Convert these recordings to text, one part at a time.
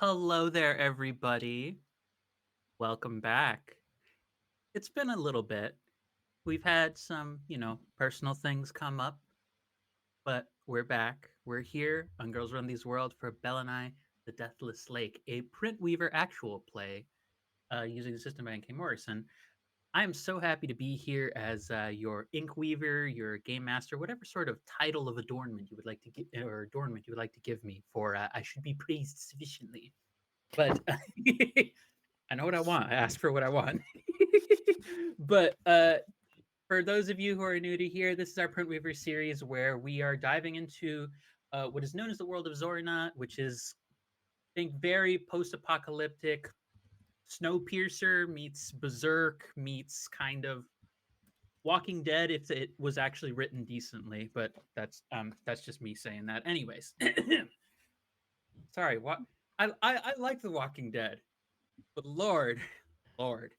Hello there, everybody. Welcome back. It's been a little bit. We've had some, personal things come up, but we're back. We're here on Girls Run These World for Belinay, the Deathless Lake, a print weaver actual play using the system by N.K. Morrison. I am so happy to be here as your ink weaver, your game master, whatever sort of title of adornment you would like to give, or adornment you would like to give me for I should be praised sufficiently. But I know what I want. I ask for what I want. but for those of you who are new to here, this is our Print Weaver series where we are diving into what is known as the world of Zorna, which is, I think, very post-apocalyptic. Snowpiercer meets Berserk meets kind of Walking Dead if it was actually written decently, but that's just me saying that. Anyways, sorry. What I like The Walking Dead, but Lord, uh,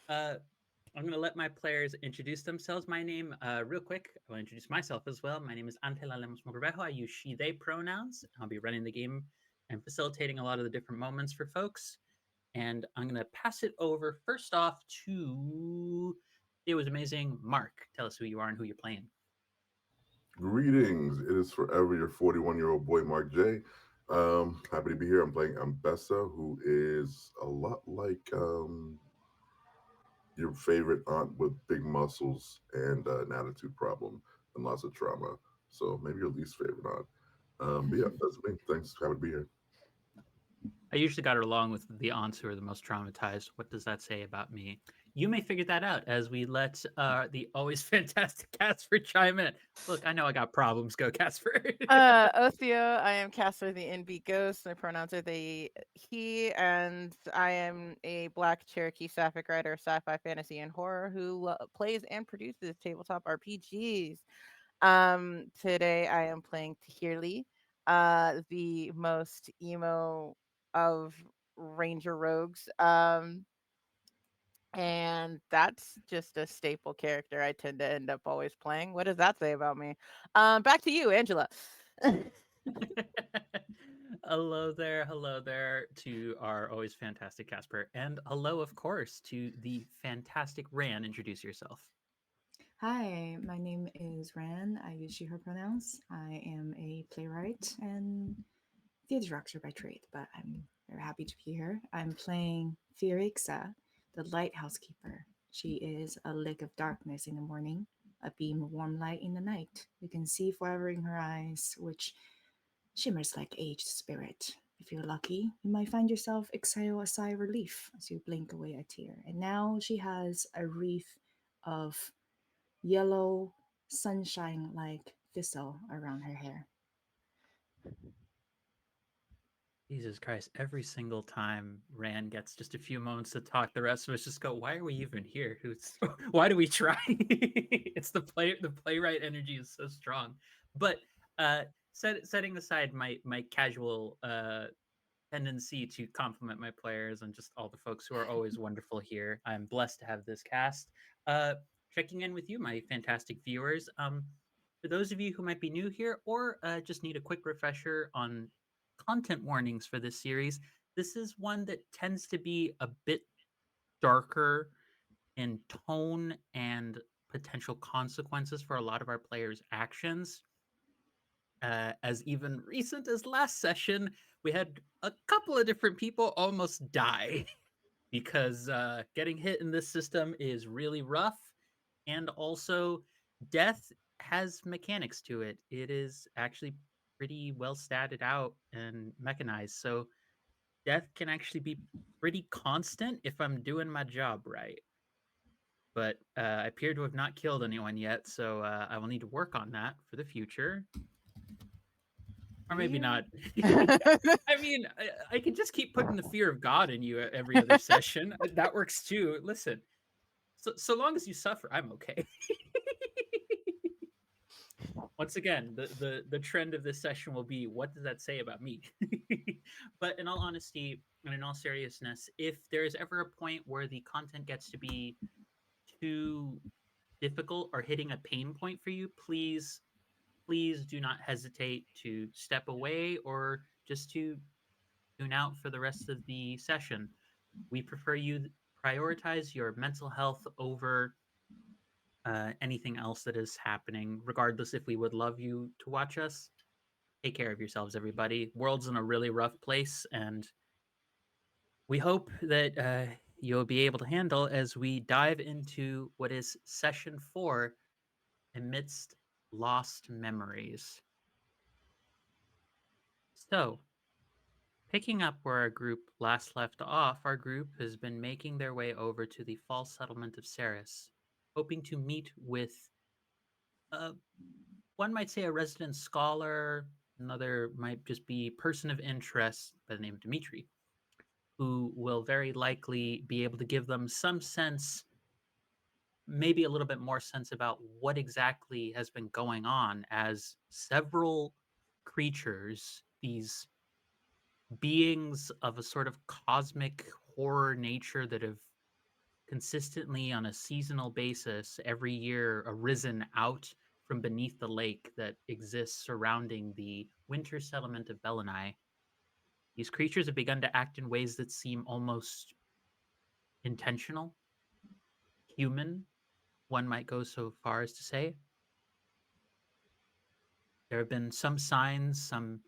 I'm going to let my players introduce themselves. My name, real quick, I will introduce myself as well. My name is Antela Lemos Mogrovejo. I use she, they pronouns. I'll be running the game and facilitating a lot of the different moments for folks. And I'm going to pass it over first off to, it was amazing, Mark. Tell us who you are and who you're playing. Greetings. It is forever your 41-year-old boy, Mark J. Happy to be here. I'm playing Ambessa, who is a lot like your favorite aunt with big muscles and an attitude problem and lots of trauma. So maybe your least favorite aunt. But yeah, that's me. Thanks. Happy to be here. I usually got along with the aunts who are the most traumatized. What does that say about me? You may figure that out as we let the always fantastic Casper chime in. Look, I know I got problems. Go, Casper. Othio, I am Casper the NB Ghost. My pronouns are they, he, and I am a Black Cherokee sapphic writer of sci-fi, fantasy, and horror who plays and produces tabletop RPGs. Today I am playing Tahirli, the most emo of Ranger Rogues. And that's just a staple character I tend to end up always playing. What does that say about me? Back to you, Angela. Hello there to our always fantastic Casper, and hello, of course, to the fantastic Ran. Introduce yourself. Hi, my name is Ran. I use she, her pronouns. I am a playwright and theater director by trade, but I'm very happy to be here. I'm playing Fiorixa, the lighthouse keeper. She is a lick of darkness in the morning, a beam of warm light in the night. You can see forever in her eyes, which shimmers like aged spirit. If you're lucky, you might find yourself exhale a sigh of relief as you blink away a tear. And now she has a wreath of yellow sunshine like thistle around her hair. Jesus Christ! Every single time Rand gets just a few moments to talk, the rest of us just go, "Why are we even here? Who's? Why do we try?" It's the playwright energy is so strong. But setting aside my casual tendency to compliment my players and just all the folks who are always wonderful here, I'm blessed to have this cast. Uh, Checking in with you, my fantastic viewers. For those of you who might be new here or just need a quick refresher on content warnings for this series, this is one that tends to be a bit darker in tone and potential consequences for a lot of our players' actions. As even recent as last session, we had a couple of different people almost die because getting hit in this system is really rough. And also, death has mechanics to it. It is actually pretty well statted out and mechanized. So, death can actually be pretty constant if I'm doing my job right. But I appear to have not killed anyone yet, so I will need to work on that for the future. Or maybe Yeah. not. I mean, I can just keep putting the fear of God in you every other session. That works too. Listen, so long as you suffer, I'm okay. Once again, the trend of this session will be what does that say about me? But in all honesty and in all seriousness, if there is ever a point where the content gets to be too difficult or hitting a pain point for you, please do not hesitate to step away or just to tune out for the rest of the session. We prefer you prioritize your mental health over anything else that is happening, regardless if we would love you to watch us. Take care of yourselves, everybody. World's in a really rough place, and we hope that you'll be able to handle as we dive into what is session 4, Amidst Lost Memories. So, picking up where our group last left off, our group has been making their way over to the fall settlement of Ceres, hoping to meet with, one might say, a resident scholar, another might just be person of interest by the name of Dimitri, who will very likely be able to give them some sense, maybe a little bit more sense about what exactly has been going on, as several creatures, these beings of a sort of cosmic horror nature that have consistently on a seasonal basis every year arisen out from beneath the lake that exists surrounding the winter settlement of Belinay. These creatures have begun to act in ways that seem almost intentional, human, one might go so far as to say. There have been some signs, some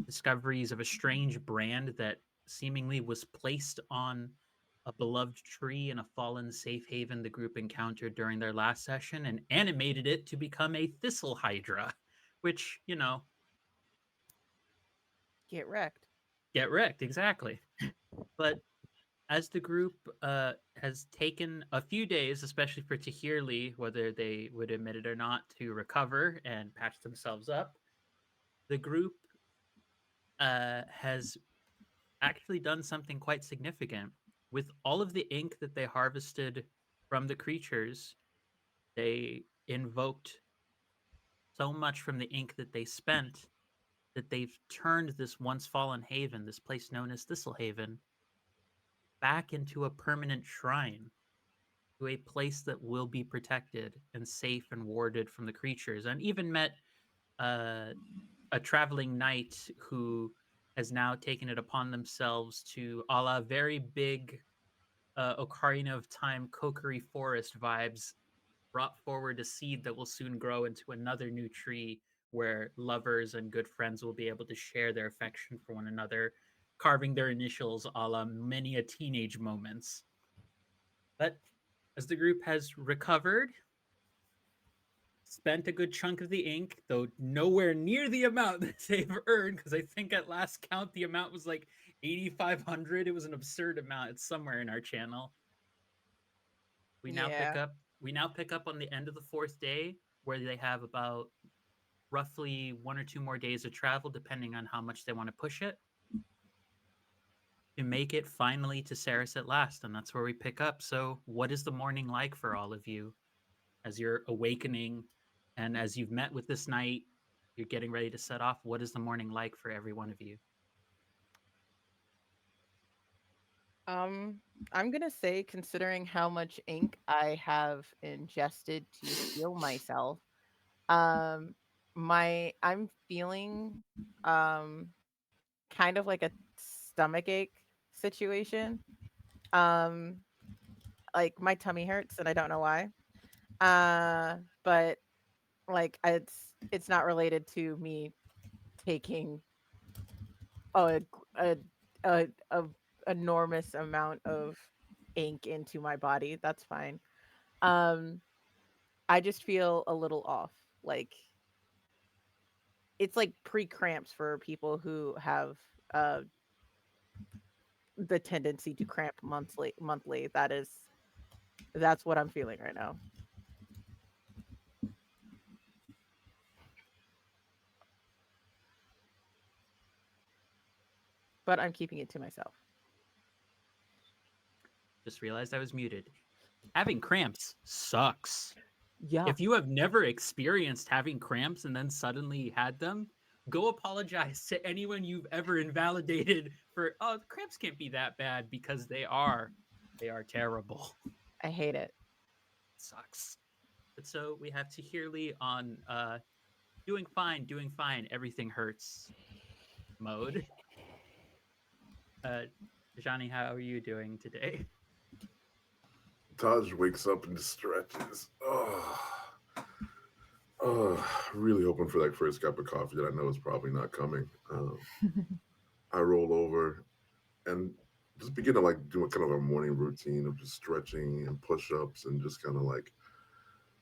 discoveries of a strange brand that seemingly was placed on a beloved tree in a fallen safe haven the group encountered during their last session and animated it to become a thistle hydra, which, Get wrecked. get wrecked, exactly. But as the group has taken a few days, especially for Tahirli, whether they would admit it or not, to recover and patch themselves up, the group has actually done something quite significant. With all of the ink that they harvested from the creatures, they invoked so much from the ink that they spent that they've turned this once fallen haven, this place known as Thistlehaven, back into a permanent shrine, to a place that will be protected and safe and warded from the creatures. And even met uh, a traveling knight who has now taken it upon themselves to, a la very big Ocarina of Time Kokiri Forest vibes, brought forward a seed that will soon grow into another new tree where lovers and good friends will be able to share their affection for one another, carving their initials a la many a teenage moments. But as the group has recovered, spent a good chunk of the ink, though nowhere near the amount that they've earned, because I think at last count the amount was like 8,500. It was an absurd amount. It's somewhere in our channel. We now pick Yeah. up on the end of the 4th day, where they have about roughly 1 or 2 more days of travel, depending on how much they want to push it, to make it finally to Ceres at last. And that's where we pick up. So what is the morning like for all of you as you're awakening and as you've met with this knight, you're getting ready to set off? What is the morning like for every one of you? I'm gonna say, considering how much ink I have ingested to heal myself, um, I'm feeling kind of like a stomach ache situation. Um, like my tummy hurts and I don't know why. But like it's not related to me taking a a a enormous amount of ink into my body. That's fine. Um, I just feel a little off. Like it's like pre-cramps for people who have the tendency to cramp monthly. That's what I'm feeling right now. But I'm keeping it to myself. Just realized I was muted. Having cramps sucks. Yeah. If you have never experienced having cramps and then suddenly had them, go apologize to anyone you've ever invalidated for, oh, the cramps can't be that bad, because they are. They are terrible. I hate it. It sucks. But so we have Tahirli on doing fine, everything hurts mode. Uh, Johnny, how are you doing today? Taj wakes up and stretches. Really hoping for that first cup of coffee that I know is probably not coming. I roll over and just begin to like do a kind of a morning routine of just stretching and push-ups and just kind of like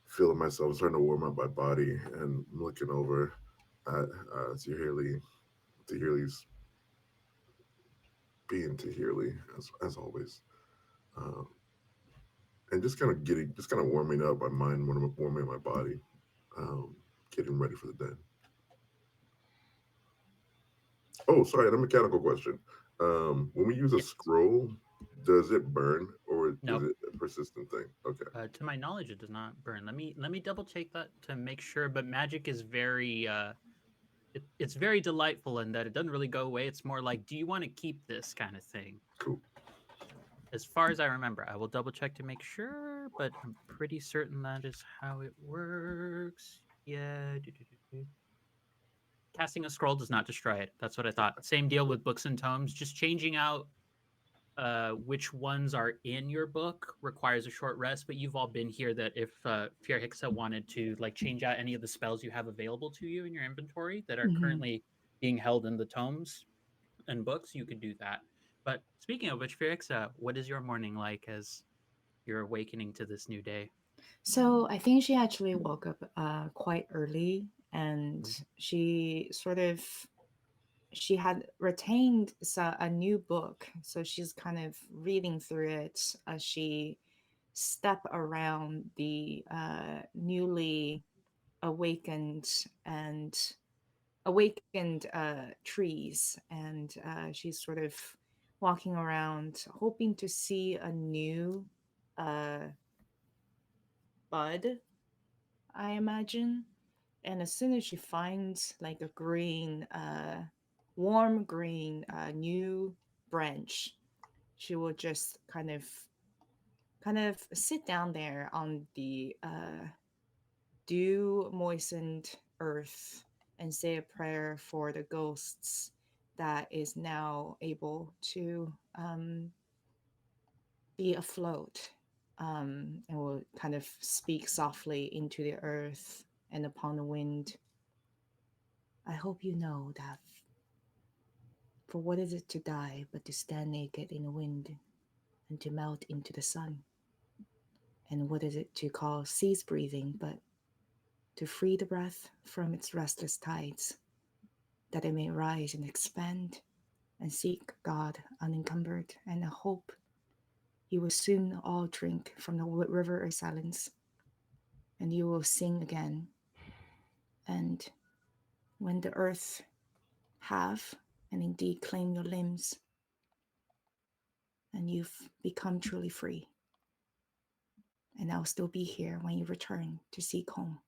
feeling myself starting to warm up my body and looking over at Tahirli's being Tahirli as always. Um, and just kind of warming up my mind, warming my body, um, getting ready for the day. Oh, sorry, and a mechanical question. When we use a Yes. scroll, does it burn or is Nope. it a persistent thing? Okay, To my knowledge, it does not burn. Let me double check that to make sure. But magic is very it's very delightful in that it doesn't really go away. It's more like, do you want to keep this kind of thing? cool. As far as I remember, I will double check to make sure, but I'm pretty certain that is how it works. Yeah. Casting a scroll does not destroy it. That's what I thought. Same deal with books and tomes. Just changing out which ones are in your book requires a short rest, but you've all been here that if Fier Hixa wanted to like change out any of the spells you have available to you in your inventory that are Mhm. currently being held in the tomes and books, you could do that. But speaking of which, Fier Hixa, what is your morning like as you're awakening to this new day? So I think she actually woke up quite early, and Mhm. she had retained a new book, so she's kind of reading through it as she step around the newly awakened and trees, and she's sort of walking around hoping to see a new uh, bud, I imagine. And as soon as she finds like a warm green new branch, she will just kind of sit down there on the dew moistened earth and say a prayer for the ghosts that is now able to be afloat, and will kind of speak softly into the earth and upon the wind. I hope you know that, for what is it to die but to stand naked in the wind and to melt into the sun? And what is it to call cease breathing but to free the breath from its restless tides, that it may rise and expand and seek God unencumbered, and I hope you will soon all drink from the river of silence, and you will sing again. And when the earth have and indeed claim your limbs, and you've become truly free, and I'll still be here when you return to seek home.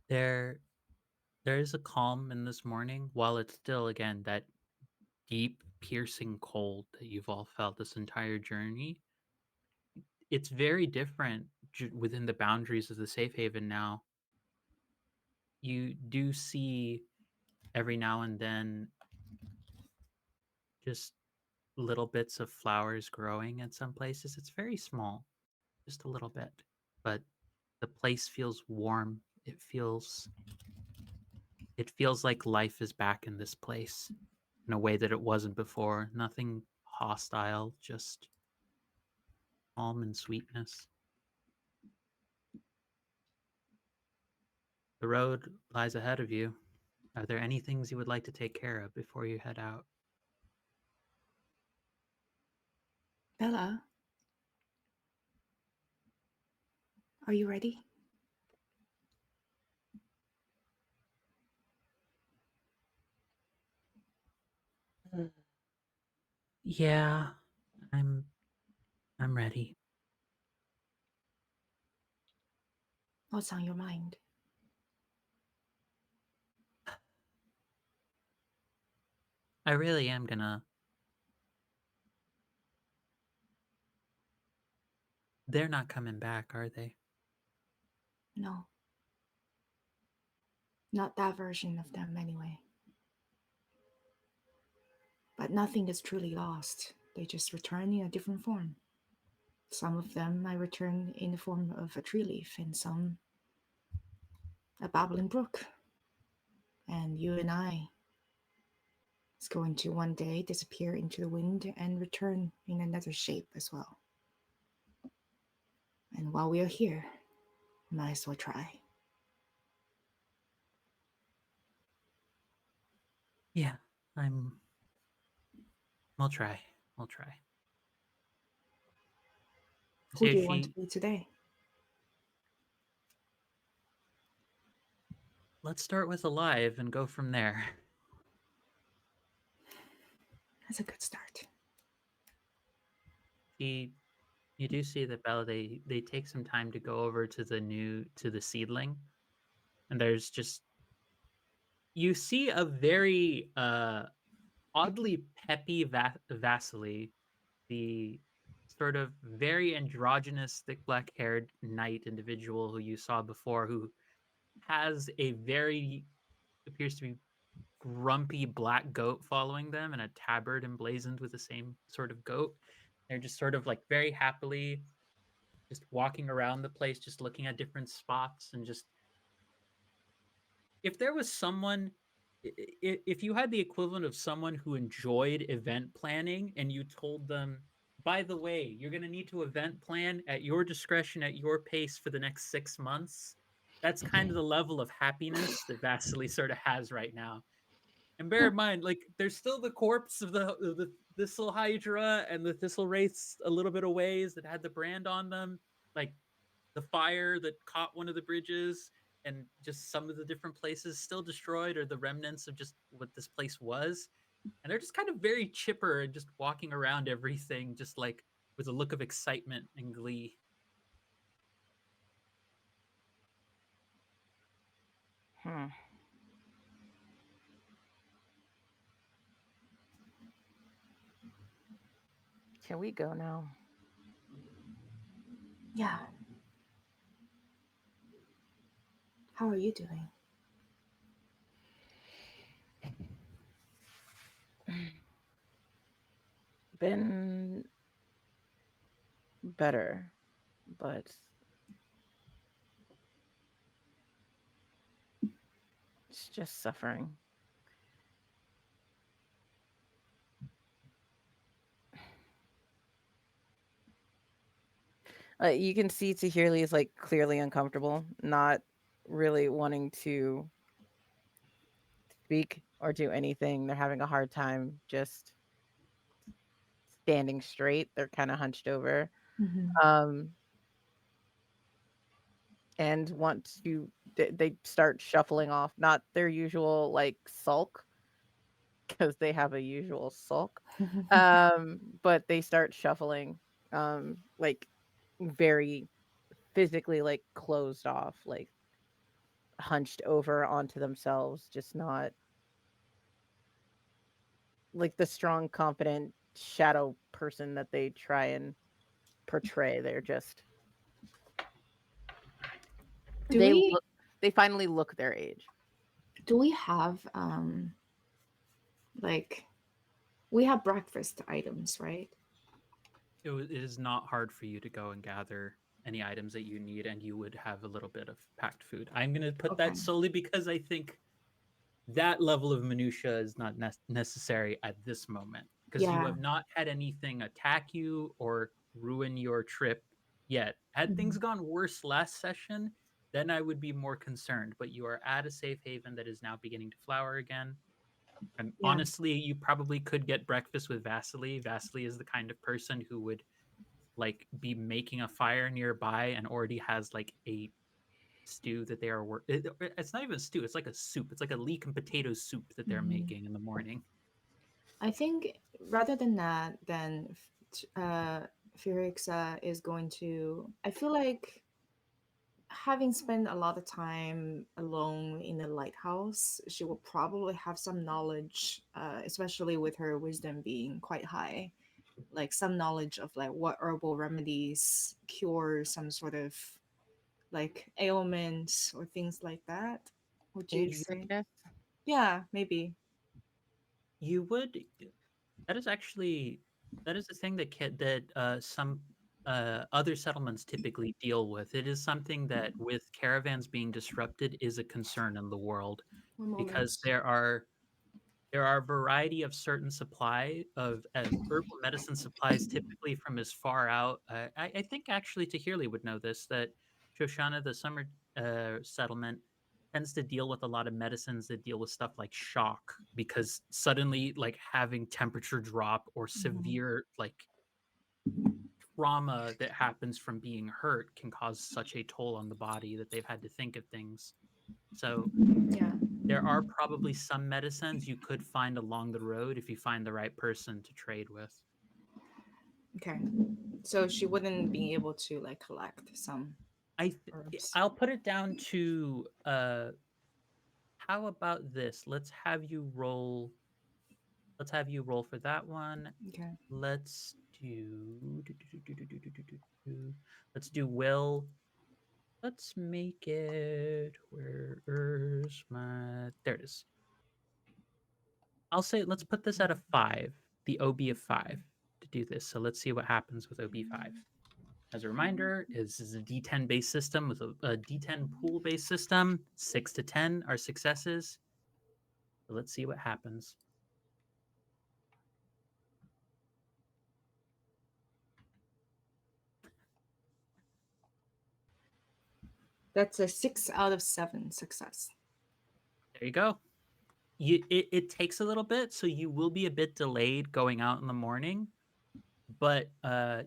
There there is a calm in this morning while it's still again that deep piercing cold that you've all felt this entire journey. It's very different within the boundaries of the safe haven now. You do see every now and then just little bits of flowers growing in some places. It's very small, just a little bit, but the place feels warm. It feels like life is back in this place in a way that it wasn't before. Nothing hostile, just calm and sweetness. The road lies ahead of you. Are there any things you would like to take care of before you head out? Bella, are you ready? Yeah, I'm I'm ready. What's on your mind? I really am gonna. They're not coming back, are they? No. Not that version of them, anyway. But nothing is truly lost. They just return in a different form. Some of them might return in the form of a tree leaf, and some a babbling brook. And you and I is going to one day disappear into the wind and return in another shape as well. And while we are here, might as well try. Yeah, I'm. We'll try. We'll try. Who See, do you want to she. be today? Let's start with alive and go from there. That's a good start. She. You do see that Bella. They take some time to go over to the seedling, and there's just you see a very oddly peppy Vasily, the sort of very androgynous, thick black haired knight individual who you saw before, who has a very appears to be grumpy black goat following them and a tabard emblazoned with the same sort of goat. They're just sort of like very happily just walking around the place, just looking at different spots and just if there was someone if you had the equivalent of someone who enjoyed event planning and you told them, by the way, you're going to need to event plan at your discretion at your pace for the next 6 months, that's kind of the level of happiness that Vasily sort of has right now. And bear in mind, like, there's still the corpse of the Thistle Hydra and the Thistle Wraiths a little bit of ways that had the brand on them. Like, the fire that caught one of the bridges and just some of the different places still destroyed or the remnants of just what this place was. And they're just kind of very chipper and just walking around everything, just like with a look of excitement and glee. Hmm. Can we go now? Yeah. How are you doing? Been better, but it's just suffering. You can see Tahirli is like clearly uncomfortable, not really wanting to speak or do anything. They're having a hard time just standing straight. They're kind of hunched over. Mm-hmm. Um, and want to they start shuffling off, not their usual like sulk because they have a usual sulk. But they start shuffling like very physically like closed off, like hunched over onto themselves, just not like the strong, confident shadow person that they try and portray. They're just do they we look they finally look their age. do we have like we have breakfast items, right? It is not hard for you to go and gather any items that you need, and you would have a little bit of packed food. I'm going to put Okay. that solely because I think that level of minutia is not necessary at this moment because you Yeah. have not had anything attack you or ruin your trip yet. Had things Mhm. gone worse last session, then I would be more concerned. But you are at a safe haven that is now beginning to flower again. And Yeah. honestly, you probably could get breakfast with Vasily. Vasily is the kind of person who would like be making a fire nearby and already has like a stew that they are it's not even a stew, it's like a soup, it's like a leek and potato soup that they're Mhm. making in the morning. I think rather than that, then Felix is going to. I feel like having spent a lot of time alone in the lighthouse, she will probably have some knowledge, especially with her wisdom being quite high, like some knowledge of like what herbal remedies cure some sort of like ailments or things like that. Would you You, say? Sickness. Yeah, maybe. you would. That is actually that is a thing that some other settlements typically deal with. It is something that, with caravans being disrupted, is a concern in the world One because moment. there are a variety of certain supply of herbal medicine supplies, typically from as far out. I think actually Tahirli would know this, that Shoshana, the summer settlement, tends to deal with a lot of medicines that deal with stuff like shock, because suddenly, like, having temperature drop or Mhm. severe, like, trauma that happens from being hurt can cause such a toll on the body that they've had to think of things. So Yeah. there are probably some medicines you could find along the road if you find the right person to trade with. Okay. So she wouldn't be able to like collect some herbs. I'll put it down to how about this? Let's have you roll for that one. Okay. Let's do will. Let's make it, where's my, there it is. I'll say let's put this at a 5, the OB of 5 to do this. So let's see what happens with OB5. As a reminder, this is a D10 based system with a D10 pool based system. 6 to 10 are successes. So let's see what happens. That's a 6 out of 7 success. There you go. It takes a little bit, so you will be a bit delayed going out in the morning. But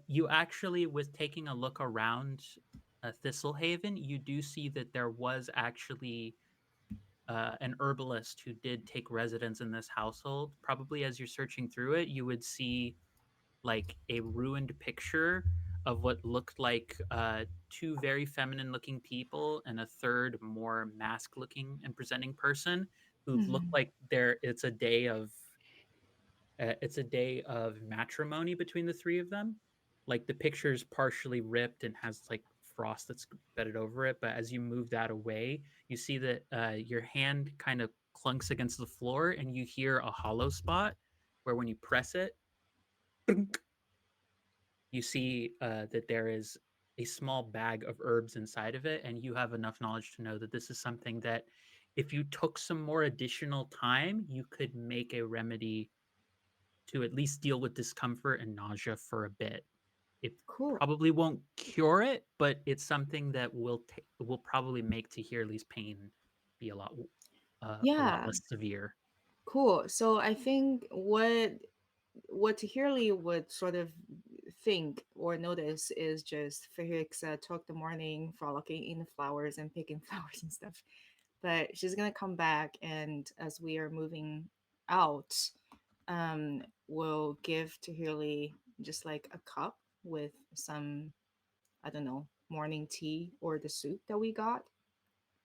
you actually, with taking a look around Thistlehaven, you do see that there was actually an herbalist who did take residence in this household. Probably as you're searching through it, you would see like a ruined picture of what looked like two very feminine looking people and a third more mask looking and presenting person who looked Mhm. like it's a day of matrimony between the three of them. Like, the picture's partially ripped and has like frost that's bedded over it, but as you move that away, you see that your hand kind of clunks against the floor and you hear a hollow spot where, when you press it, you see that there is a small bag of herbs inside of it, and you have enough knowledge to know that this is something that, if you took some more additional time, you could make a remedy to at least deal with discomfort and nausea for a bit. It Cool. probably won't cure it, but it's something that will probably make Tahirli's pain be a lot Yeah. less severe. Cool. So I think what Tahirli would sort of think or notice is just Felix took the morning frolicking in the flowers and picking flowers and stuff. But she's gonna come back, and as we are moving out, we'll give Tahirli just like a cup with some, I don't know, morning tea or the soup that we got.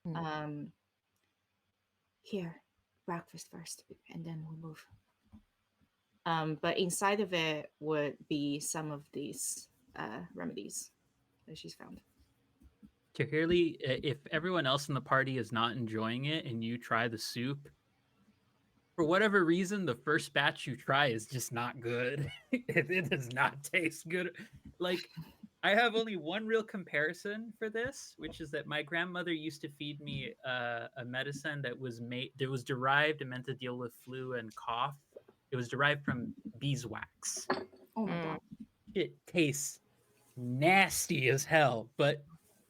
Mm. Um, here, breakfast first, and then we'll move. But inside of it would be some of these remedies that she's found. Tahirli, if everyone else in the party is not enjoying it and you try the soup, for whatever reason, the first batch you try is just not good. It does not taste good. Like, I have only one real comparison for this, which is that my grandmother used to feed me a medicine that was derived and meant to deal with flu and cough. It was derived from beeswax. Oh my Mm. god. It tastes nasty as hell, but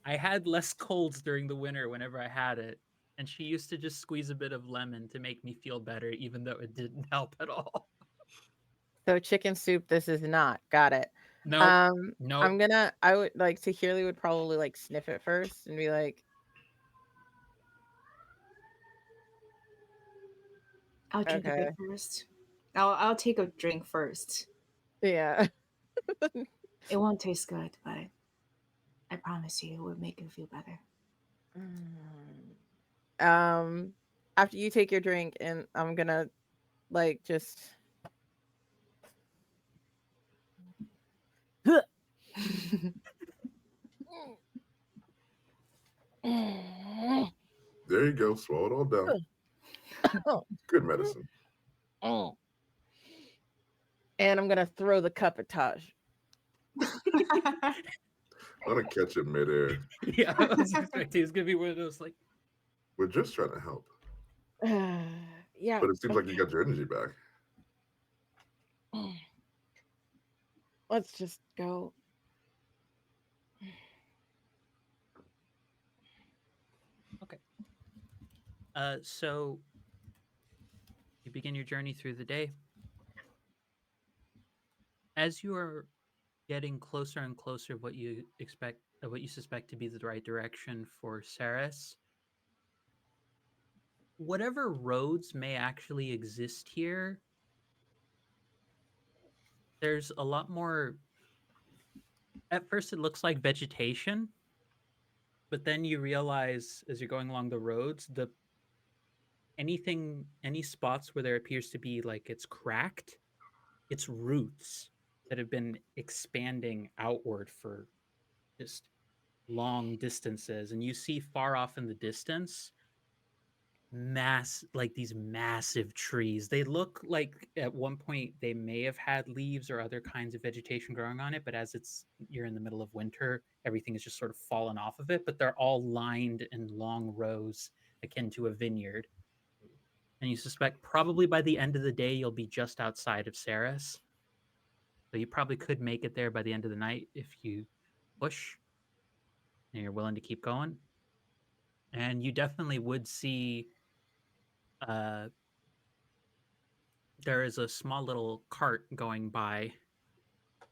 I had less colds during the winter whenever I had it. And she used to just squeeze a bit of lemon to make me feel better, even though it didn't help at all. So chicken soup, this is not. Got it. Nope. Nope. I would like to Tahirli would probably like sniff it first and be like, I'll drink a bit okay. first. I'll take a drink first. Yeah. It won't taste good, but I promise you it will make you feel better. um After you take your drink, and I'm gonna like just There you you go. Swallow it all down. Good medicine. Oh. And I'm gonna throw the cup at Taj. I'm gonna catch it midair. Yeah, I was expecting it's gonna be one of those like, We're just trying to help. Yeah. But it seems like you got your energy back. Let's just go. okay. So you begin your journey through the day. As you are getting closer and closer, what you suspect to be the right direction for Saris, whatever roads may actually exist here, there's a lot more. At first, it looks like vegetation, but then you realize as you're going along the roads, any spots where there appears to be like it's cracked, it's roots that have been expanding outward for just long distances, and you see far off in the distance these massive trees. They look like at one point they may have had leaves or other kinds of vegetation growing on it, but as you're in the middle of winter, everything is just sort of fallen off of it, but they're all lined in long rows akin to a vineyard. And you suspect probably by the end of the day you'll be just outside of Saris. So you probably could make it there by the end of the night if you push and you're willing to keep going. And you definitely would see uh, there is a small little cart going by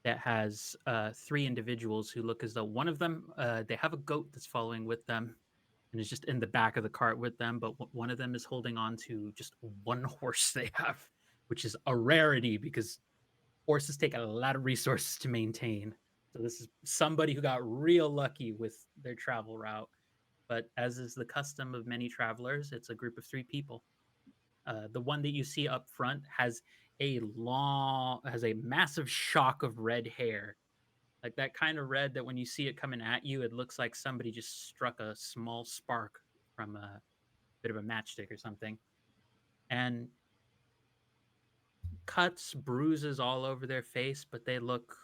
that has three individuals who look as though one of them, they have a goat that's following with them and is just in the back of the cart with them, but one of them is holding on to just one horse they have, which is a rarity because horses take a lot of resources to maintain. So this is somebody who got real lucky with their travel route. But as is the custom of many travelers, it's a group of three people. The one that you see up front has a massive shock of red hair, like that kind of red that when you see it coming at you, it looks like somebody just struck a small spark from a bit of a matchstick or something, and cuts, bruises all over their face, but they look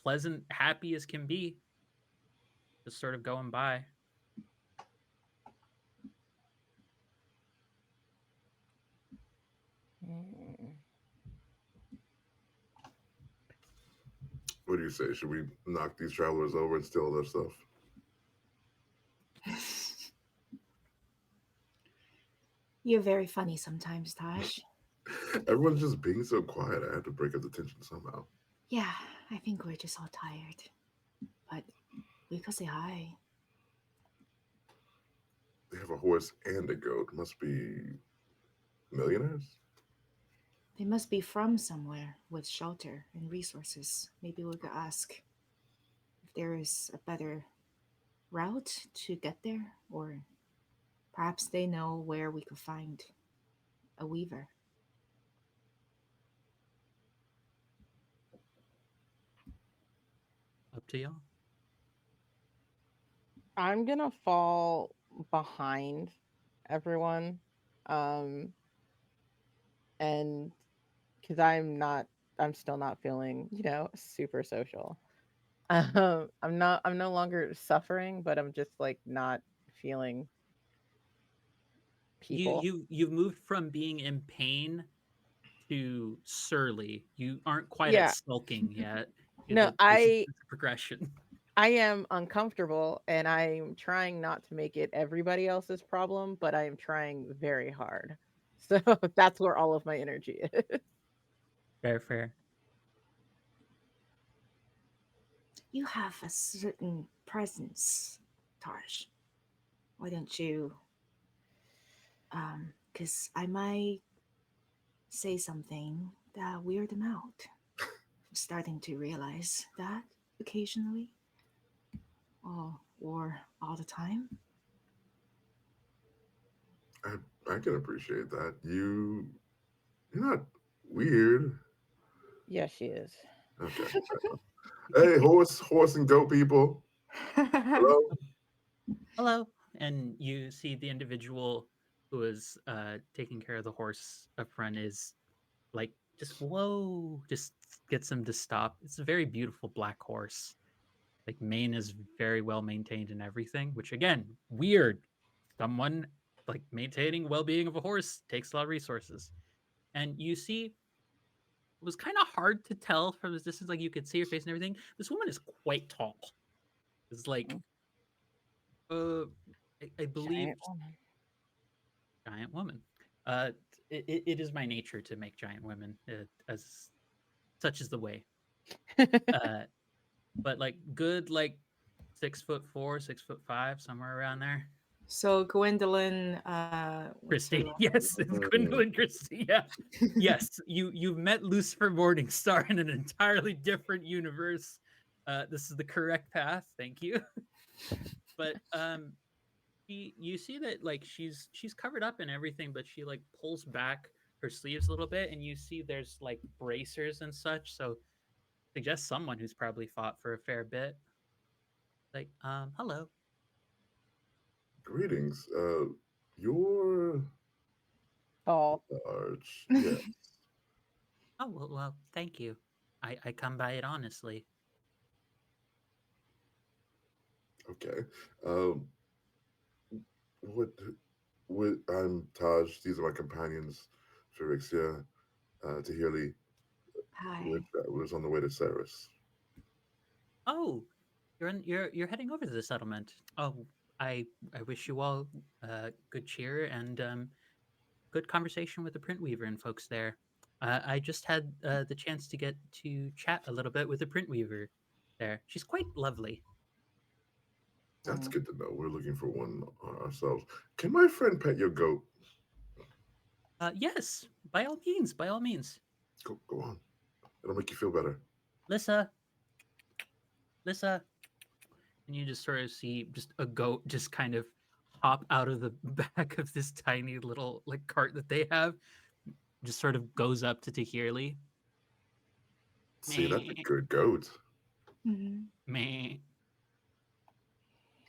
pleasant, happy as can be, just sort of going by. What do you say? Should we knock these travelers over and steal their stuff? You're very funny sometimes, Taj. Everyone's just being so quiet. I have to break up the tension somehow. Yeah, I think we're just all tired. But we could say hi. They have a horse and a goat. Must be millionaires? They must be from somewhere with shelter and resources. Maybe we could ask if there is a better route to get there, or perhaps they know where we could find a weaver. Up to y'all. I'm gonna fall behind everyone. Um and because I'm still not feeling, super social. I'm no longer suffering, but I'm just like not feeling You people. you've moved from being in pain to surly. You aren't quite at Yeah. sulking yet. No, This is I a progression. I am uncomfortable and I'm trying not to make it everybody else's problem, but I am trying very hard. So that's where all of my energy is. Fair, fair. You have a certain presence, Taj. Why don't you? Because I might say something that weird them out. I'm starting to realize that occasionally, or all the time. I, I can appreciate that. You're not weird. Yes, she is. Okay. Hey, horse and goat people. Hello. Hello. and you see the individual who is taking care of the horse up front is like just whoa, just gets him to stop. It's a very beautiful black horse. Like mane is very well maintained and everything, which again, weird. Someone like maintaining well-being of a horse takes a lot of resources. And you see, it was kind of hard to tell from this distance. Like you could see her face and everything. This woman is quite tall. It's like, uh, I believe, Giant woman. giant woman. Uh, it is my nature to make giant women, as such is the way. Uh, but like good, like 6'4", 6'5", somewhere around there. So Gwendolyn, what's her Christie, last yes, it's Gwendolyn Christie. Yeah, yes, you've met Lucifer Morningstar in an entirely different universe. This is the correct path. Thank you. But you see that like she's covered up in everything, but she like pulls back her sleeves a little bit, and you see there's like bracers and such. So suggest someone who's probably fought for a fair bit. Like, hello. Greetings. You're Tall. large. Yeah. Oh well, thank you. I come by it honestly. Okay. Um, what? What? I'm Taj. These are my companions, Phyrexia, Tahili. Hi. We're on the way to Ceres. Oh, you're heading over to the settlement. Oh, I wish you all good cheer and good conversation with the print weaver and folks there. I just had the chance to get to chat a little bit with the print weaver there. She's quite lovely. That's Mm. good to know. We're looking for one ourselves. Can my friend pet your goat? Yes, by all means, by all means. Go on. It'll make you feel better. Lissa, Lissa, and you just sort of see just a goat just kind of hop out of the back of this tiny little like cart that they have, just sort of goes up to Tahirli. See, that's a Meh, good goat. Mhm. meh.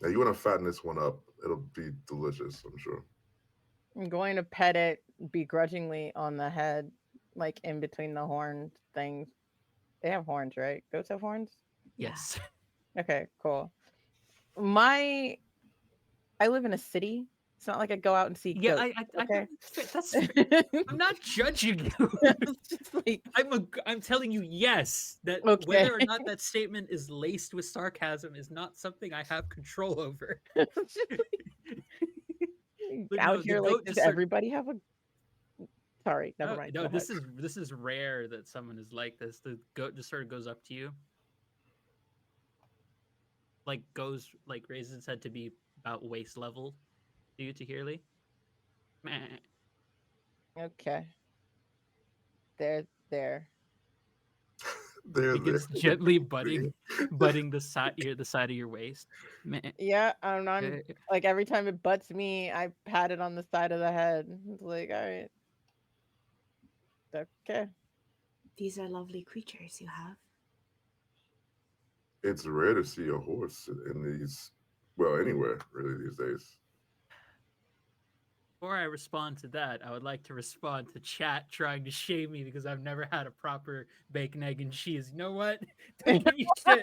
Now you want to fatten this one up. It'll be delicious, I'm sure. I'm going to pet it begrudgingly on the head, like in between the horn things. They have horns, right? Goats have horns? Yeah. Yes. Okay, cool. My I live in a city. It's not like I go out and see Yeah, goats. I Okay. that's fair. I'm not judging you. It's just like I'm telling you yes that okay. whether or not that statement is laced with sarcasm is not something I have control over. It's just But out no, the here, like, goat does just sort everybody have a sorry, never no, mind. no, Go ahead. this is rare that someone is like this. The goat just sort of goes up to you, like goes like raises its head to be about waist level to you, Tahirli. Meh. Okay. There. There, Begins there. gently butting the side of your waist. Meh. Yeah, I'm like every time it butts me, I pat it on the side of the head. It's like, all right, okay. These are lovely creatures you have. It's rare to see a horse in these, well, anywhere really these days. Before I respond to that, I would like to respond to chat trying to shame me because I've never had a proper bacon, egg, and cheese. You know what? Don't give me shit.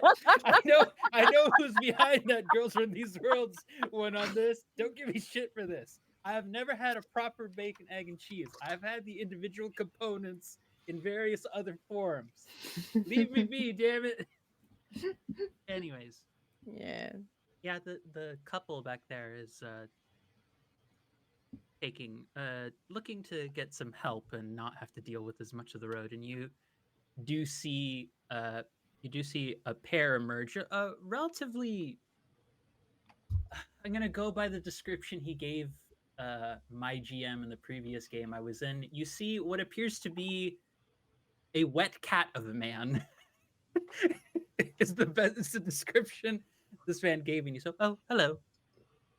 I know who's behind that Girls from These Worlds one on this. Don't give me shit for this. I have never had a proper bacon, egg, and cheese. I've had the individual components in various other forms. Leave me be, damn it. Anyways, Yeah. yeah, the couple back there is looking to get some help and not have to deal with as much of the road, and do see uh you do see a pair emerge, relatively. I'm gonna go by the description he gave my GM in the previous game I was in. You see what appears to be a wet cat of a man. Is the description this man gave me. So, oh, hello.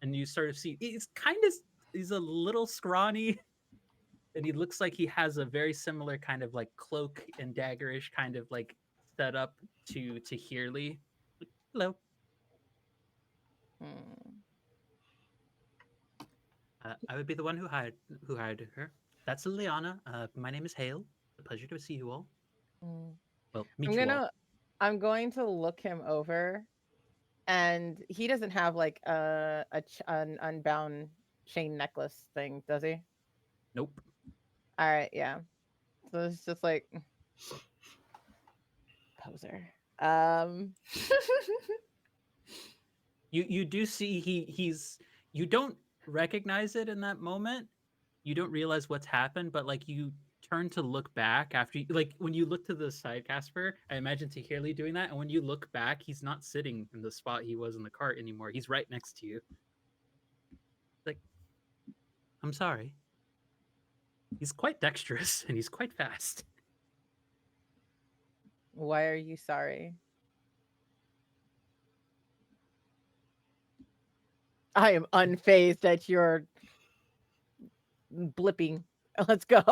And you sort of see he's a little scrawny, and he looks like he has a very similar kind of like cloak and daggerish kind of like setup to Hearly. Hello. Hmm. I would be the one who hired her. That's Liliana. My name is Hale. It's a pleasure to see you all. Mm. Well, I'm meet you all. gonna I'm going to look him over, and he doesn't have like an unbound chain necklace thing, does he? Nope. All right, yeah. So it's just like poser. You do see he's you don't recognize it in that moment. You don't realize what's happened, but like you turn to look back after like when you look to the side, Casper, I imagine Tahirli doing that, and when you look back, he's not sitting in the spot he was in the cart anymore. He's right next to you. Like, I'm sorry. He's quite dexterous and he's quite fast. Why are you sorry? I am unfazed at your blipping. Let's go.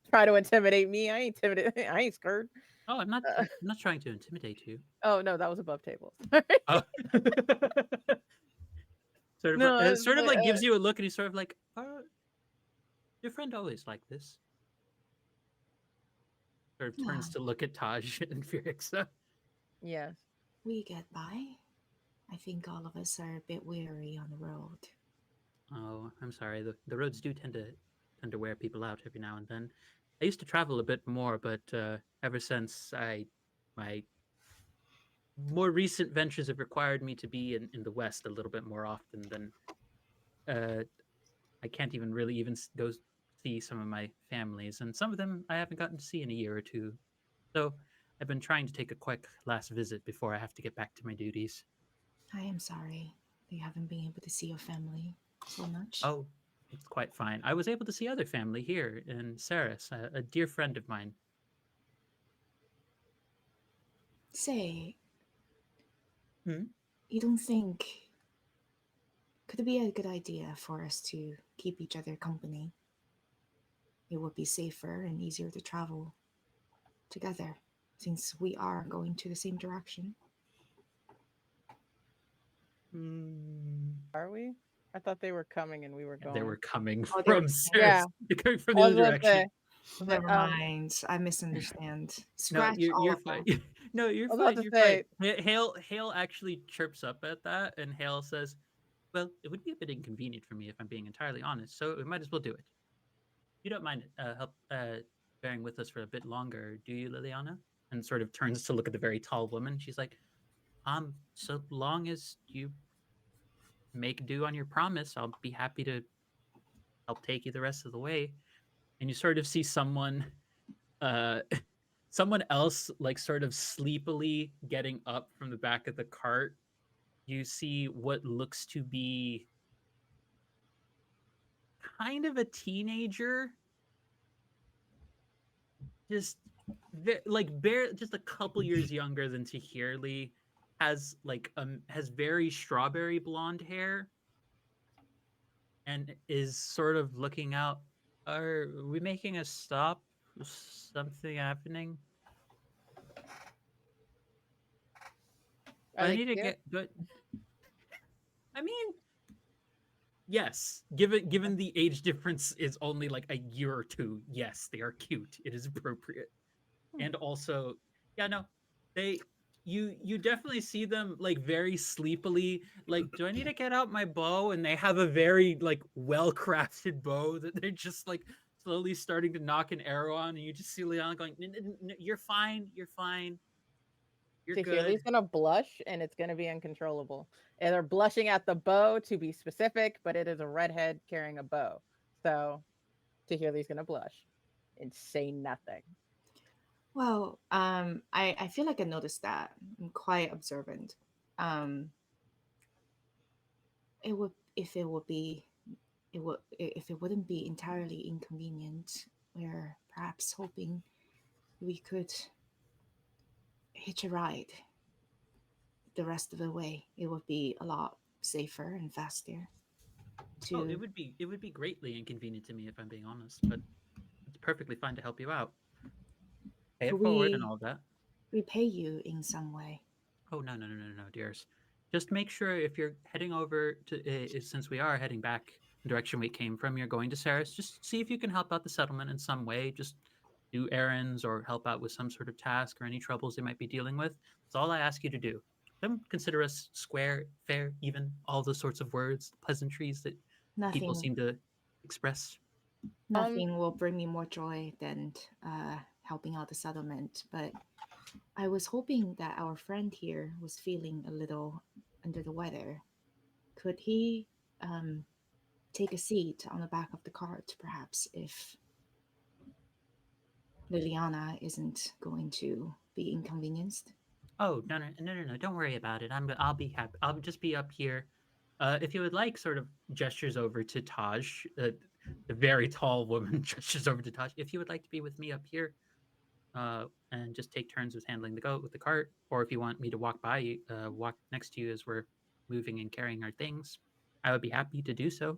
Try to intimidate me. I ain't intimidated. I ain't scared. Oh, I'm Uh, not trying to intimidate you. oh no, that was above tables. Oh. No, it's sort of like, like gives you a look and he's sort of like, your friend always like this. Sort of turns Well, to look at Taj and Furixa. yes. we get by. I think all of us are a bit weary on the road. Oh, I'm sorry. The roads do tend to wear people out every now and then. I used to travel a bit more, but ever since my more recent ventures have required me to be in the West a little bit more often than uh, I can't even really even go see some of my families, and some of them I haven't gotten to see in a year or two. So I've been trying to take a quick last visit before I have to get back to my duties. I am sorry that you haven't been able to see your family so much. Oh, it's quite fine. I was able to see other family here in Saris, a dear friend of mine. Say, Hmm? you don't think could it be a good idea for us to keep each other company? It would be safer and easier to travel together since we are going to the same direction. Mm. Are we? I thought they were coming and we were They were going. coming Oh, they were from Yeah. Saris. They're coming from I the was other about to say. direction. I was like, Never mind. I misunderstand. No, Scratch all you're of fine. that. No, you're I was about fine. to You're fine. say. Hale actually chirps up at that, and Hale says, "Well, it would be a bit inconvenient for me if I'm being entirely honest. So we might as well do it. You don't mind help bearing with us for a bit longer, do you, Liliana?" And sort of turns to look at the very tall woman. She's like, so long as you make do on your promise, I'll be happy to help take you the rest of the way." And you sort of see uh someone else like sort of sleepily getting up from the back of the cart. You see what looks to be kind of a teenager, just just a couple years younger than Tahirli, has very strawberry blonde hair and is sort of looking out. Are we making a stop? Something happening? Are I they need to cute? get good. I mean, yes, given the age difference is only like a year or two, yes, they are cute. It is appropriate. Hmm. And also, yeah, no, they you definitely see them like very sleepily like, do I need to get out my bow? And they have a very like well-crafted bow that they're just like slowly starting to knock an arrow on, and you just see Leon going, You're fine, you're fine, you're good." Tahili's gonna blush and it's gonna be uncontrollable. And they're blushing at the bow to be specific, but it is a redhead carrying a bow. So Tahili's gonna blush and say nothing. Well, I feel like I noticed that. I'm quite observant. Um, it would if it would be it would if it wouldn't be entirely inconvenient. We're perhaps hoping we could hitch a ride the rest of the way. It would be a lot safer and faster. Oh, To it would be greatly inconvenient to me if I'm being honest, but it's perfectly fine to help you out. Pay could it forward and we all that. repay you in some way? Oh, no, no, no, no, no, dears. just make sure if you're heading over to, since we are heading back the direction we came from, you're going to Saris, just see if you can help out the settlement in some way. Just do errands or help out with some sort of task or any troubles they might be dealing with. That's all I ask you to do. Don't consider us square, fair, even, all those sorts of words, pleasantries that people Nothing, seem to express. nothing will bring me more joy than helping out the settlement. But I was hoping that our friend here was feeling a little under the weather. Could he take a seat on the back of the cart, perhaps, if Liliana isn't going to be inconvenienced? Oh, no! Don't worry about it. I'll be happy. I'll just be up here. If you would like, sort of gestures over to Taj. The very tall woman gestures over to Taj. If you would like to be with me up here, and just take turns with handling the goat with the cart, or if you want me to walk by you, walk next to you as we're moving and carrying our things, I would be happy to do so.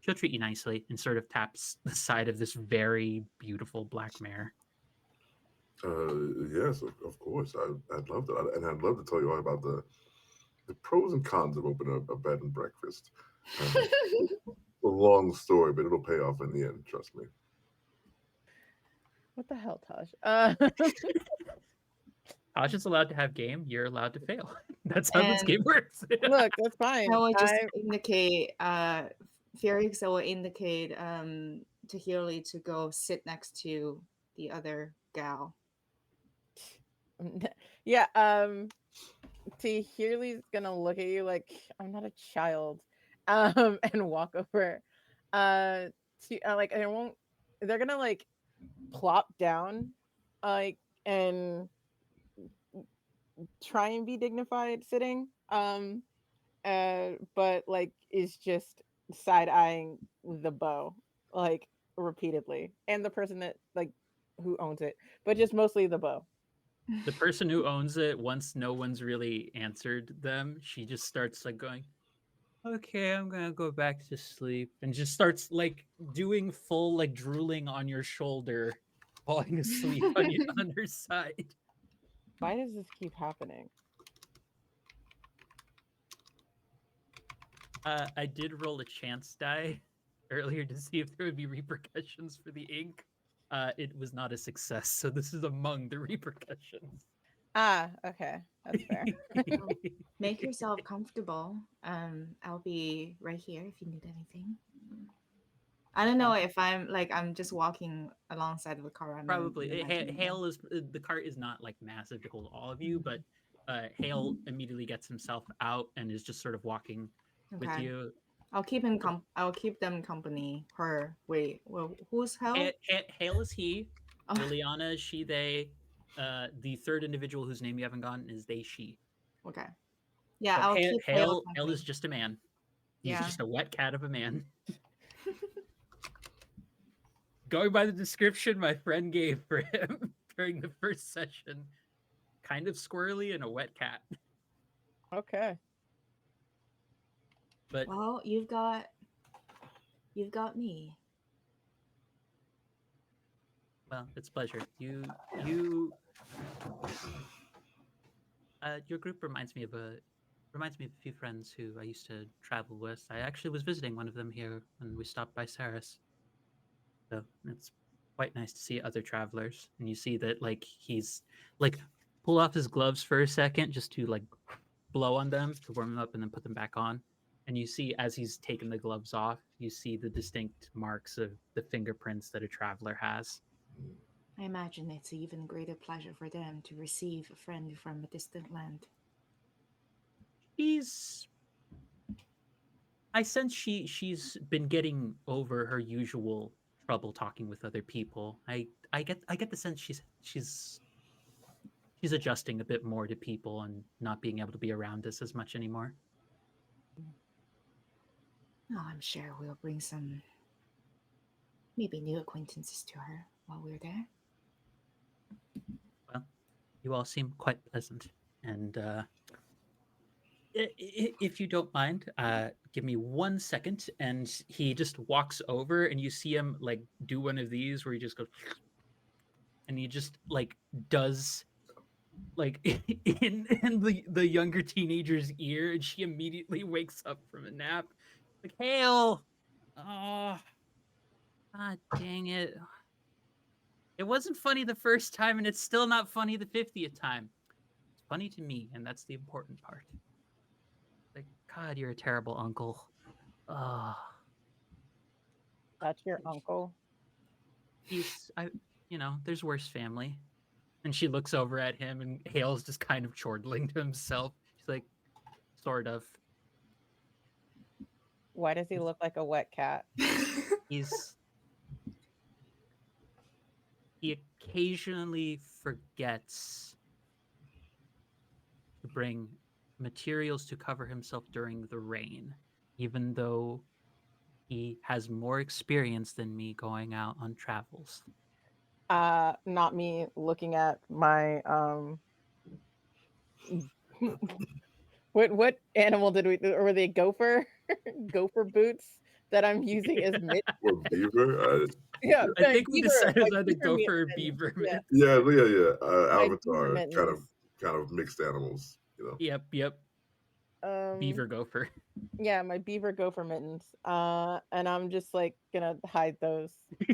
She'll treat you nicely and sort of taps the side of this very beautiful black mare. Yes, of course. I'd love to, and I'd love to tell you all about the pros and cons of opening a bed and breakfast. A long story, but it'll pay off in the end. Trust me. What the hell, Taj? Taj is allowed to have game. You're allowed to fail. That's how this And game works. Look, that's fine. I will just indicate, Felix, I will indicate to Hurley to go sit next to the other gal. Yeah, T Hurley's gonna look at you like I'm not a child, and walk over. To like I won't. They're gonna like plop down, like and try and be dignified sitting. But like is just side eyeing the bow like repeatedly, and the person that like who owns it, but just mostly the bow. The person who owns it, once no one's really answered them, she just starts like going, okay, I'm gonna go back to sleep, and just starts like doing full like drooling on your shoulder, falling asleep on her side. Why does this keep happening? I did roll a chance die earlier to see if there would be repercussions for the ink. It was not a success, so this is among the repercussions. Ah, okay, that's fair. Make yourself comfortable. I'll be right here if you need anything. I don't know if I'm just walking alongside of the car. I'm Probably imagining Hale is the cart is not like massive to hold all of you, but Hale immediately gets himself out and is just sort of walking with Okay. you. I'll keep him. I'll keep them company. Her. Wait. Well, who's Hell? Hale is he. Oh. Liliana is she, they. The third individual whose name you haven't gotten is they, she. Okay. Yeah, But I'll keep Hale company. is just a man. He's Yeah. just a wet cat of a man. Going by the description my friend gave for him during the first session, kind of squirrely and a wet cat. Okay. But Well, you've got me. well, it's a pleasure. Your group reminds me of a few friends who I used to travel with. I actually was visiting one of them here when we stopped by Saris. So it's quite nice to see other travelers. And you see that like he's like pull off his gloves for a second just to like blow on them to warm them up and then put them back on. And you see as he's taken the gloves off, you see the distinct marks of the fingerprints that a traveler has. I imagine it's an even greater pleasure for them to receive a friend from a distant land. I sense she's been getting over her usual trouble talking with other people. I get the sense she's adjusting a bit more to people and not being able to be around us as much anymore. Oh, I'm sure we'll bring some maybe new acquaintances to her while we're there. Well, you all seem quite pleasant, and if you don't mind, give me 1 second. And he just walks over, and you see him like do one of these where he just goes, and he just like does like in the younger teenager's ear, and she immediately wakes up from a nap. Like, Hale! Oh, god dang it. It wasn't funny the first time, and it's still not funny the 50th time. It's funny to me, and that's the important part. Like, God, you're a terrible uncle. Oh, That's your uncle. there's worse family. And she looks over at him, and Hale's just kind of chortling to himself. She's like, sort of. Why does he look like a wet cat? He's he occasionally forgets to bring materials to cover himself during the rain, even though he has more experience than me going out on travels. Not me looking at my what animal did we, or were they gopher gopher boots that I'm using as mitt? Or beaver. Yeah, I think we decided my on the beaver gopher or mittens. beaver Yeah, mitts. Yeah, yeah, yeah. my beaver Avatar, mittens. kind of mixed animals. You know. Yep. Beaver gopher. Yeah, my beaver gopher mittens. And I'm just like gonna hide those.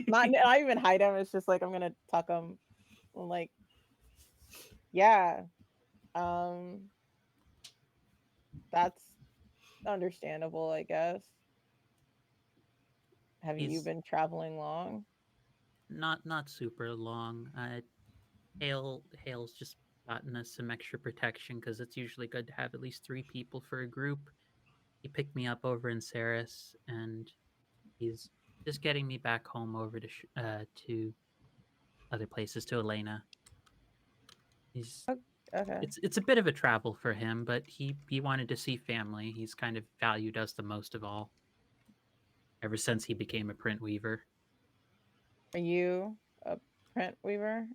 Not even hide them. It's just like I'm gonna tuck them. Like, yeah. Um, that's understandable, I guess. Have you He's been traveling long? not super long. Hale's just gotten us some extra protection because it's usually good to have at least 3 people for a group. He picked me up over in Saris, and he's just getting me back home over to other places, to Elena. He's Okay. it's a bit of a travel for him, but he wanted to see family. He's kind of valued us the most of all ever since he became a print weaver. Are you a print weaver?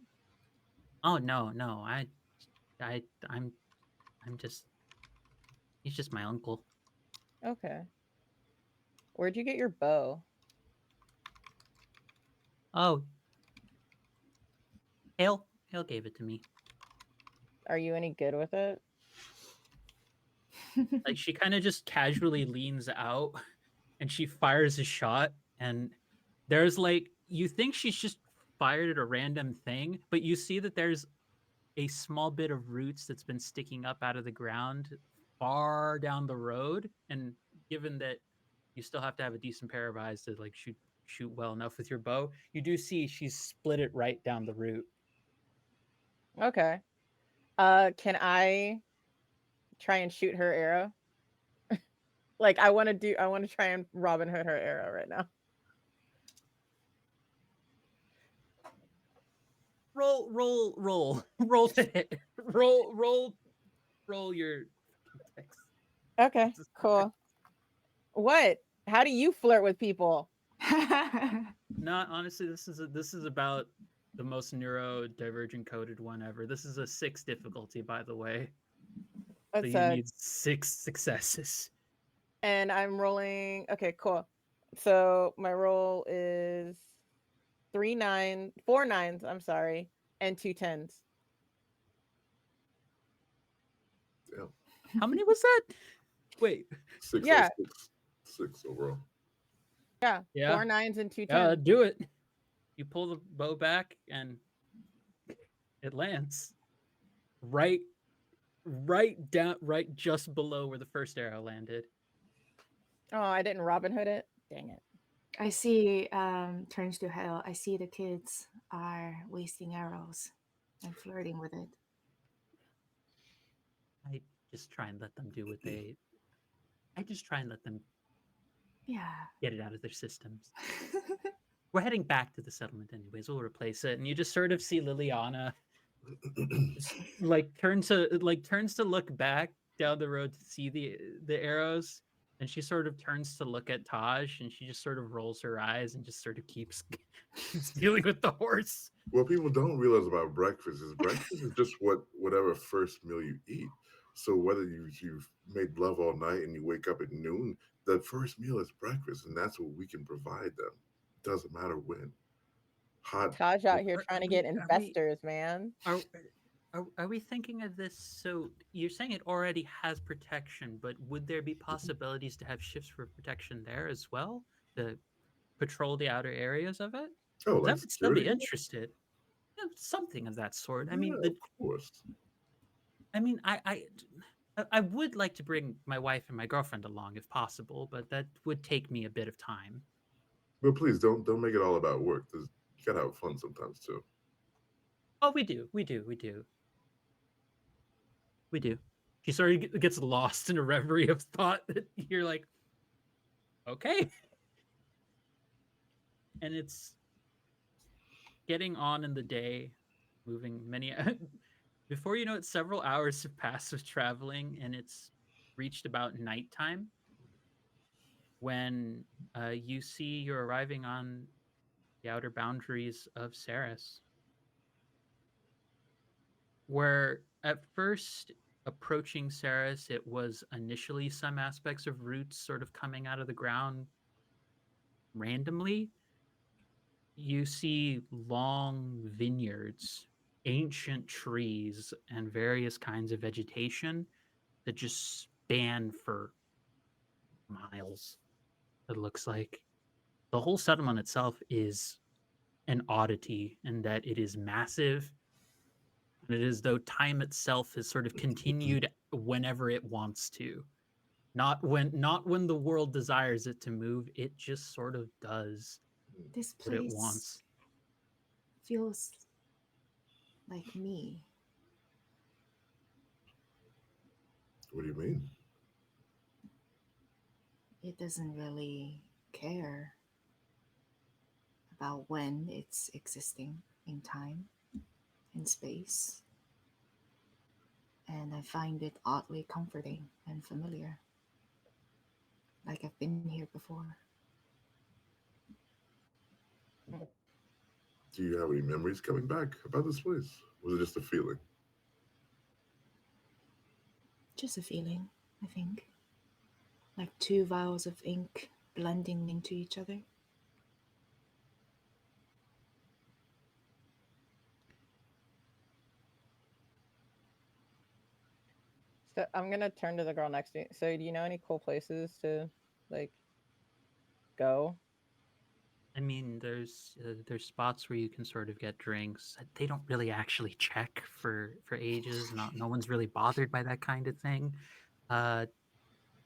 Oh no, I I'm just he's just my uncle. Okay. Where'd you get your bow? Oh, Hale gave it to me. Are you any good with it? Like, she kind of just casually leans out and she fires a shot, and there's like, you think she's just fired at a random thing, but you see that there's a small bit of roots that's been sticking up out of the ground far down the road, and given that you still have to have a decent pair of eyes to like shoot well enough with your bow, you do see she's split it right down the root. Okay. Can I try and shoot her arrow? Like, I want to try and Robin Hood her arrow right now. Roll to hit. Roll your text. Okay, cool. What? How do you flirt with people? Not honestly, this is about the most neurodivergent coded one ever. This is a 6 difficulty, by the way. So It's you need 6 successes. and I'm rolling. Okay, cool. So my roll is 4 nines. I'm sorry, and 2 10s. Yeah. How many was that? Wait. Six, Yeah. six overall. Yeah, Yeah. 4 9s and 2 Yeah, 10s. do it. You pull the bow back and it lands right down, right just below where the first arrow landed. Oh, I didn't Robin Hood it. Dang it. I see, turns to Hell. I see the kids are wasting arrows and flirting with it. I just try and let them do what they. I just try and let them Yeah. get it out of their systems. We're heading back to the settlement anyways. We'll replace it, and you just sort of see Liliana turns to look back down the road to see the arrows, and she sort of turns to look at Taj, and she just sort of rolls her eyes and just sort of keeps dealing with the horse. What people don't realize about breakfast is just whatever first meal you eat. So whether you've made love all night and you wake up at noon, the first meal is breakfast, and that's what we can provide them. Doesn't matter when. Hot. Taj out here Are trying to we- get are we- investors, man. Are Are we thinking of this? So you're saying it already has protection, but would there be possibilities to have shifts for protection there as well to patrol the outer areas of it? Oh, 'Cause I like would still be security? interested. Yeah, something of that sort. I mean, Yeah, of course. I mean, I would like to bring my wife and my girlfriend along if possible, but that would take me a bit of time. But please don't make it all about work. You gotta have fun sometimes too. Oh, we do. She sort of gets lost in a reverie of thought that you're like, okay, and it's getting on in the day, moving many. Before you know it, several hours have passed of traveling, and it's reached about nighttime when you see you're arriving on the outer boundaries of Saris, where at first approaching Saris, it was initially some aspects of roots sort of coming out of the ground randomly. You see long vineyards, ancient trees, and various kinds of vegetation that just span for miles. It looks like the whole settlement itself is an oddity in that it is massive, and it is though time itself has sort of continued whenever it wants to. Not when the world desires it to move, it just sort of does This what it place wants. feels like me. What do you mean? It doesn't really care about when it's existing in time and space. And I find it oddly comforting and familiar, like I've been here before. Do you have any memories coming back about this place? Was it just a feeling? Just a feeling, I think. Like two vials of ink blending into each other. So I'm gonna turn to the girl next to me. So, do you know any cool places to like go? I mean, there's spots where you can sort of get drinks. They don't really actually check for ages. Not no one's really bothered by that kind of thing. Uh,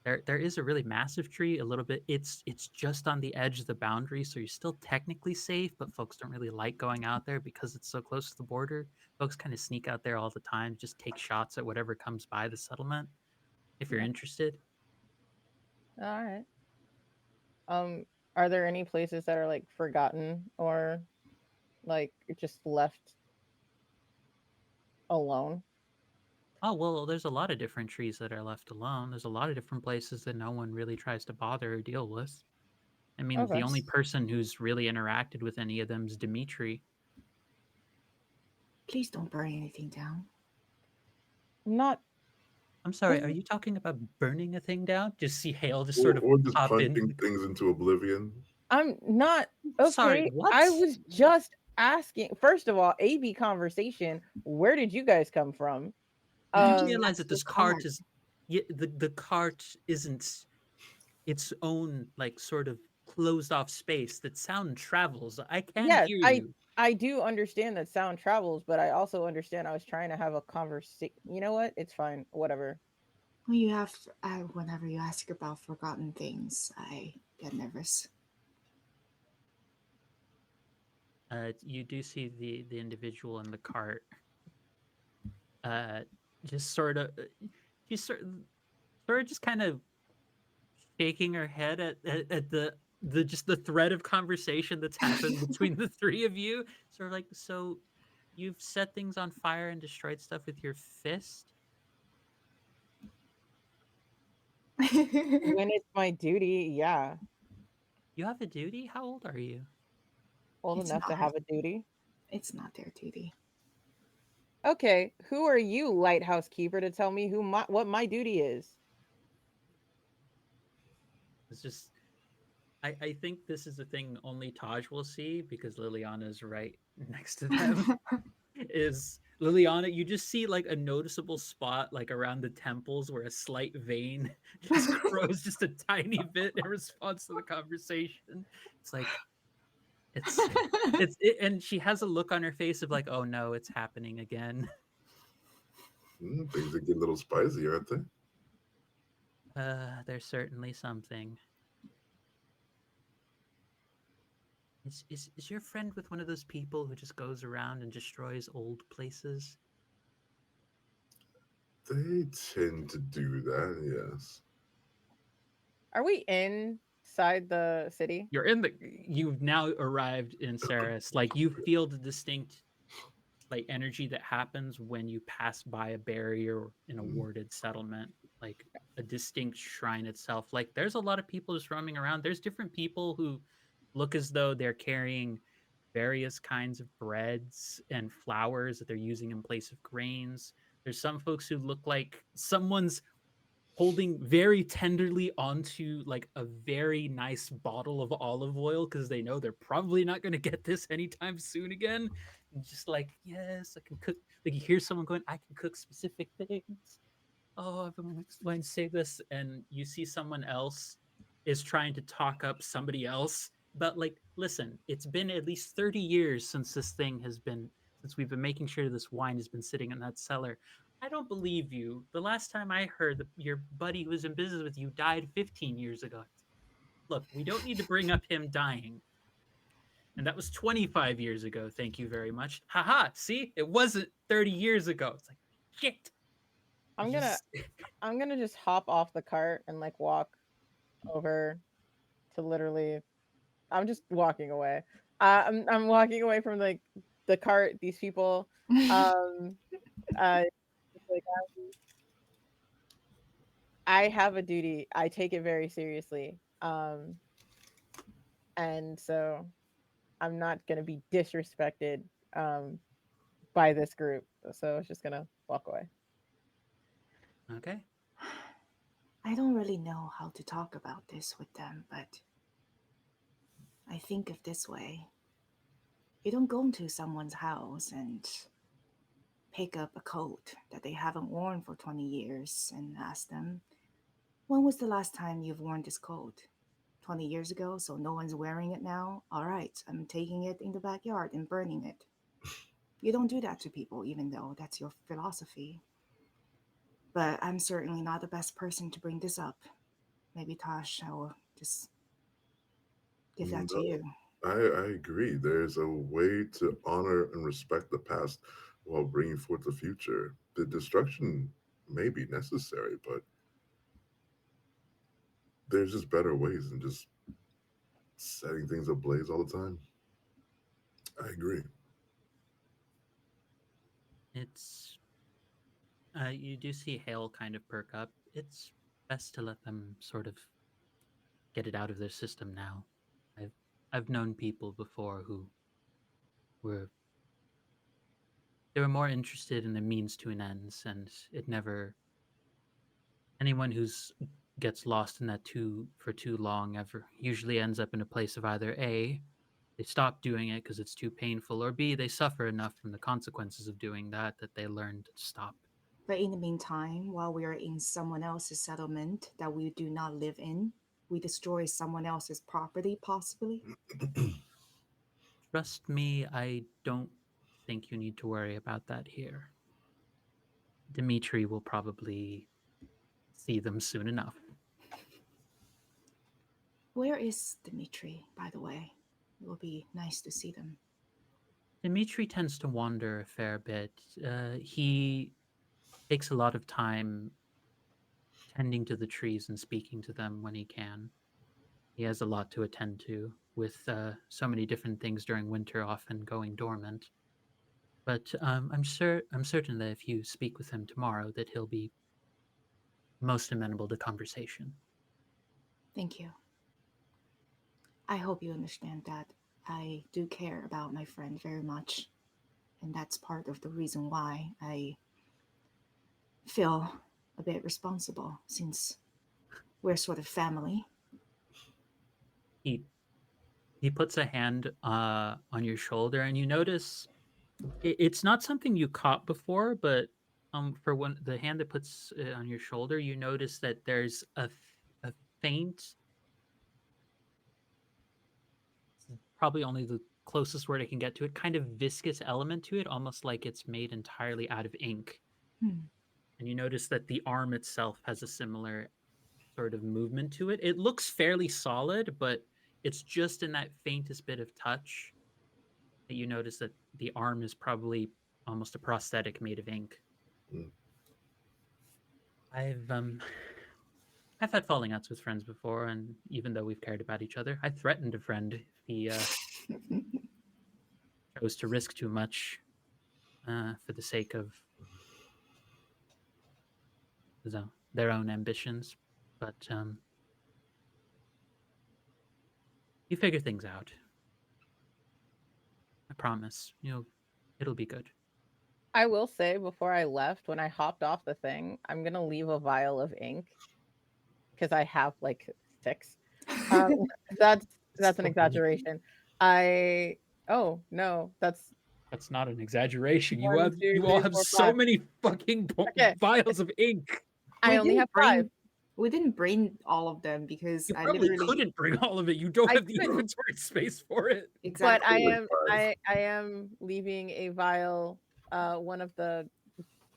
there is a really massive tree. A little bit. It's just on the edge of the boundary, so you're still technically safe. But folks don't really like going out there because it's so close to the border. Folks kind of sneak out there all the time, just take shots at whatever comes by the settlement. If you're Yeah. interested, All right. Um, are there any places that are like forgotten or like just left alone? oh, well, there's a lot of different trees that are left alone. There's a lot of different places that no one really tries to bother or deal with. I mean, the Okay. only person who's really interacted with any of them is Dimitri. Please don't burn anything down. Not. I'm sorry, are you talking about burning a thing down? Just see Hale just sort of Or just pop in. punching things into oblivion? I'm not Sorry, okay. what? I was just asking. First of all, AB conversation. Where did you guys come from? You do Um, realize That's that the this cart card. is the cart isn't its own like sort of closed off space that sound travels. I can yes, hear I you. I do understand that sound travels, but I also understand I was trying to have a conversation. You know what? It's fine. Whatever. When you have, whenever you ask about forgotten things, I get nervous. You do see the individual in the cart uh just sort of she's sort of just kind of shaking her head at the just the thread of conversation that's happened between the three of you, sort of like, so you've set things on fire and destroyed stuff with your fist. When it's my duty, yeah, You have a duty. How old are you? old it's enough to not. have a duty. It's not their duty. Okay, who are you, lighthouse keeper, to tell me what my duty is? It's just I think this is a thing only Taj will see because Liliana's right next to them. Is Liliana, you just see like a noticeable spot like around the temples where a slight vein just grows just a tiny bit in response to the conversation. It's like and she has a look on her face of like, oh no, it's happening again. Things are getting a little spicy, aren't they? There's certainly something. Is your friend with one of those people who just goes around and destroys old places? They tend to do that, yes. Are we inside the city? You've now arrived in Saris. Like you feel the distinct like energy that happens when you pass by a barrier in a Mm. warded settlement, like a distinct shrine itself. Like there's a lot of people just roaming around. There's different people who look as though they're carrying various kinds of breads and flours that they're using in place of grains. There's some folks who look like someone's holding very tenderly onto like a very nice bottle of olive oil because they know they're probably not going to get this anytime soon again. And just like, yes, I can cook. Like you hear someone going, I can cook specific things. Oh, I've been wanting to say this, and you see someone else is trying to talk up somebody else. But like, listen, it's been at least 30 years since this thing has been since we've been making sure this wine has been sitting in that cellar. I don't believe you. The last time I heard that your buddy who was in business with you died 15 years ago. Look, we don't need to bring up him dying. And that was 25 years ago. Thank you very much. Haha, see? It wasn't 30 years ago. It's like, shit. I'm You gonna just- I'm gonna just hop off the cart and like walk over to literally. I'm just walking away. I'm walking away from like the cart. These people. Um. Like I have a duty. I take it very seriously. And so I'm not gonna be disrespected by this group. So it's just gonna walk away. okay. I don't really know how to talk about this with them, but I think of this way. You don't go into someone's house and pick up a coat that they haven't worn for 20 years and ask them, when was the last time you've worn this coat? 20 years ago, so no one's wearing it now? All right, I'm taking it in the backyard and burning it. You don't do that to people, even though that's your philosophy. But I'm certainly not the best person to bring this up. Maybe Tosh, I will just give that to No, you. I agree. There's a way to honor and respect the past while bringing forth the future. The destruction may be necessary, but there's just better ways than just setting things ablaze all the time. I agree. It's you do see Hale kind of perk up. It's best to let them sort of get it out of their system now. I've I've known people before who were they were more interested in the means to an ends, and it never anyone who's gets lost in that too for too long ever usually ends up in a place of either A, they stop doing it because it's too painful, or B, they suffer enough from the consequences of doing that that they learn to stop. But in the meantime, while we are in someone else's settlement that we do not live in, we destroy someone else's property, possibly. Trust me, I don't think you need to worry about that here. Dimitri will probably see them soon enough. Where is Dimitri, by the way? It will be nice to see them. Dimitri tends to wander a fair bit. He takes a lot of time tending to the trees and speaking to them when he can. He has a lot to attend to, with so many different things during winter often going dormant. But I'm certain that if you speak with him tomorrow, that he'll be most amenable to conversation. Thank you. I hope you understand that I do care about my friend very much. And that's part of the reason why I feel a bit responsible since we're sort of family. He he puts a hand on your shoulder, and you notice It's not something you caught before, but for the hand that puts it on your shoulder, you notice that there's a faint, probably only the closest word I can get to it, kind of viscous element to it, almost like it's made entirely out of ink. Hmm. And you notice that the arm itself has a similar sort of movement to it. It looks fairly solid, but it's just in that faintest bit of touch that you notice that the arm is probably almost a prosthetic made of ink. Mm. I've I've had falling outs with friends before, and even though we've cared about each other, I threatened a friend if he chose to risk too much for the sake of their own ambitions. But you figure things out. I promise. It'll be good. I will say before I left, when I hopped off the thing, I'm gonna leave a vial of ink because I have like 6. Um, that's an exaggeration. Oh no, that's That's not an exaggeration. You 1, have 2, you all 3, have 4, so 5. many fucking Okay, vials of ink. I only have 5. We didn't bring all of them because You I probably literally couldn't bring all of it. You don't I have the could, inventory space for it. but exactly. I am leaving a vial, one of the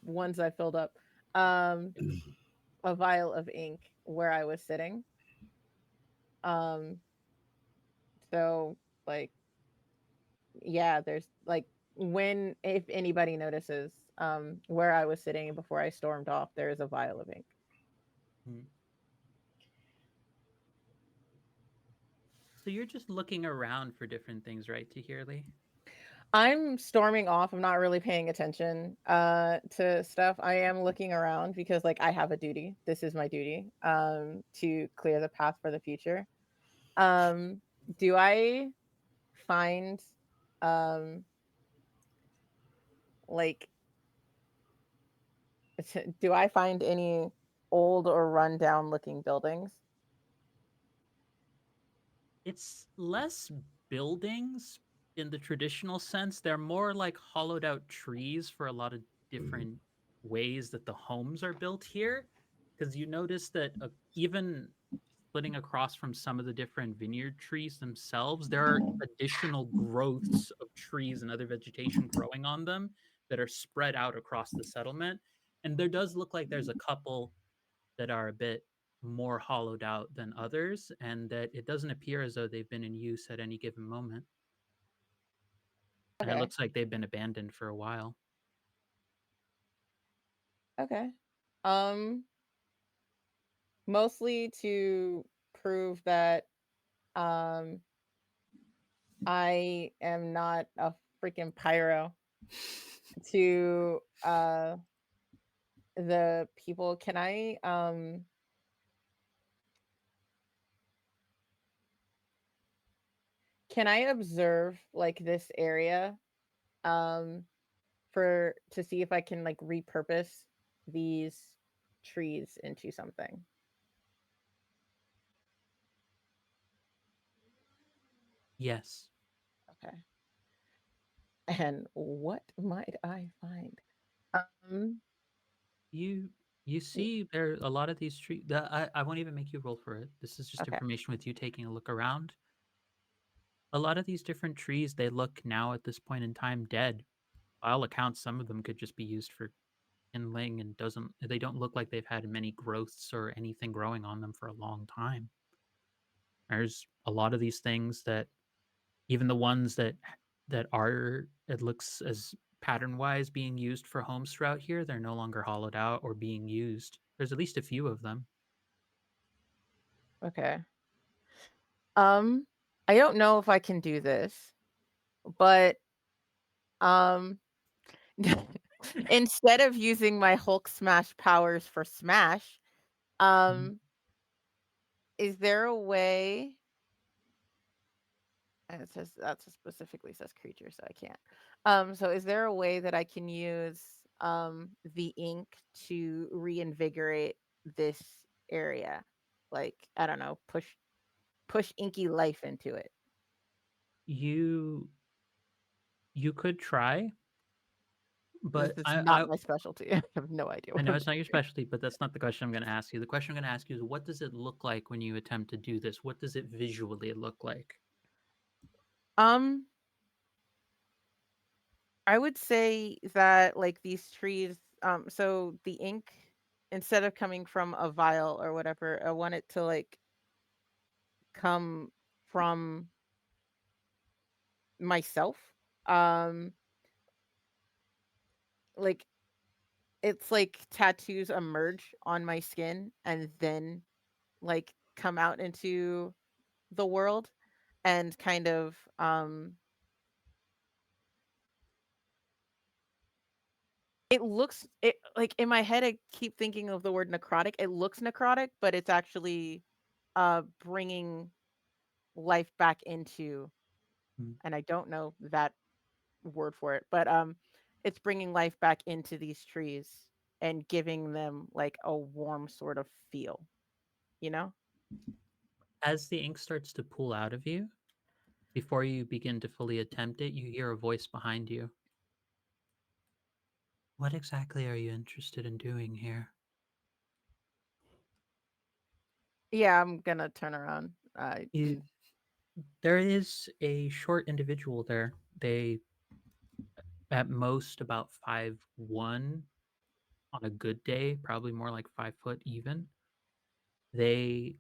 ones I filled up, um, a vial of ink where I was sitting. Um, so like, yeah, there's like when if anybody notices, where I was sitting before I stormed off, there is a vial of ink. Hmm. So you're just looking around for different things, right, Tahirli? I'm storming off. I'm not really paying attention to stuff. I am looking around because like I have a duty. This is my duty to clear the path for the future. Um do I find um like do I find any old or rundown looking buildings? It's less buildings in the traditional sense. They're more like hollowed out trees for a lot of Mhm. different ways that the homes are built here. Because you notice that even splitting across from some of the different vineyard trees themselves, there are additional growths of trees and other vegetation growing on them that are spread out across the settlement. And there does look like there's a couple that are a bit more hollowed out than others, and that it doesn't appear as though they've been in use at any given moment. And it Okay. looks like they've been abandoned for a while. Okay. Um Mostly to prove that um I am not a freaking pyro to the people. Can I observe like this area um for to see if I can like repurpose these trees into something? Yes. Okay. And what might I find? Um You you y- see there a lot of these trees. I won't even make you roll for it. This is just okay. information with you taking a look around. A lot of these different trees, they look now at this point in time dead. By all accounts, some of them could just be used for kindling and doesn't they don't look like they've had many growths or anything growing on them for a long time. There's a lot of these things that even the ones that are it looks as pattern-wise being used for homes throughout here, they're no longer hollowed out or being used. There's at least a few of them. Okay. Um I don't know if I can do this, but um instead of using my Hulk smash powers for smash, Mhm. um is there a way, and it says that specifically says creature, so I can't. So is there a way that I can use the ink to reinvigorate this area? Like, I don't know, push inky life into it. You you could try. But It's not my specialty. I have no idea. I know it's not your specialty, but that's not the question I'm going to ask you. The question I'm going to ask you is, what does it look like when you attempt to do this? What does it visually look like? I would say that like these trees, so the ink, instead of coming from a vial or whatever, I want it to like come from myself. Like it's like tattoos emerge on my skin and then like come out into the world and kind of it looks it like in my head I keep thinking of the word necrotic. It looks necrotic, but it's actually bringing life back into, and I don't know that word for it, but it's bringing life back into these trees and giving them like a warm sort of feel, you know? As the ink starts to pool out of you, before you begin to fully attempt it, you hear a voice behind you. What exactly are you interested in doing here? Yeah, I'm gonna turn around. There is a short individual there. They, at most, about 5'1", on a good day, probably more like 5 foot even. They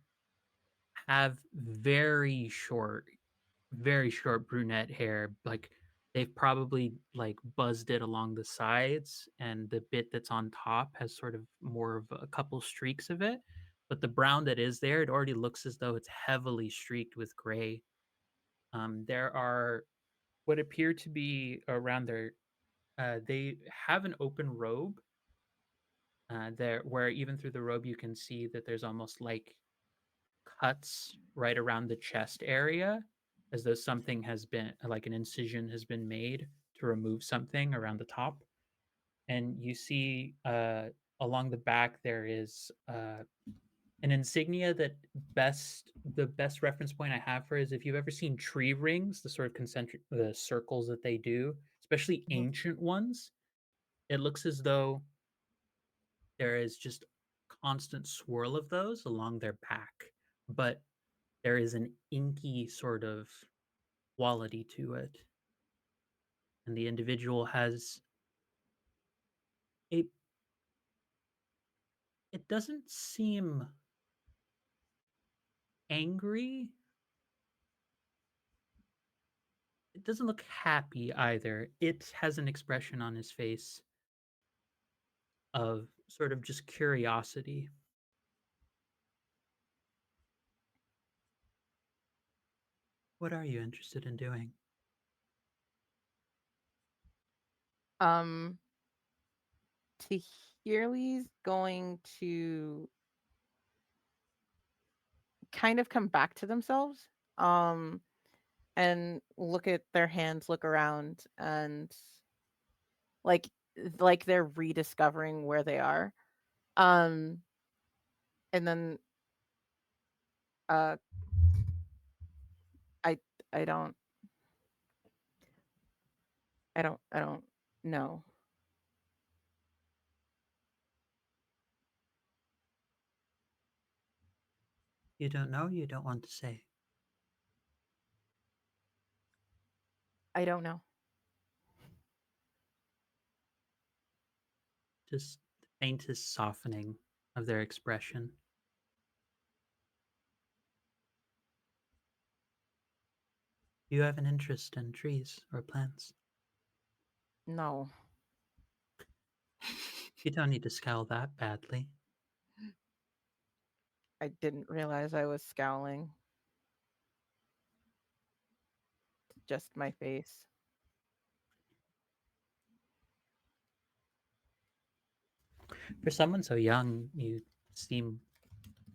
have very short brunette hair. Like they've probably like buzzed it along the sides, and the bit that's on top has sort of more of a couple streaks of it. But the brown that is there, it already looks as though it's heavily streaked with gray. There are what appear to be around their. They have an open robe there, where even through the robe you can see that there's almost like cuts right around the chest area, as though something has been like an incision has been made to remove something around the top. And you see along the back there is an insignia that the best reference point I have for is if you've ever seen tree rings, the sort of concentric the circles that they do, especially Mhm. ancient ones. It looks as though there is just constant swirl of those along their back, but there is an inky sort of quality to it. And the individual has a it doesn't seem angry. It doesn't look happy either. It has an expression on his face of sort of just curiosity. What are you interested in doing? Um Tahirli's going to kind of come back to themselves. And look at their hands, look around, and like they're rediscovering where they are. Um and then uh I I don't I don't know. You don't know, you don't want to say. I don't know. Just the faintest softening of their expression. Do you have an interest in trees or plants? No. You don't need to scowl that badly. I didn't realize I was scowling. Just my face. For someone so young, you seem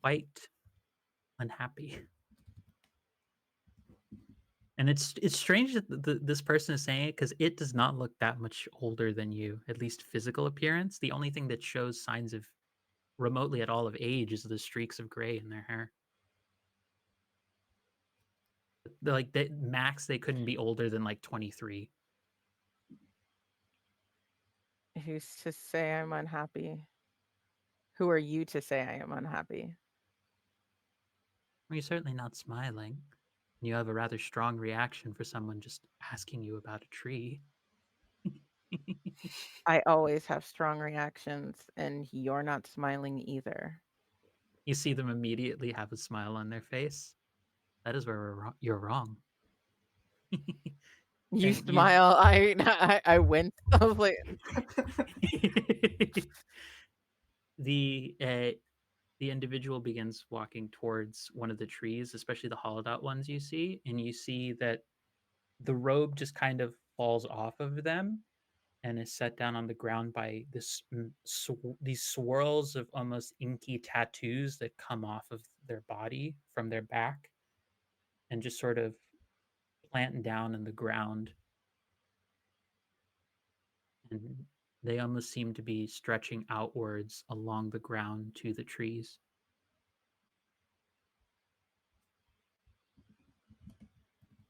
quite unhappy. And it's strange that this person is saying it because it does not look that much older than you, at least physical appearance. The only thing that shows signs of remotely at all of age is the streaks of gray in their hair. Like the max, they couldn't be older than like 23. Who's to say I'm unhappy? Who are you to say I am unhappy? Well, you're certainly not smiling. You have a rather strong reaction for someone just asking you about a tree. I always have strong reactions, and you're not smiling either. You see them immediately have a smile on their face. That is where you're wrong. You And you smile. I win. I was like, the uh, the individual begins walking towards one of the trees, especially the hollowed out ones you see, and you see that the robe just kind of falls off of them and is set down on the ground by these swirls of almost inky tattoos that come off of their body from their back and just sort of plant down in the ground. And they almost seem to be stretching outwards along the ground to the trees.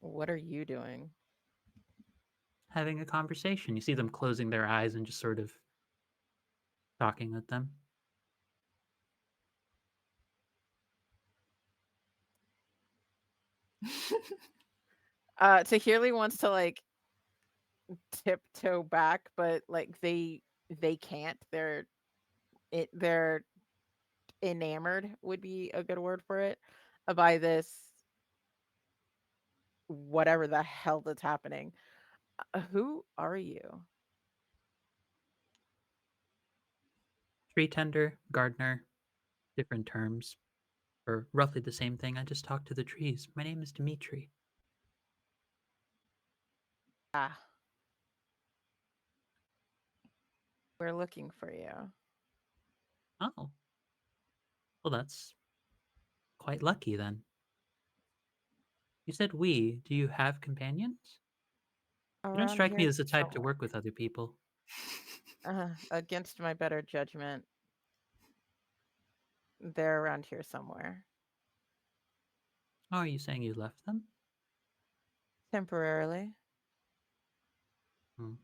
what are you doing? Having a conversation. You see them closing their eyes and just sort of talking with them. Tahirli wants to like tiptoe back, but like they can't. They're enamored would be a good word for it by this whatever the hell that's happening. Who are you? Tree tender, gardener, different terms for roughly the same thing. I just talked to the trees. My name is Dimitri. Ah, we're looking for you. Oh, well, that's quite lucky then. You said we. Do you have companions? You don't Around strike me here as the type to somewhere. work with other people. Against my better judgment, they're around here somewhere. Oh, are you saying you left them? Temporarily.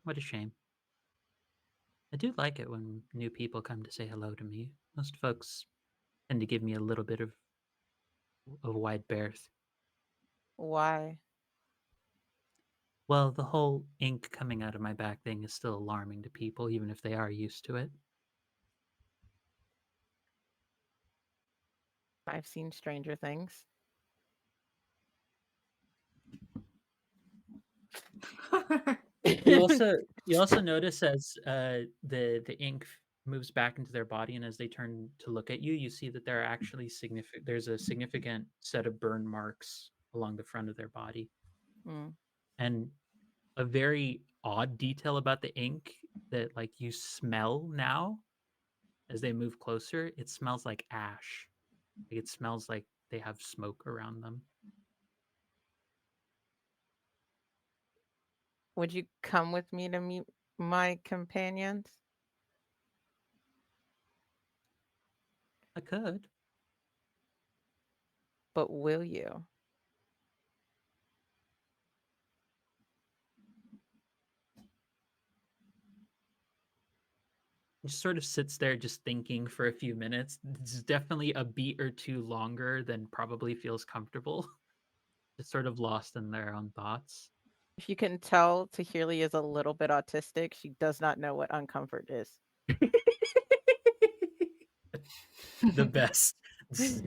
What a shame. I do like it when new people come to say hello to me. Most folks tend to give me a little bit of a wide berth. Why? Well, the whole ink coming out of my back thing is still alarming to people, even if they are used to it. I've seen stranger things. You also notice as the ink moves back into their body, and as they turn to look at you, you see that there are actually significant. There's a significant set of burn marks along the front of their body, Mm. and a very odd detail about the ink that like you smell now as they move closer. It smells like ash. Like, it smells like they have smoke around them. Would you come with me to meet my companions? I could. But will you? Just sort of sits there just thinking for a few minutes. It's definitely a beat or two longer than probably feels comfortable. Just sort of lost in their own thoughts. If you can tell, Tahirli is a little bit autistic. She does not know what uncomfort is. The best. This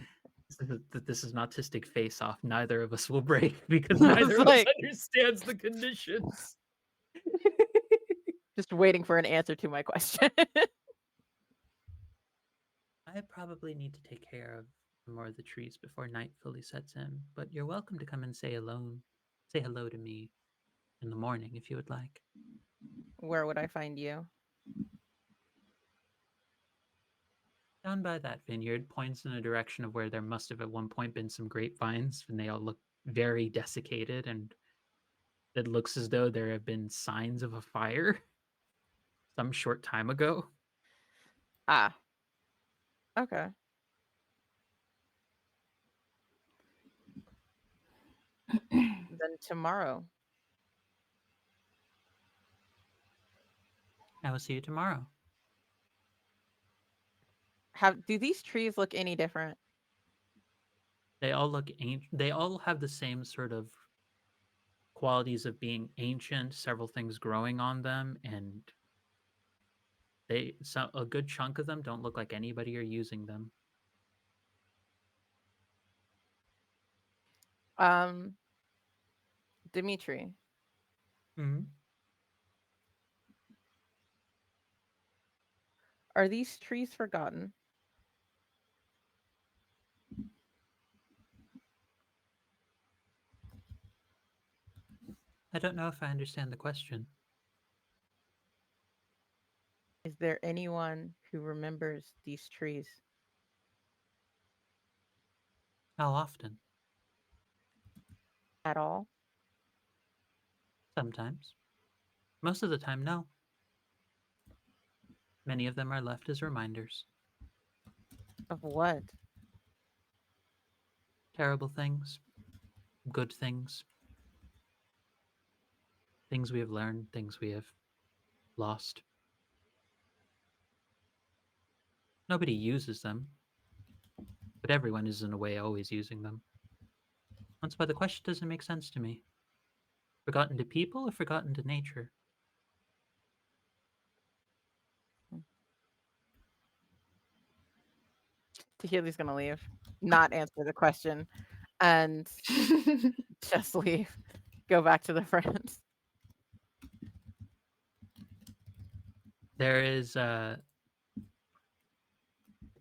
is an autistic face off. Neither of us will break because neither It's of us like understands the conditions. just waiting for an answer to my question. I probably need to take care of more of the trees before night fully sets in, but you're welcome to come and say hello to me in the morning if you would like. Where would I find you? Down by that vineyard, points in a direction of where there must have at one point been some grapevines, and they all look very desiccated, and it looks as though there have been signs of a fire some short time ago. Ah. Okay. Then tomorrow. I will see you tomorrow. Do these trees look any different? They all look ancient. They all have the same sort of qualities of being ancient, several things growing on them, and a good chunk of them don't look like anybody are using them. Dimitri, Mm-hmm. are these trees forgotten? I don't know if I understand the question. Is there anyone who remembers these trees? How often? At all? Sometimes. Most of the time, no. Many of them are left as reminders. Of what? Terrible things, good things, things we have learned, things we have lost. Nobody uses them, but everyone is in a way always using them. That's why the question doesn't make sense to me. Forgotten to people or forgotten to nature? Tahili's gonna leave, not answer the question, and just leave. Go back to the friends. There is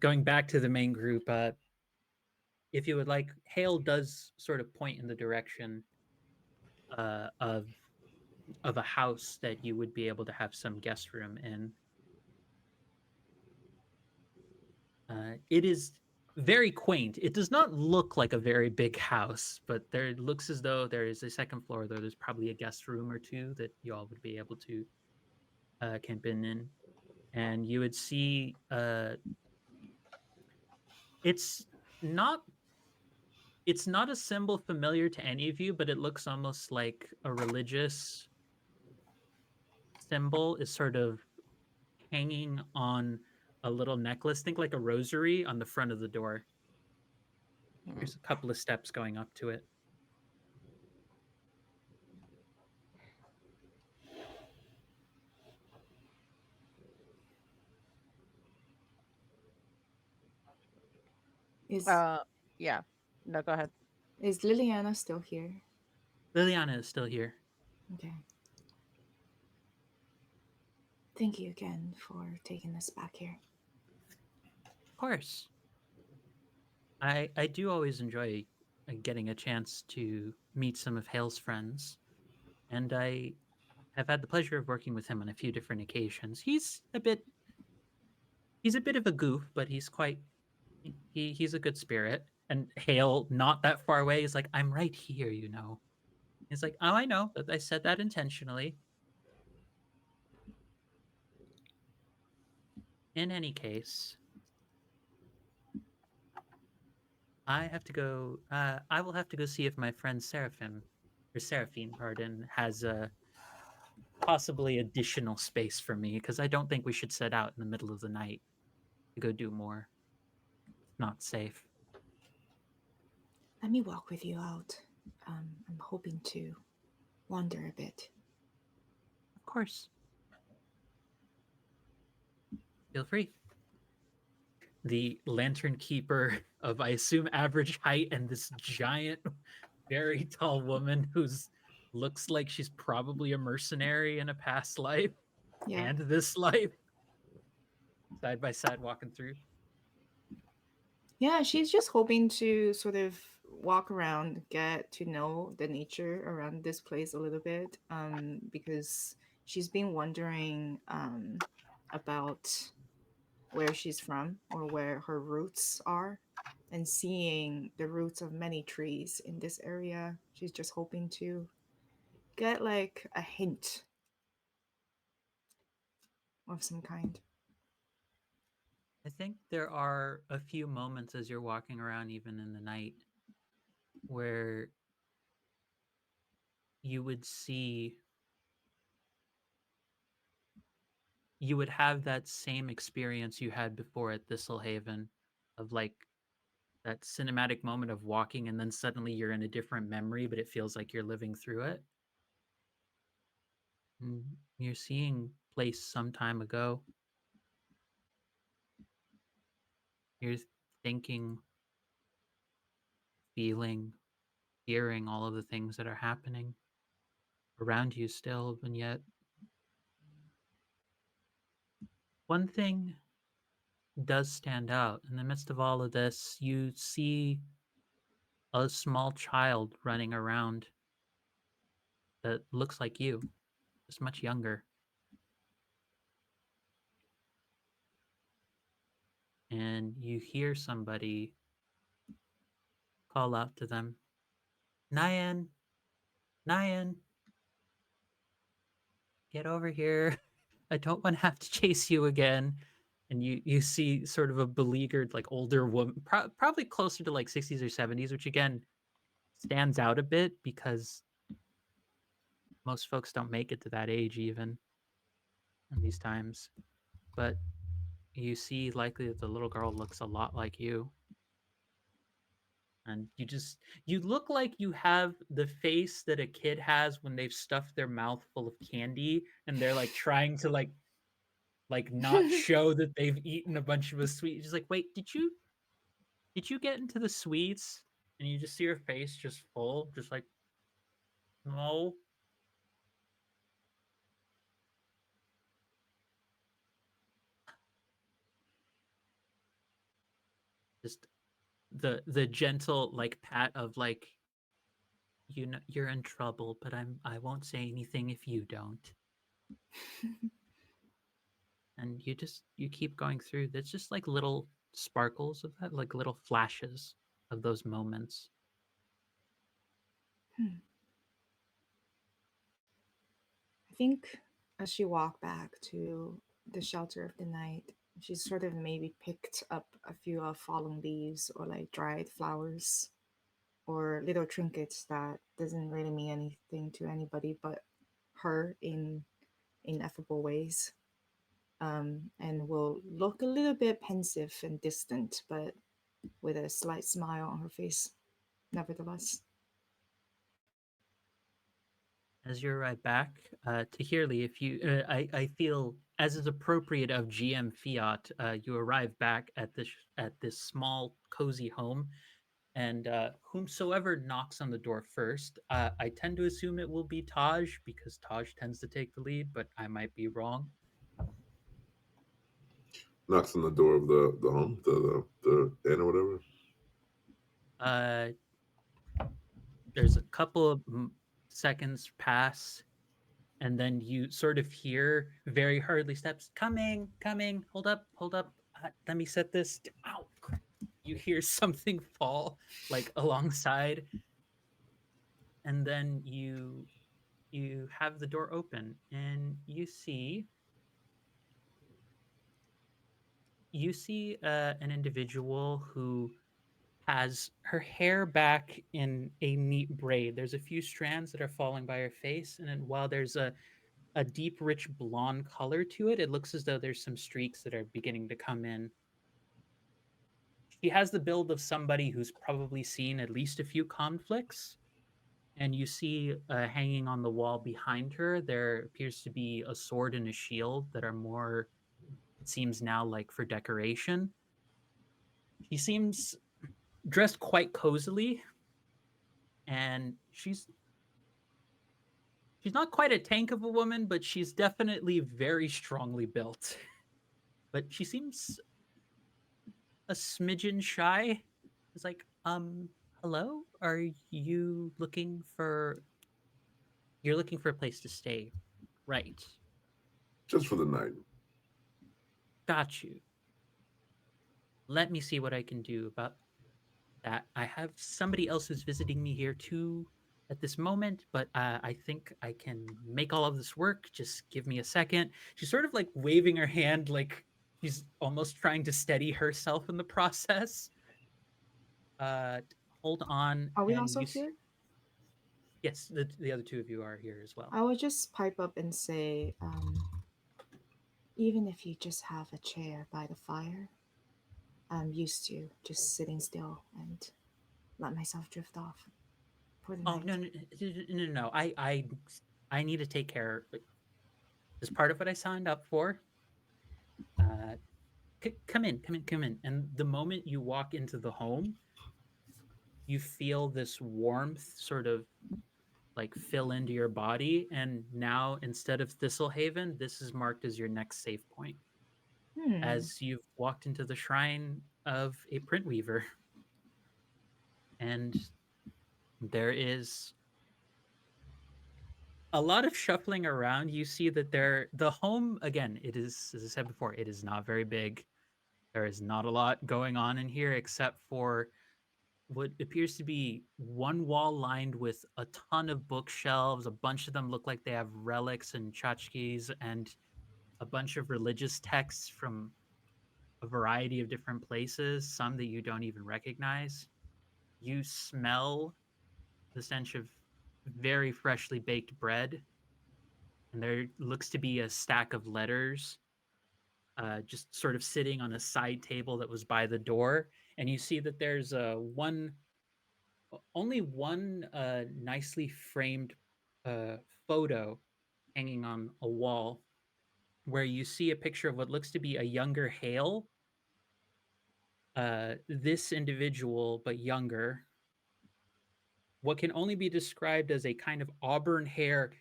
going back to the main group. If you would like, Hale does sort of point in the direction uh, of of a house that you would be able to have some guest room in. It is very quaint. It does not look like a very big house, but there it looks as though there is a second floor. Though there's probably a guest room or two that you all would be able to camp in, and you would see. It's not. It's not a symbol familiar to any of you, but it looks almost like a religious symbol is sort of hanging on a little necklace. Think like a rosary on the front of the door. There's a couple of steps going up to it. Is Yeah. No, go ahead. is Liliana still here? Liliana is still here. Okay. Thank you again for taking us back here. Of course. I do always enjoy getting a chance to meet some of Hale's friends, and I have had the pleasure of working with him on a few different occasions. He's a bit of a goof, but he's a good spirit. And Hale, not that far away, is like, I'm right here, you know. He's like, oh, I know that I said that intentionally. In any case, I have to go. I will have to go see if my friend Seraphine, pardon, has a possibly additional space for me because I don't think we should set out in the middle of the night to go do more. It's not safe. Let me walk with you out. I'm hoping to wander a bit. Of course. Feel free. The lantern keeper of, I assume, average height and this giant, very tall woman who's looks like she's probably a mercenary in a past life Yeah. and this life, side by side walking through. Yeah, she's just hoping to sort of walk around, get to know the nature around this place a little bit, because she's been wondering about where she's from or where her roots are, and seeing the roots of many trees in this area. She's just hoping to get like a hint of some kind. I think there are a few moments as you're walking around, even in the night, where you would see you would have that same experience you had before at Thistlehaven of like that cinematic moment of walking and then suddenly you're in a different memory, but it feels like you're living through it. And you're seeing place some time ago. You're thinking, feeling, hearing all of the things that are happening around you still, and yet one thing does stand out. In the midst of all of this, you see a small child running around that looks like you, just much younger. And you hear somebody call out to them, Nyan, Nyan, get over here. I don't want to have to chase you again. And you see sort of a beleaguered, like older woman, probably closer to like 60s or 70s, which again stands out a bit because most folks don't make it to that age even in these times. But you see likely that the little girl looks a lot like you. And you look like you have the face that a kid has when they've stuffed their mouth full of candy and they're like trying to like not show that they've eaten a bunch of a sweet. Just like, wait, did you get into the sweets? And you just see her face just full, just like, no. Just the gentle like pat of like, you know you're in trouble, but I won't say anything if you don't. And you keep going through. There's just like little sparkles of that, like little flashes of those moments. Hmm. I think as she walked back to the shelter of the night, she sort of maybe picked up a few fallen leaves or like dried flowers or little trinkets that doesn't really mean anything to anybody but her in ineffable ways. And will look a little bit pensive and distant, but with a slight smile on her face, nevertheless. As you arrive back to Hearly, if you, I feel as is appropriate of GM Fiat, you arrive back at this small cozy home, and whomsoever knocks on the door first, I tend to assume it will be Taj because Taj tends to take the lead, but I might be wrong. Knocks on the door of the home, the inn or whatever. Uh, there's a couple of seconds pass, and then you sort of hear very hurriedly steps coming, coming. Hold up. Let me set this. Ow! You hear something fall like alongside, and then you have the door open, and you see an individual who has her hair back in a neat braid. There's a few strands that are falling by her face, and then while there's a deep, rich blonde color to it, it looks as though there's some streaks that are beginning to come in. She has the build of somebody who's probably seen at least a few conflicts, and you see hanging on the wall behind her, there appears to be a sword and a shield that are more, it seems now, like for decoration. She seems dressed quite cozily, and she's not quite a tank of a woman, but she's definitely very strongly built. But she seems a smidgen shy. It's like, hello? Are you looking for you're looking for a place to stay, right? Just for the night. Got you. Let me see what I can do about that. I have somebody else who's visiting me here too at this moment, but I think I can make all of this work. Just give me a second. She's sort of like waving her hand, like she's almost trying to steady herself in the process. Uh, Hold on, Are we and also here? yes, the other two of you are here as well. I will just pipe up and say, Even if you just have a chair by the fire, I'm used to just sitting still and let myself drift off for the Oh night. no, no, no, no. I need to take care. This part of what I signed up for. Uh, come in, come in, come in. And the moment you walk into the home, you feel this warmth sort of like fill into your body. And now instead of Thistlehaven, this is marked as your next save point Hmm. as you've walked into the shrine of a print weaver. And there is a lot of shuffling around. You see that the home, again, it is, as I said before, it is not very big. There is not a lot going on in here except for what appears to be one wall lined with a ton of bookshelves. A bunch of them look like they have relics and tchotchkes and a bunch of religious texts from a variety of different places, some that you don't even recognize. You smell the stench of very freshly baked bread, and there looks to be a stack of letters just sort of sitting on a side table that was by the door. And you see that there's only one nicely framed uh, photo hanging on a wall where you see a picture of what looks to be a younger Hale. This individual, but younger, what can only be described as a kind of auburn hair,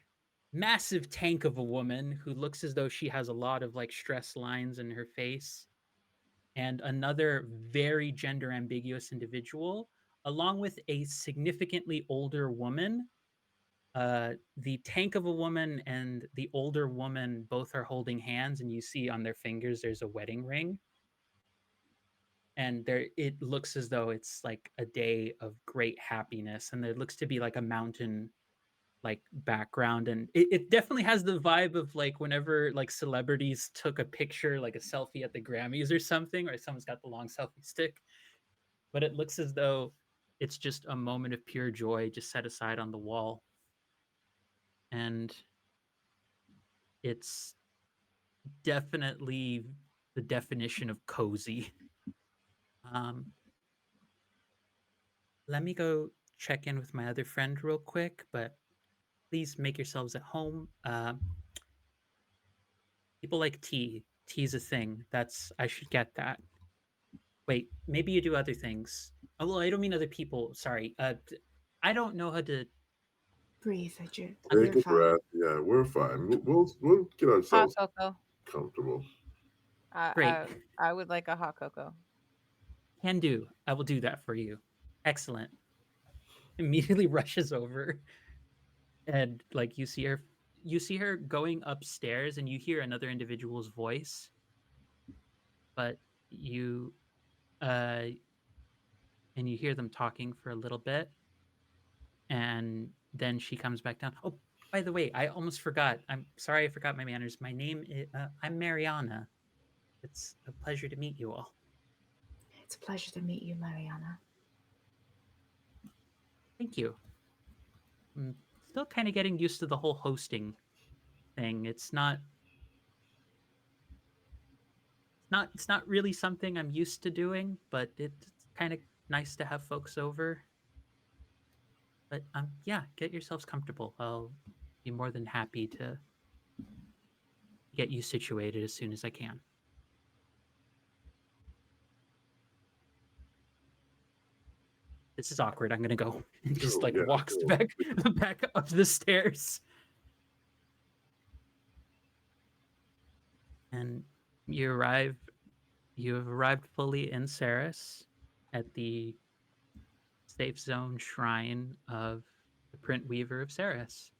massive tank of a woman who looks as though she has a lot of like stress lines in her face, and another very gender ambiguous individual, along with a significantly older woman. The tank of a woman and the older woman both are holding hands, and you see on their fingers there's a wedding ring. And there, it looks as though it's like a day of great happiness, and there looks to be like a mountain like background, and it definitely has the vibe of like whenever like celebrities took a picture, like a selfie at the Grammys or something, or someone's got the long selfie stick. But it looks as though it's just a moment of pure joy just set aside on the wall. And it's definitely the definition of cozy. Um, Let me go check in with my other friend real quick, but please make yourselves at home. People like tea. Tea's a thing. That's I should get that. Wait, maybe you do other things. Oh, well, I don't mean other people. Sorry. I don't know how to. Breathe, Ajit. Take You're a fine. breath. Yeah, we're fine. We'll get Hot ourselves cocoa. comfortable. I Great. I would like a hot cocoa. Can do. I will do that for you. Excellent. Immediately rushes over, and like you see her going upstairs, and you hear another individual's voice, but you uh and you hear them talking for a little bit, and then she comes back down. Oh, by the way, I almost forgot. I'm sorry, I forgot my manners. My name is I'm Mariana. It's a pleasure to meet you all. It's a pleasure to meet you, Mariana. Thank you. I'm still kind of getting used to the whole hosting thing. It's not really something I'm used to doing, but it's kind of nice to have folks over. But yeah, get yourselves comfortable. I'll be more than happy to get you situated as soon as I can. This is awkward. I'm gonna go. And just Cool. like Yeah, walks cool. back up the stairs. And you arrive. You have arrived fully in Saris at the safe zone shrine of the Print Weaver of Saris.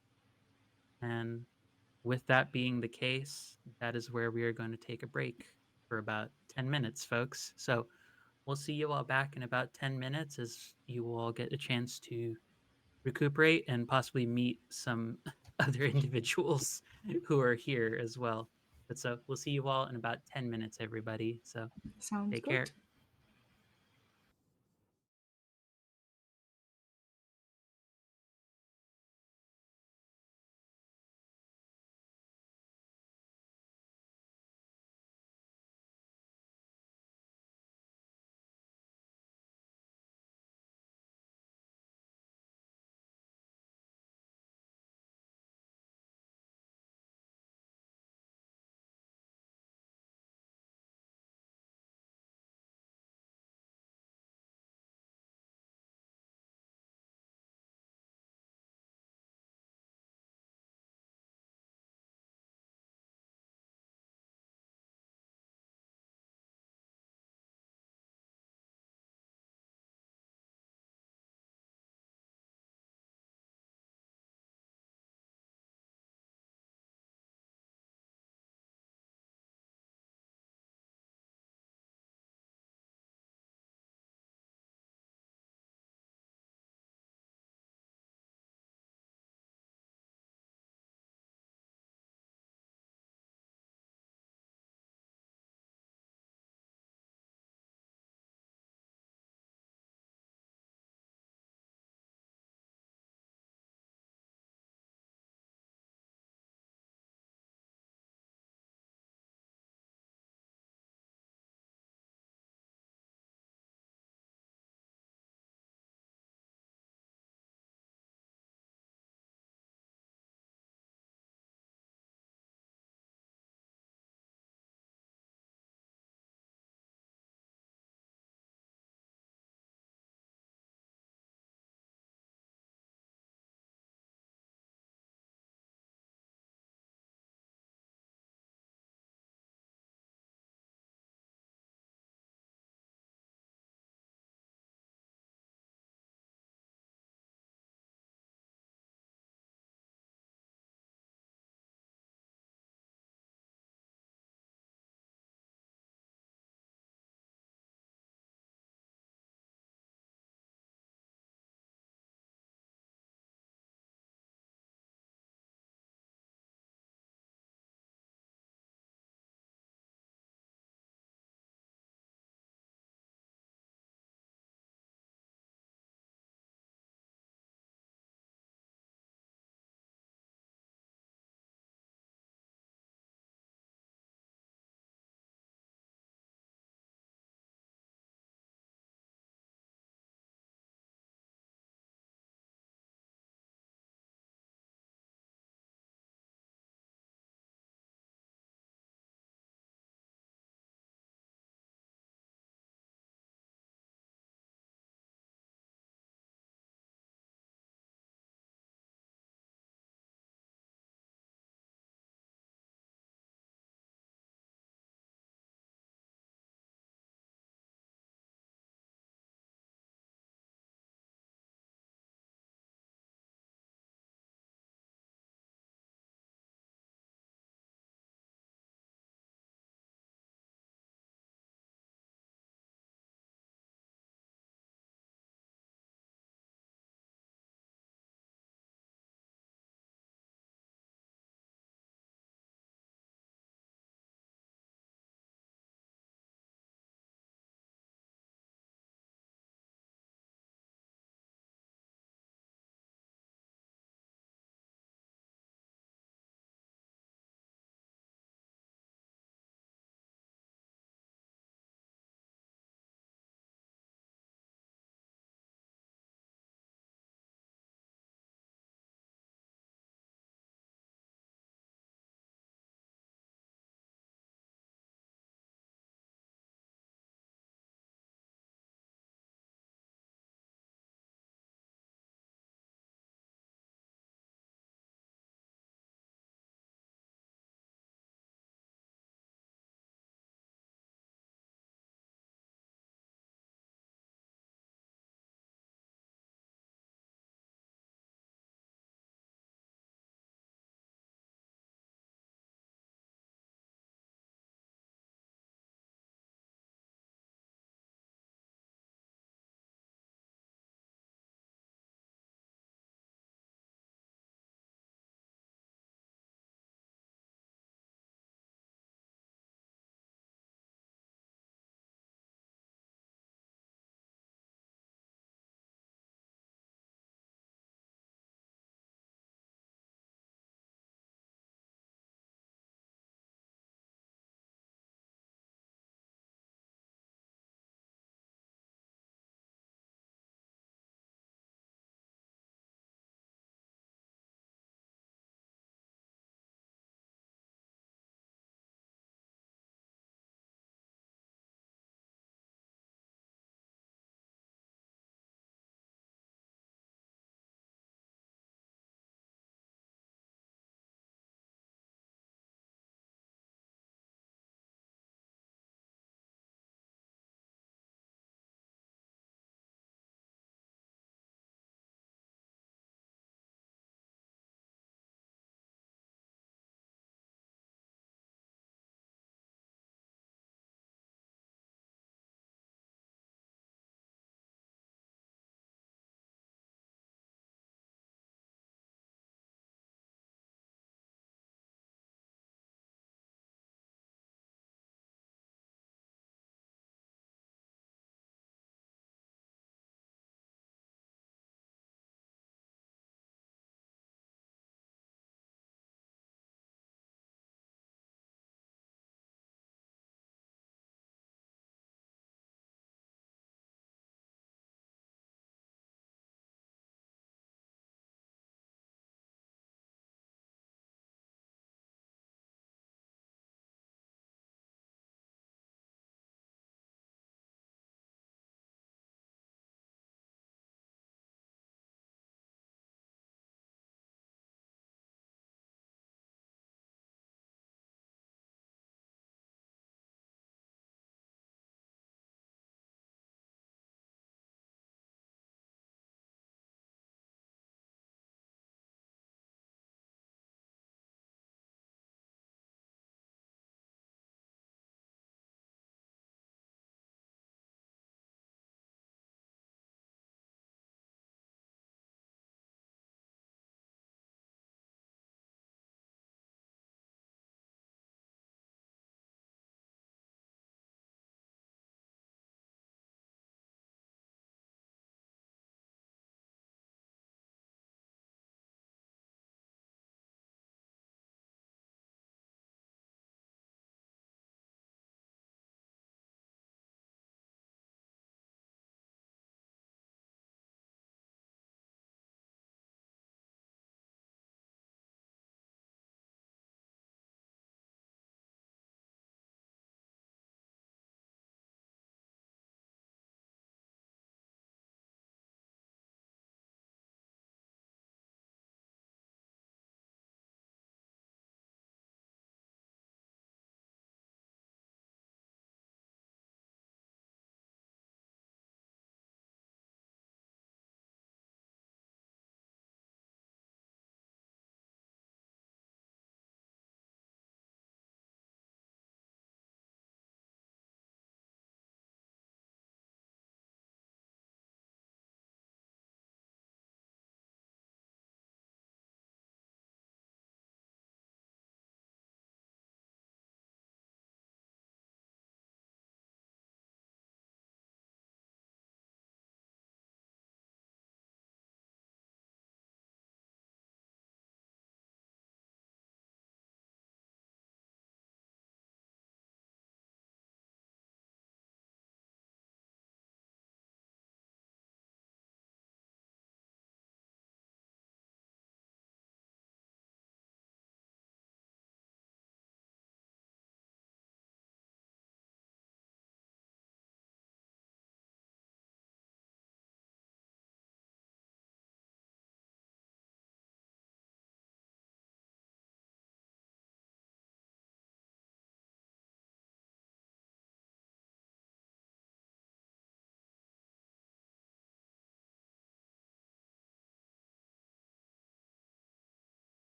And with that being the case, that is where we are going to take a break for about 10 minutes, folks. So we'll see you all back in about 10 minutes as you all get a chance to recuperate and possibly meet some other individuals who are here as well. But so we'll see you all in about 10 minutes, everybody. So Sounds take care. good.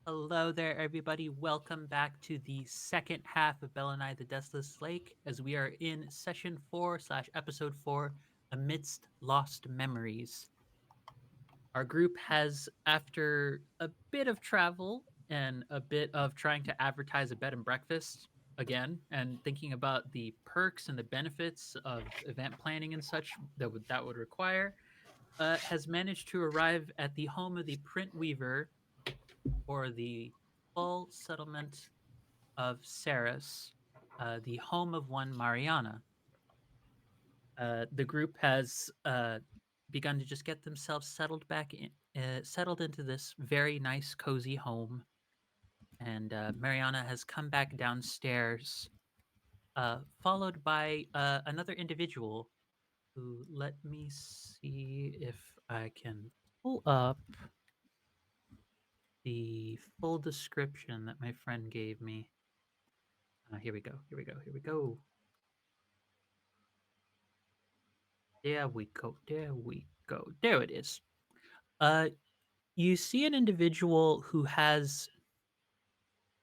Hello there, everybody. Welcome back to the second half of Belinay the Deathless Lake, as we are in session 4/episode 4, Amidst Lost Memories. Our group has, after a bit of travel and a bit of trying to advertise a bed and breakfast again, and thinking about the perks and the benefits of event planning and such that would require, has managed to arrive at the home of the print weaver, or the full settlement of Saris, the home of one Mariana. The group has begun to just get themselves settled into this very nice, cozy home, and Mariana has come back downstairs, followed by another individual. Who, let me see if I can pull up the full description that my friend gave me. Here we go. Here we go. Here we go. There we go. There we go. There it is. Uh, you see an individual who has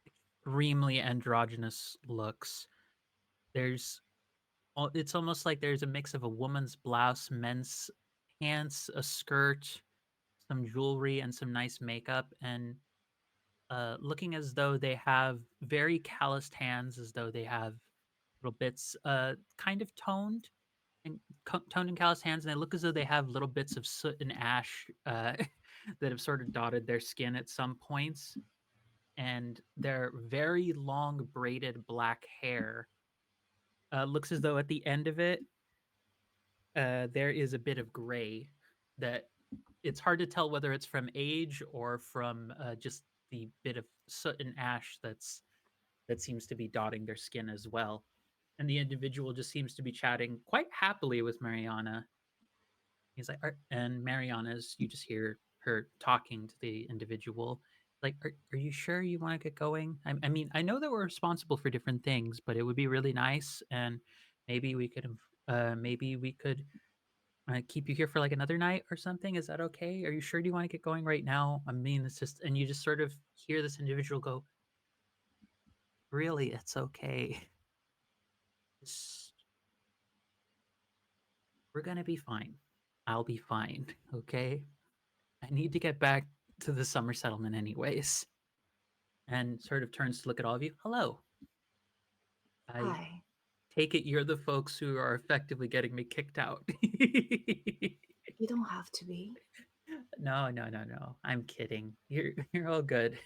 extremely androgynous looks. There's, it's almost like there's a mix of a woman's blouse, men's pants, a skirt, some jewelry, and some nice makeup, and looking as though they have very calloused hands, as though they have little bits, kind of toned and calloused hands, and they look as though they have little bits of soot and ash that have sort of dotted their skin at some points. And their very long braided black hair looks as though at the end of it, there is a bit of gray that it's hard to tell whether it's from age or from just the bit of soot and ash that seems to be dotting their skin as well. And the individual just seems to be chatting quite happily with Mariana. He's like, and Mariana's, you just hear her talking to the individual. Like, are you sure you want to get going? I mean, I know that we're responsible for different things, but it would be really nice, and maybe we could, keep you here for like another night or something. Is that okay? Are you sure? Do you want to get going right now? I mean, it's just, and you just sort of hear this individual go, "Really, it's okay. Just, we're gonna be fine. I'll be fine. Okay. I need to get back to the summer settlement anyways." And sort of turns to look at all of you. Hello. I Hi. take it you're the folks who are effectively getting me kicked out. You don't have to be. No, no, no, no. I'm kidding. You're all good.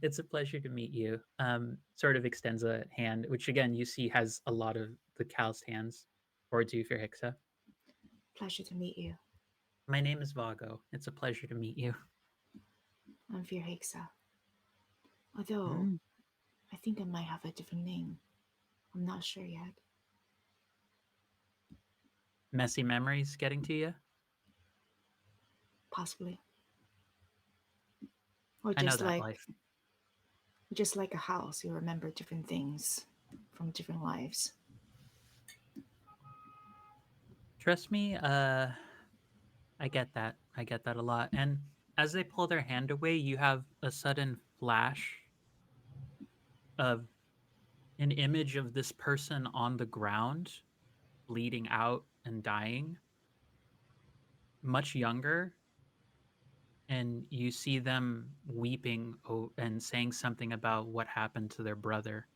It's a pleasure to meet you. Sort of extends a hand, which again you see has a lot of the calloused hands towards you, for Hixa. Pleasure to meet you. My name is Vago. It's a pleasure to meet you. I'm Fear Hexa. Although, Mm. I think I might have a different name. I'm not sure yet. Messy memories getting to you? Possibly. Or I know that life. just like a house, you remember different things from different lives. Trust me, I get that. I get that a lot. And as they pull their hand away, you have a sudden flash of an image of this person on the ground, bleeding out and dying, much younger. And you see them weeping and saying something about what happened to their brother.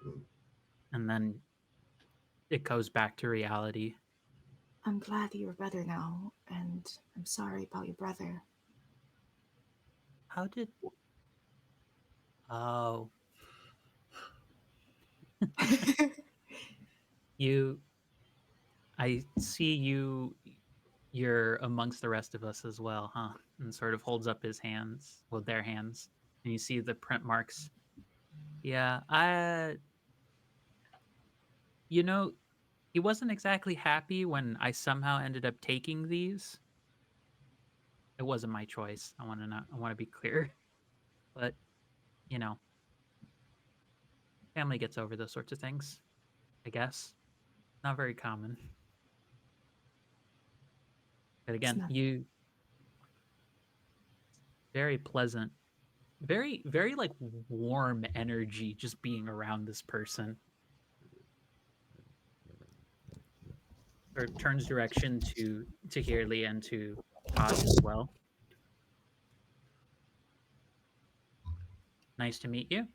Mm. And then it goes back to reality. I'm glad you're better now, and I'm sorry about your brother. How did. Oh. You. I see you. You're amongst the rest of us as well, huh? And sort of holds up his hands, well, their hands, and you see the print marks. Yeah, you know, he wasn't exactly happy when I somehow ended up taking these. It wasn't my choice. I want to be clear. But, you know, family gets over those sorts of things, I guess. Not very common. But It's again, not. you very pleasant very, very like warm energy just being around this person. Or turns direction to Hirli and to Taj as well. Nice to meet you.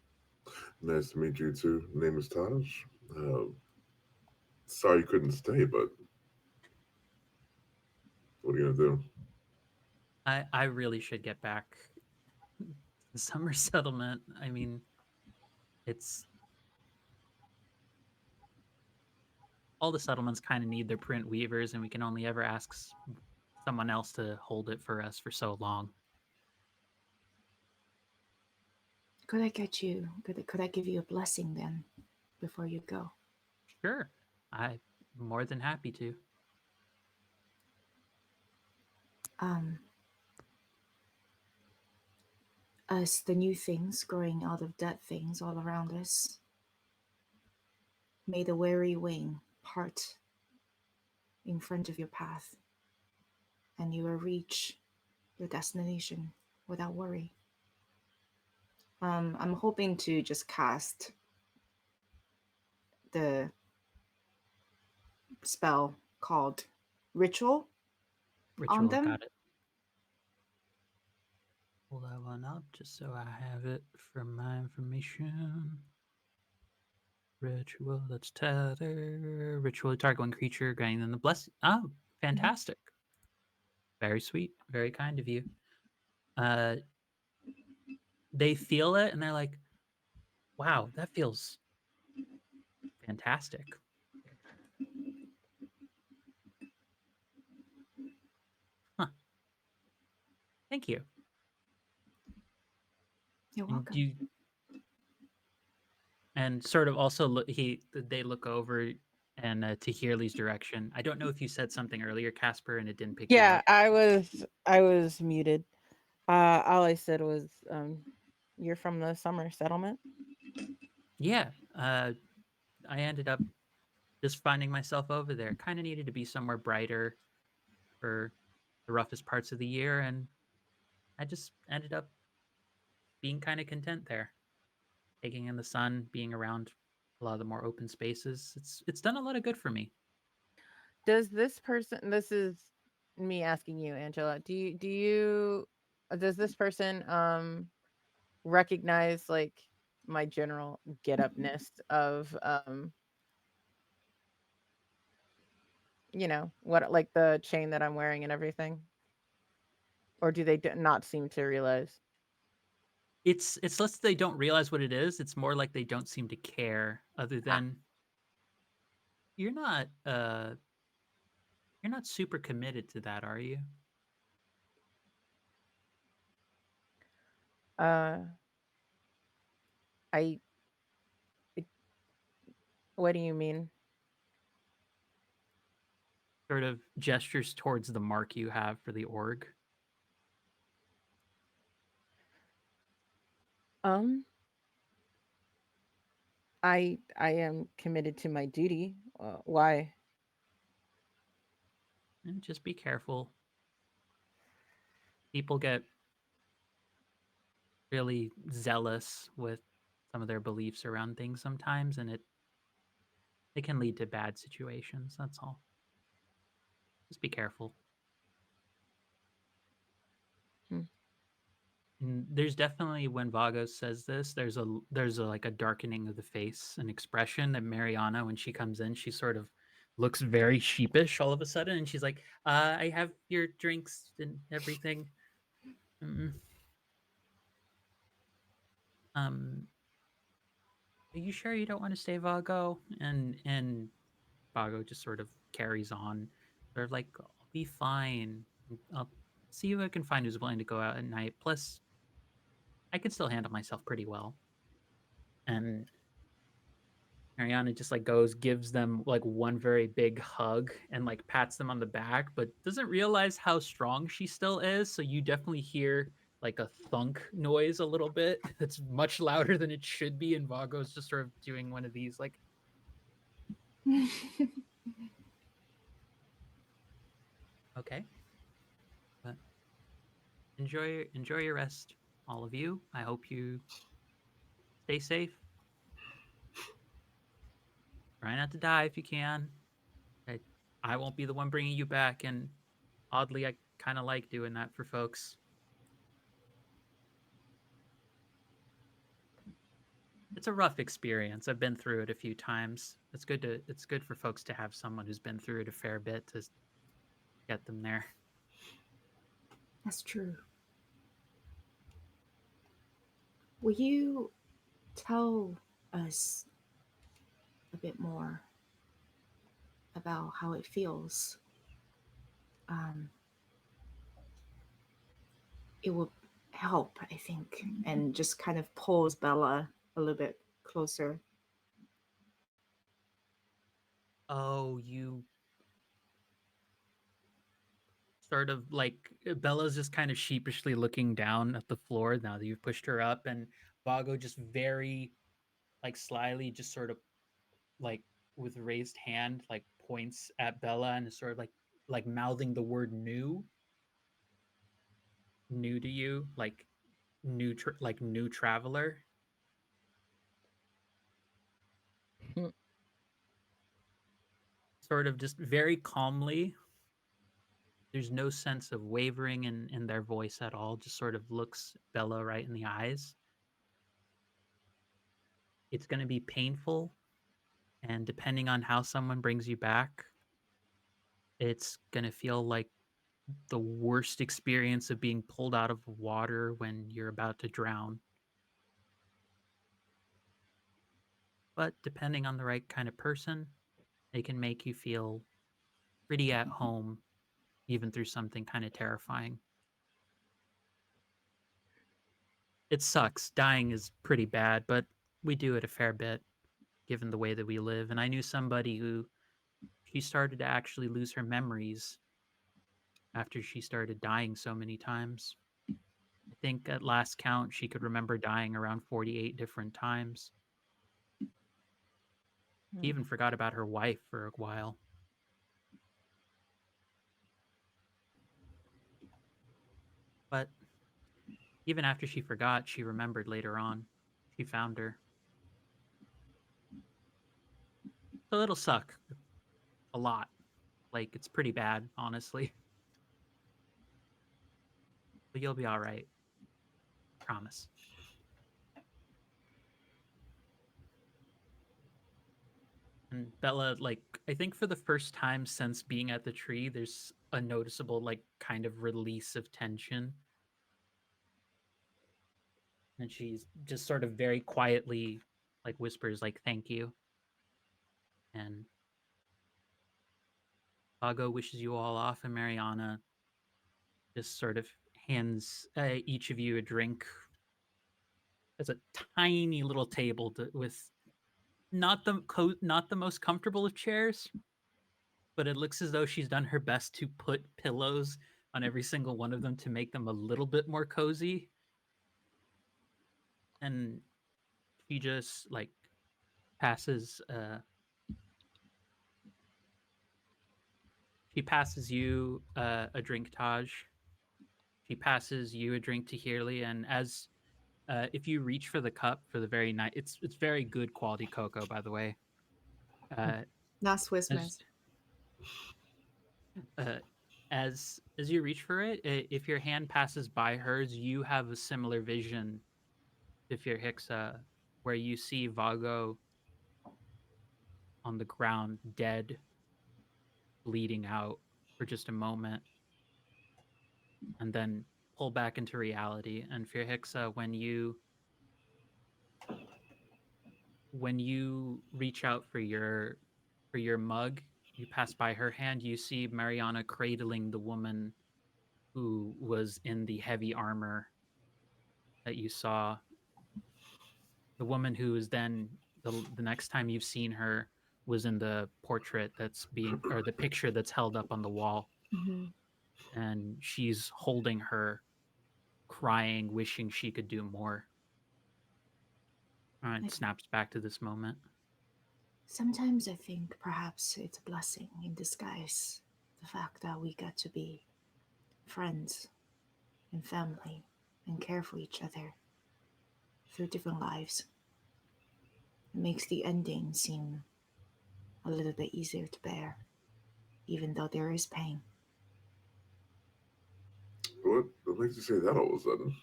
Nice to meet you too. Name is Taj. Sorry you couldn't stay, but what are you gonna do? I really should get back to the summer settlement. I mean, it's all the settlements kind of need their print weavers, and we can only ever ask someone else to hold it for us for so long. Could I get you? Could I give you a blessing then, before you go? Sure, I'm more than happy to. Um, as the new things growing out of dead things all around us, may the weary wing part in front of your path, and you will reach your destination without worry. I'm hoping to just cast the spell called Ritual on Ritual, them. got it. Pull that one up just so I have it for my information. Ritual, that's tether. Ritual, target one creature, granting them the blessing. Oh, fantastic. Very sweet. Very kind of you. Uh, they feel it and they're like, wow, that feels fantastic. Huh. Thank you. You're And welcome. you and sort of also they look over and to Hearley's direction. I don't know if you said something earlier, Casper, and it didn't pick you Yeah, up. I was muted. All I said was, you're from the summer settlement. Yeah. I ended up just finding myself over there. Kind of needed to be somewhere brighter for the roughest parts of the year, and I just ended up being kind of content there, taking in the sun, being around a lot of the more open spaces. It's done a lot of good for me. Does this person? This is me asking you, Angela. Does this person recognize like my general get upness of what, like the chain that I'm wearing and everything, or do they not seem to realize? It's less they don't realize what it is. It's more like they don't seem to care. Other Ah, than you're not uh you're not super committed to that, are you? uh, I. it- What do you mean? Sort of gestures towards the mark you have for the org. Um, I am committed to my duty. Why? And just be careful. People get really zealous with some of their beliefs around things sometimes, and it can lead to bad situations. That's all. Just be careful. Hmm. And there's definitely when Vagos says this, there's a like a darkening of the face, an expression that Mariana, when she comes in, she sort of looks very sheepish all of a sudden, and she's like, "I have your drinks and everything. Mm, Um, are you sure you don't want to stay, Vago?" And Vago just sort of carries on, sort of like, "I'll be fine. I'll see who I can find who's willing to go out at night. Plus, I can still handle myself pretty well." And Mariana just like goes, gives them like one very big hug and like pats them on the back, but doesn't realize how strong she still is. So you definitely hear like a thunk noise a little bit that's much louder than it should be. And Vago's just sort of doing one of these like, okay, but enjoy your rest. all of you. I hope you stay safe. Try not to die if you can. I, I won't be the one bringing you back, and oddly, I kind of like doing that for folks. It's a rough experience. I've been through it a few times. It's good for folks to have someone who's been through it a fair bit to get them there. That's true. Will you tell us a bit more about how it feels? Um, it will help, I think, and just kind of pulls Bella a little bit closer. Oh, you sort of like Bella's just kind of sheepishly looking down at the floor now that you've pushed her up, and Vago just very like slyly just sort of like with raised hand like points at Bella and is sort of like mouthing the word new to you, like like new traveler. Sort of just very calmly. There's no sense of wavering in their voice at all. Just sort of looks Bella right in the eyes. It's going to be painful, and depending on how someone brings you back, it's going to feel like the worst experience of being pulled out of water when you're about to drown. But depending on the right kind of person, they can make you feel pretty at home, even through something kind of terrifying. It sucks. Dying is pretty bad, but we do it a fair bit given the way that we live. And I knew somebody who she started to actually lose her memories after she started dying so many times. I think at last count, she could remember dying around 48 different times. She even forgot about her wife for a while. But even after she forgot, she remembered later on. She found her. So it'll suck a lot. Like, it's pretty bad, honestly. But you'll be all right. Promise. And Bella, like, I think for the first time since being at the tree, there's a noticeable, like, kind of release of tension. And she's just sort of very quietly, like, whispers, like, thank you. And Vago wishes you all off, and Mariana just sort of hands each of you a drink. It's a tiny little table with not the most comfortable of chairs, but it looks as though she's done her best to put pillows on every single one of them to make them a little bit more cozy. And she just like passes she passes you a drink, Taj. She passes you a drink to Heerly, and as if you reach for the cup for the very night, it's very good quality cocoa, by the way. Uh, Not Swiss as miss. uh, as you reach for it, if your hand passes by hers, you have a similar vision to Fear Hixa, where you see Vago on the ground, dead, bleeding out for just a moment, and then pull back into reality. And Fear Hixa, when you reach out for your mug, you pass by her hand, you see Mariana cradling the woman who was in the heavy armor that you saw. The woman who is then the next time you've seen her was in the portrait that's being or the picture that's held up on the wall, Mm-hmm. and she's holding her, crying, wishing she could do more. And it snaps back to this moment. Sometimes I think perhaps it's a blessing in disguise, the fact that we get to be friends and family and care for each other through different lives. It makes the ending seem a little bit easier to bear, even though there is pain. What makes you say that all of a sudden?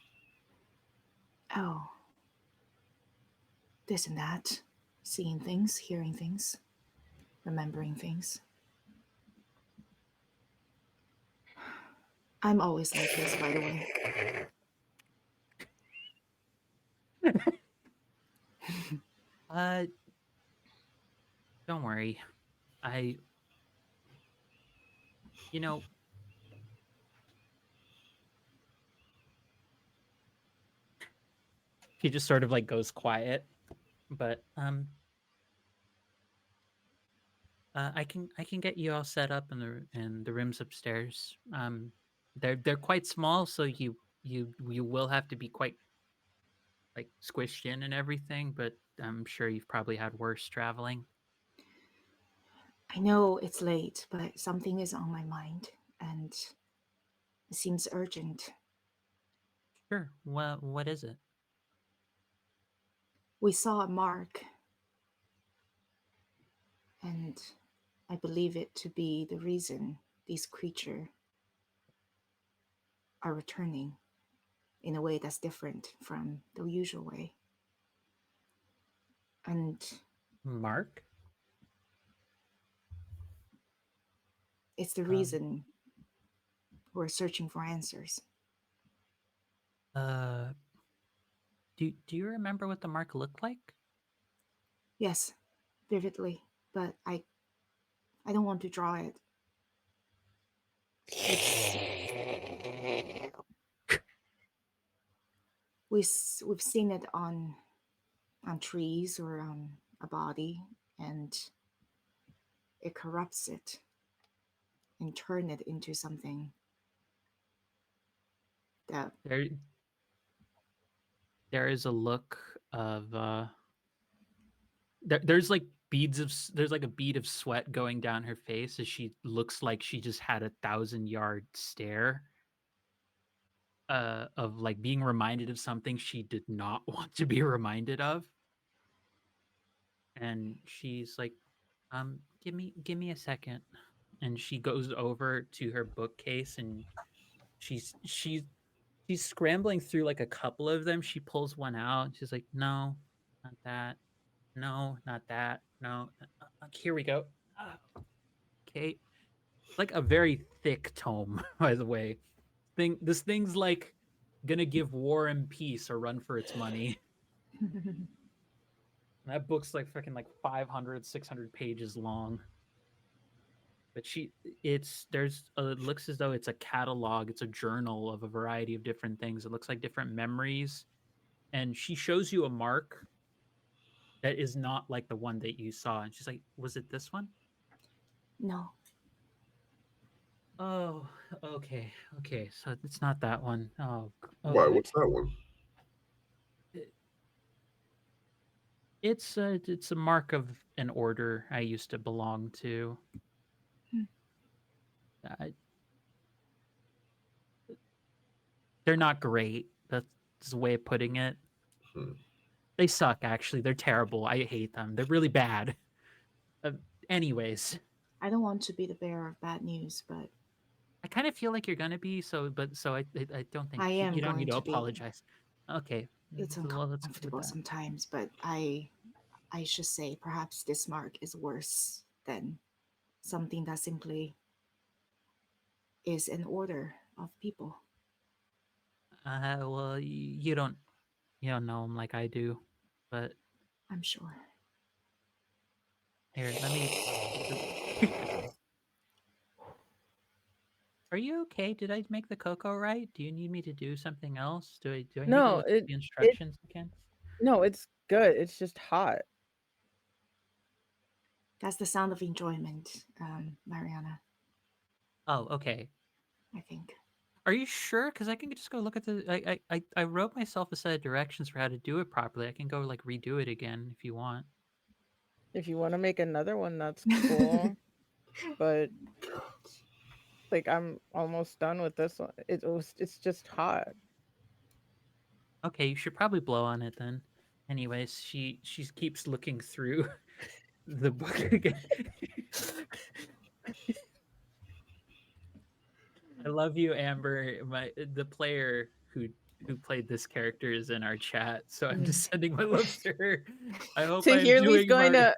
Oh, this and that. Seeing things, hearing things, remembering things. I'm always like this, by the way. Uh, don't worry. I, you know, he just sort of like goes quiet. But I can get you all set up in the rooms upstairs. They're quite small, so you will have to be quite like squished in and everything. But I'm sure you've probably had worse traveling. I know it's late, but something is on my mind, and it seems urgent. Sure. Well, what is it? We saw a mark, and I believe it to be the reason these creatures are returning in a way that's different from the usual way. And Mark? it's the Um, reason we're searching for answers. uh, do you remember what the mark looked like? Yes, vividly, but I don't want to draw it. We've seen it on trees or on a body, and it corrupts it and turn it into something that There, there is a look of there's like there's like a bead of sweat going down her face as she looks like she just had a 1,000-yard stare of like being reminded of something she did not want to be reminded of. And she's like, give me a second. And she goes over to her bookcase and she's she's scrambling through like a couple of them. She pulls one out. She's like, no, not that. No, not that. No. Here we go. Okay. Like a very thick tome, by the way. This thing's like gonna give War and Peace a run for its money. That book's like freaking like 500, 600 pages long. But it looks as though it's a catalog, it's a journal of a variety of different things. It looks like different memories. And she shows you a mark that is not like the one that you saw. And she's like, was it this one? no. Oh, okay. Okay. So it's not that one. Oh, Why? okay. What's that one? It's a mark of an order I used to belong to. Hmm. I, they're not great. That's the way of putting it. Hmm. They suck. Actually, they're terrible. I hate them. They're really bad. Uh, anyways, I don't want to be the bearer of bad news, but I kind of feel like you're gonna be. I don't think I you am don't need going to to be. apologize. Okay. It's Well, let's go with uncomfortable that. sometimes, but I should say perhaps this mark is worse than something that simply is an order of people. Well, you don't know them like I do, but I'm sure. here, let me. Are you okay? Did I make the cocoa right? Do you need me to do something else? Do I need to No, look at the it instructions again? no, it's good. It's just hot. That's the sound of enjoyment, Mariana, Oh, okay. I think. Are you sure? Because I can just go look at the. I wrote myself a set of directions for how to do it properly. I can go like redo it again if you want. If you want to make another one, that's cool. But like I'm almost done with this one. It's just hot. Okay, you should probably blow on it then. Anyways, she keeps looking through the book again. I love you, Amber. The player who played this character is in our chat, so I'm just sending my love to her. I hope I'm Tahirli's doing going my. to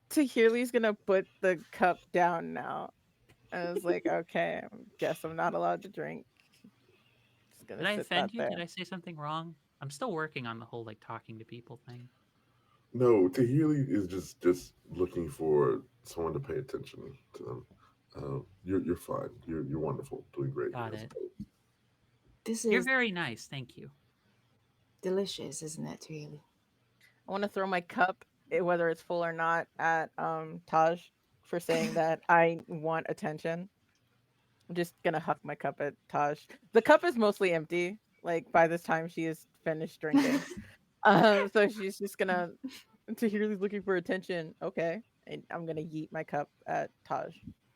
Tahirli's gonna put the cup down now. I was like, okay, guess I'm not allowed to drink. Just Did gonna I sit that offend you? there. Did I say something wrong? I'm still working on the whole like talking to people thing. No, Tahili is just looking for someone to pay attention to them. You're fine. You're wonderful. Doing great. Got As it. This You're is very nice, thank you. delicious, isn't it, really? I want to throw my cup, whether it's full or not, at Taj for saying that I want attention. I'm just gonna huck my cup at Taj. The cup is mostly empty. Like by this time, she is finished drinking. So she's just gonna. Tahirli's looking for attention. Okay, and I'm gonna yeet my cup at Taj.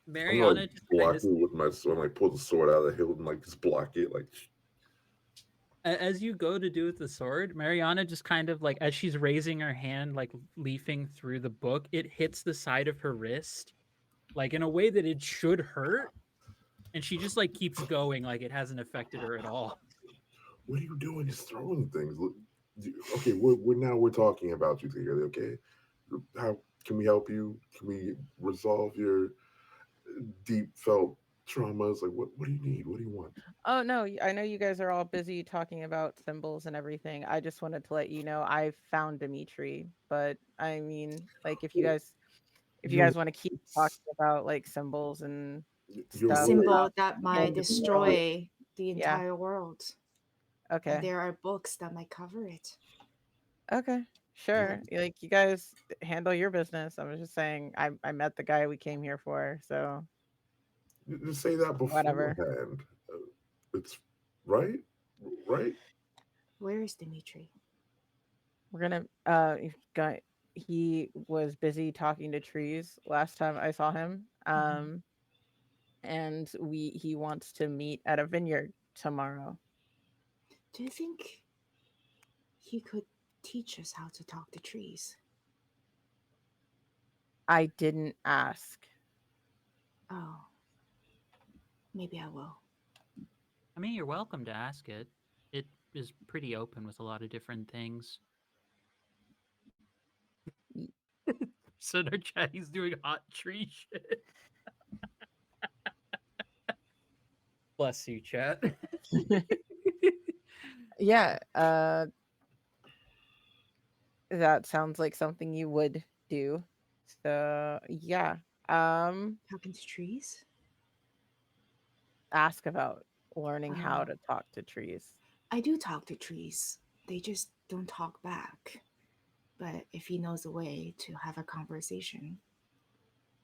I'm gonna like Mariana just kind block of it with my sword, like pull the sword out of the hilt and like just block it. Like as you go to do with the sword, Mariana just kind of like as she's raising her hand, like leafing through the book, it hits the side of her wrist, like in a way that it should hurt, and she just like keeps going, like it hasn't affected her at all. what are you doing? Just throwing things. Look, okay, we're talking about you together. Okay, how can we help you? Can we resolve your deep felt traumas? Like what do you need? What do you want? Oh no, I know you guys are all busy talking about symbols and everything. I just wanted to let you know I found Dimitri, but I mean, like Well, if you you're guys want to keep talking about like symbols and you're A stuff, right. symbol that might and destroy the yeah, entire world. And okay, there are books that might cover it. okay, Yeah, sure. Like you guys handle your business. I was just saying I met the guy we came here for, so you just say that whatever. beforehand. It's right, right. Where is Dimitri? We're gonna he was busy talking to trees last time I saw him. And he wants to meet at a vineyard tomorrow. Do you think he could teach us how to talk to trees? I didn't ask. Oh, maybe I will. I mean, you're welcome to ask it. It is pretty open with a lot of different things. So our chat, he's doing hot tree shit. Bless you, chat. Yeah, that sounds like something you would do. So, yeah. Talking to trees? Ask about learning how Oh, to talk to trees. I do talk to trees. They just don't talk back. But if he knows a way to have a conversation,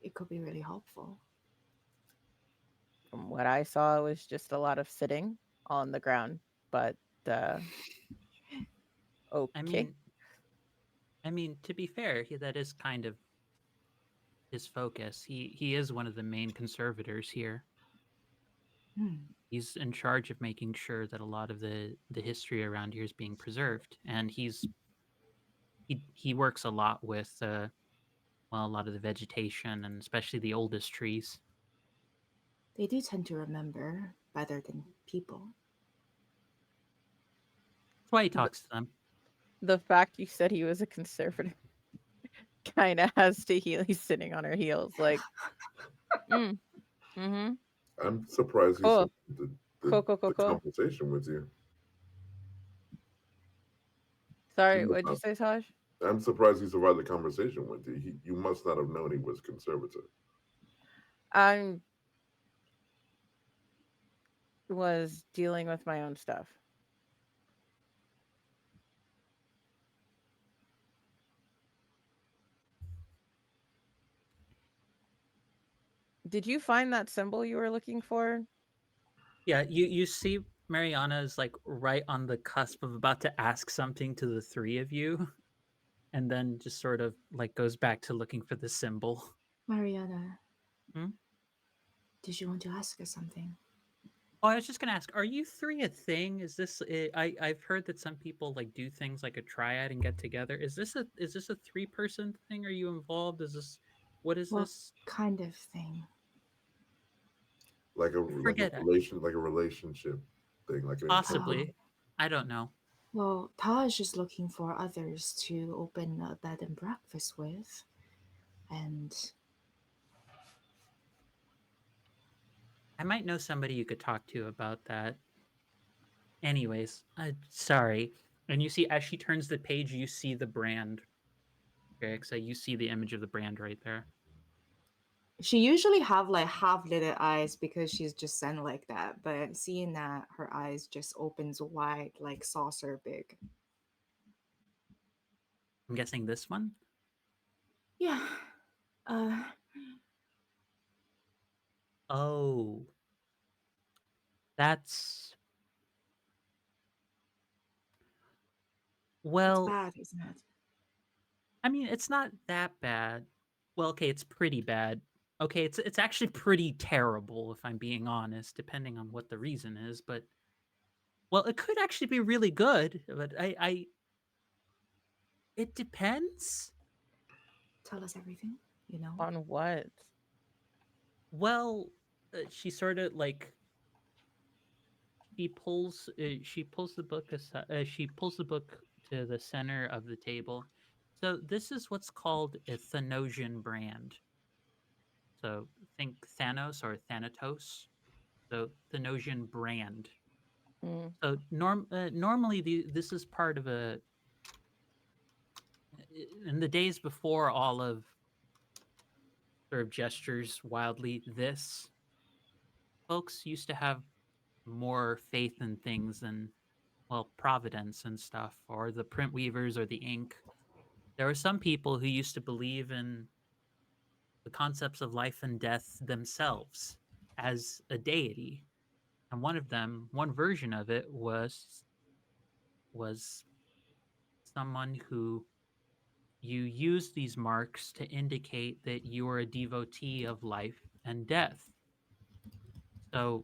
it could be really helpful. From what I saw, it was just a lot of sitting on the ground, but uh I okay. mean, I mean, to be fair, that is kind of his focus. He is one of the main conservators here. Hmm. He's in charge of making sure that a lot of the history around here is being preserved, and he works a lot with well, a lot of the vegetation and especially the oldest trees. They do tend to remember better than people. That's why he The, talks to them. the fact you said he was a conservative kind of has Tahili sitting on her heels, like, mm, mm-hmm, I'm surprised he cool, survived the, cool, cool, cool, the cool. conversation with you. He Sorry, must what'd you not, say, Taj? I'm surprised he survived the conversation with you. You must not have known he was conservative. I was dealing with my own stuff. Did you find that symbol you were looking for? Yeah, you see Mariana is like right on the cusp of about to ask something to the three of you, and then just sort of like goes back to looking for the symbol. Mariana, Hmm? did you want to ask us something? Oh, I was just gonna ask, are you three a thing? Is this I've heard that some people like do things like a triad and get together. Is this a 3-person thing? Are you involved? Is this what is What this? kind of thing? Forget it. like a relationship thing, like an interpreter. Um, Possibly. I don't know. well, Ta is just looking for others to open a bed and breakfast with, and I might know somebody you could talk to about that. Anyways, sorry. And you see, as she turns the page, you see the brand. Okay, so you see the image of the brand right there. she usually have like half lit eyes because she's just sent like that. But seeing that, her eyes just opens wide, like saucer big. I'm guessing this one. Yeah. Uh, Oh, that's it's well. bad, isn't it? I mean, it's not that bad. Well, okay, it's pretty bad. Okay, it's actually pretty terrible if I'm being honest, depending on what the reason is. But well, it could actually be really good. But it depends. Tell us everything, you know. On what? Well, she sort of like she pulls the book she pulls the book to the center of the table. So this is what's called a Thanosian brand. So think Thanos or Thanatos. So Thanosian brand. Mm. So normally this is part of a in the days before all of sort of gestures wildly this folks used to have more faith in things than well providence and stuff or the print weavers or the ink. There were some people who used to believe in the concepts of life and death themselves as a deity. And one of them, one version of it was someone who you use these marks to indicate that you are a devotee of life and death. So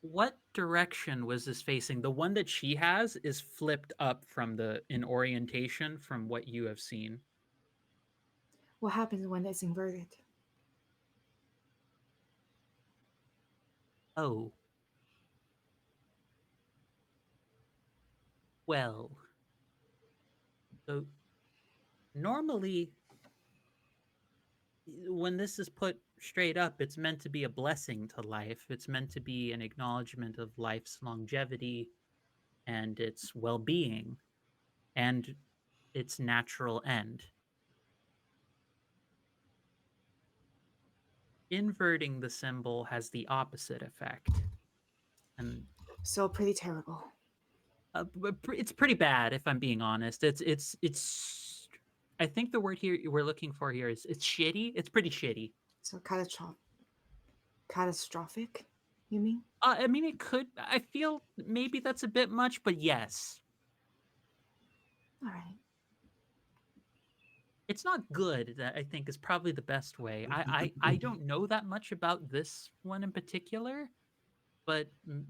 what direction was this facing? The one that she has is flipped up from the in orientation from what you have seen. What happens when it's inverted? Oh, well. So normally when this is put straight up, it's meant to be a blessing to life. It's meant to be an acknowledgement of life's longevity and its well-being and its natural end. Inverting the symbol has the opposite effect. And So pretty terrible. it's pretty bad if I'm being honest. It's I think the word here we're looking for here is it's shitty. It's pretty shitty. So catastrophic, you mean? I mean, it could. I feel maybe that's a bit much, but yes, All right. it's not good. That I think is probably the best way. I don't know that much about this one in particular, but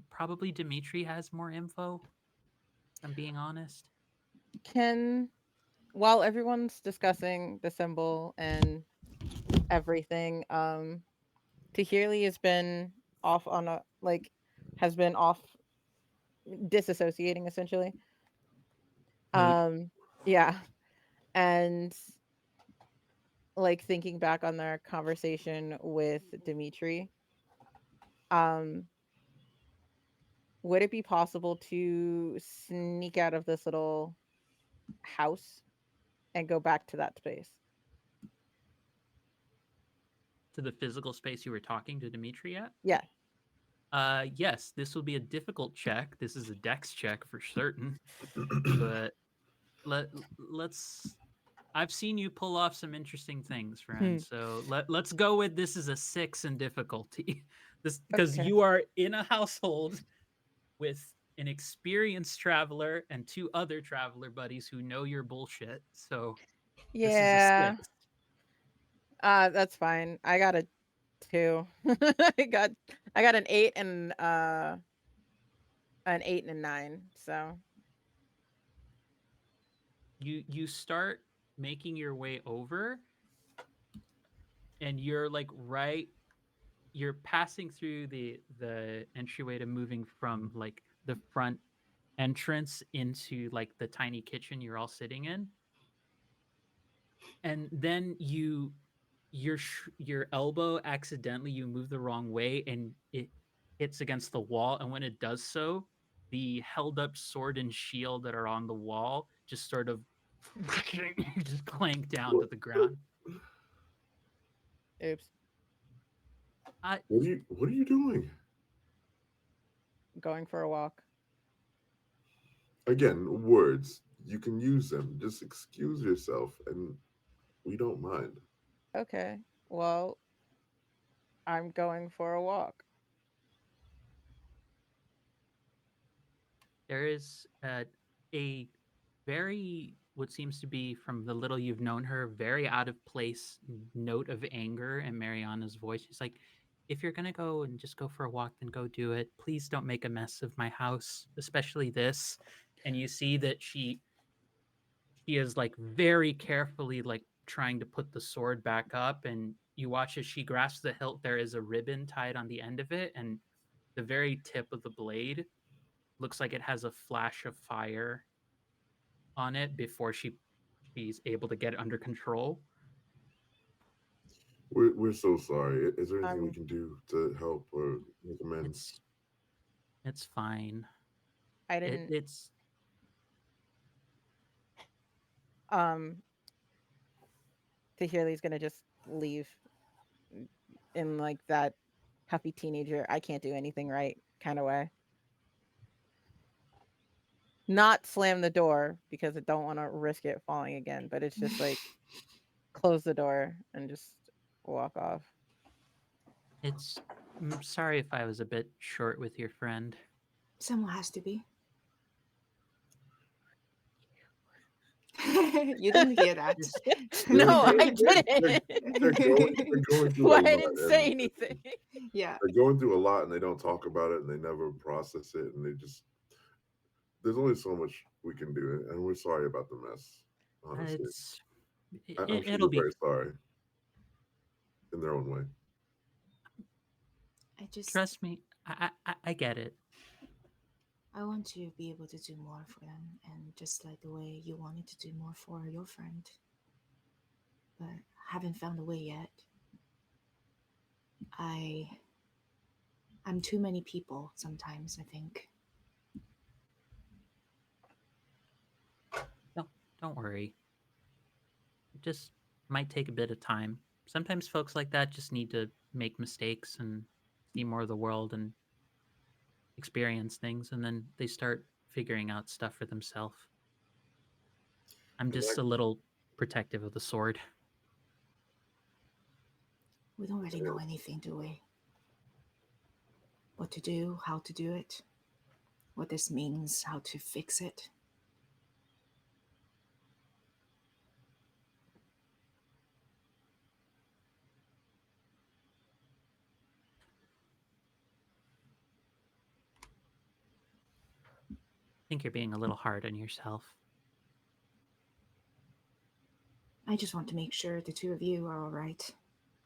probably Dimitri has more info. If I'm being honest. Can while everyone's discussing the symbol and everything, Tahirli has been off on a like has been off disassociating essentially. Mood. Yeah. And like thinking back on their conversation with Dimitri, um, would it be possible to sneak out of this little house and go back to that space? To the physical space you were talking to Dimitri at? Yeah. Yes, this will be a difficult check. This is a dex check for certain, but let's. I've seen you pull off some interesting things, friend. So let's go with this is a 6 in difficulty. This because Okay. you are in a household with an experienced traveler and 2 other traveler buddies who know your bullshit. So This is a Yeah. 6. That's fine. I got a 2. I got an 8 and an 8 and a 9. So You start making your way over, and you're like you're passing through the entryway to moving from like the front entrance into like the tiny kitchen you're all sitting in, and then your elbow accidentally, you move the wrong way and it hits against the wall, and when it does so, the held up sword and shield that are on the wall just sort of just clank down to the ground. oops. I What are you doing? Going for a walk. Again, words. You can use them. Just excuse yourself, and we don't mind. Okay. Well, I'm going for a walk. There is a very, what seems to be, from the little you've known her, very out of place note of anger in Mariana's voice. She's like, if you're gonna go and just go for a walk, then go do it. Please don't make a mess of my house, especially this. And you see that she is like very carefully like trying to put the sword back up, and you watch as she grasps the hilt. There is a ribbon tied on the end of it, and the very tip of the blade looks like it has a flash of fire on it before she's able to get it under control. We're so sorry. Is there anything we Um can do to help or make amends? It's it's fine. I It didn't it's um Tahiri's gonna just leave in like that huffy teenager, I can't do anything right kind of way. Not slam the door because I don't want to risk it falling again, but it's just like close the door and just walk off. it's sorry if I was a bit short with your friend. Someone has to be. You don't hear that. Just No, They're, I they're, didn't. they're going through Why a I lot, didn't say and anything. Yeah. they're going through a lot, and they don't talk about it, and they never process it, and they just there's only so much we can do, and we're sorry about the mess. Honestly, it's I'm sure it'll they're be. very sorry in their own way. I just Trust me, I get it. I want to be able to do more for them, and just like the way you wanted to do more for your friend, but haven't found a way yet. I I'm too many people sometimes, I think. No, don't worry. It just might take a bit of time. Sometimes folks like that just need to make mistakes and see more of the world and experience things, and then they start figuring out stuff for themselves. I'm And just a little protective of the sword. We don't really know anything, do we? What to do, how to do it, what this means, how to fix it. I think you're being a little hard on yourself. I just want to make sure the two of you are all right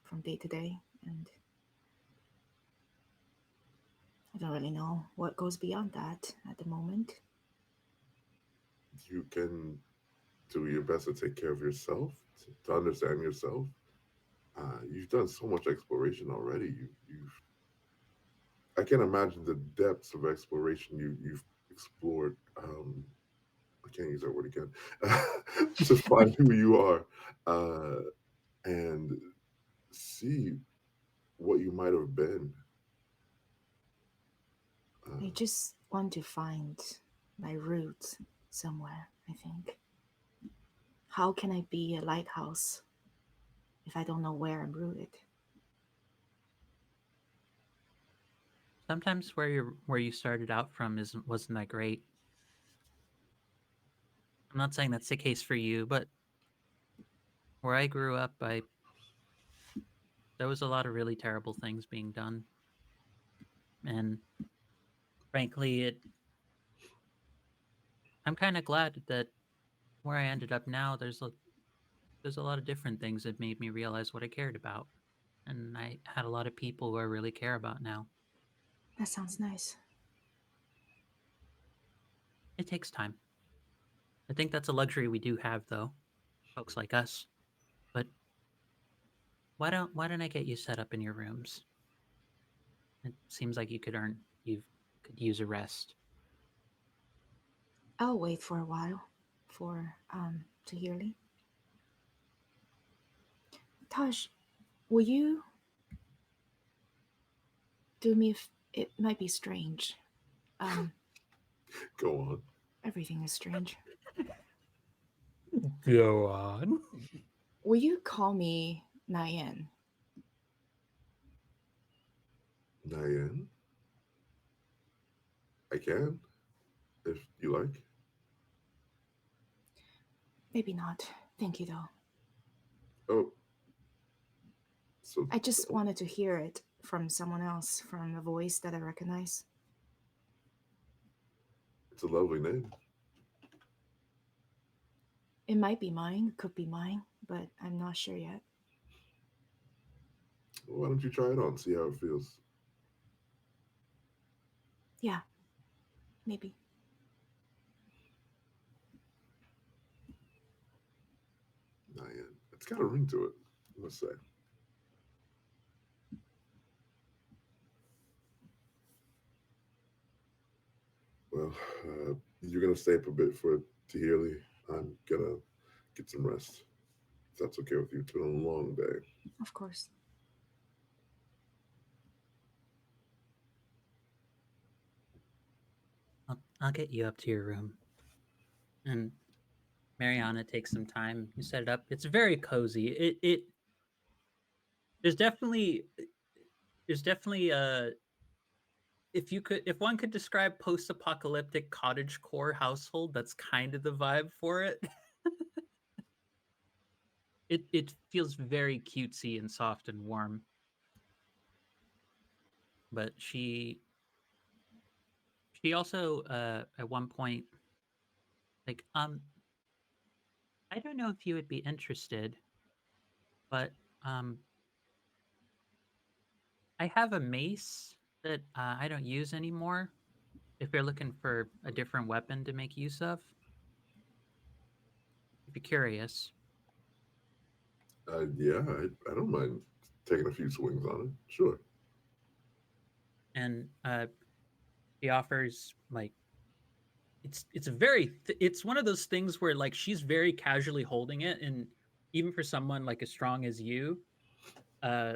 from day to day, and I don't really know what goes beyond that at the moment. you can do your best to take care of yourself, to understand yourself. You've done so much exploration already. You've I can't imagine the depths of exploration you've explored. I can't use that word again. To find who you are, and see what you might have been. I Uh, just want to find my roots somewhere, I think. How can I be a lighthouse if I don't know where I'm rooted? Sometimes where you started out from wasn't that great. I'm not saying that's the case for you, but where I grew up, there was a lot of really terrible things being done, and frankly, I'm kind of glad that where I ended up now, there's a lot of different things that made me realize what I cared about, and I had a lot of people who I really care about now. That sounds nice. It takes time. I think that's a luxury we do have, though, folks like us. But why don't I get you set up in your rooms? It seems like you could use a rest. I'll wait for a while for Tahiri. Tosh, will you do me it might be strange. Go on. Everything is strange. Go on. Will you call me Nyan? Diane? I can, if you like. Maybe not. Thank you though. Oh. So I just wanted to hear it from someone else, from a voice that I recognize. it's a lovely name. It might be mine, could be mine, but I'm not sure yet. Well, why don't you try it on, see how it feels? Yeah, maybe. Diane. It's got a ring to it, I must say. Well, you're gonna stay up a bit for Tahiri. I'm gonna get some rest. If that's okay with you. It's been a long day. Of course. I'll get you up to your room. And Mariana takes some time. You set it up. It's very cozy. It there's definitely there's definitely if one could describe post-apocalyptic cottagecore household, that's kind of the vibe for it. It feels very cutesy and soft and warm. But she also at one point like I don't know if you would be interested, but um I have a mace that I don't use anymore. If you're looking for a different weapon to make use of, if you're curious. Yeah, I don't mind taking a few swings on it. Sure. And he offers like it's one of those things where like she's very casually holding it, and even for someone like as strong as you, uh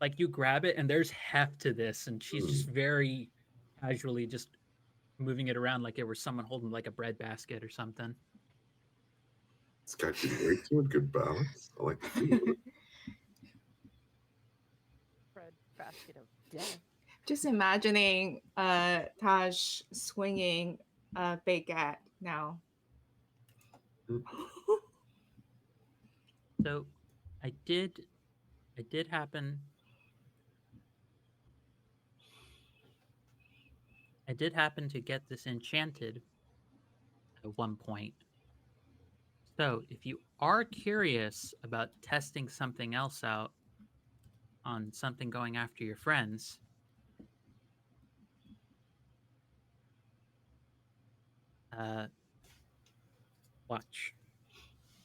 like you grab it and there's heft to this, and she's just very casually just moving it around like it were someone holding like a bread basket or something. It's got good weight to it, good balance. I like the feel of it. Bread basket of death. Just imagining Taj swinging a baguette now. So I did happen to get this enchanted at one point. So if you are curious about testing something else out on something going after your friends, watch.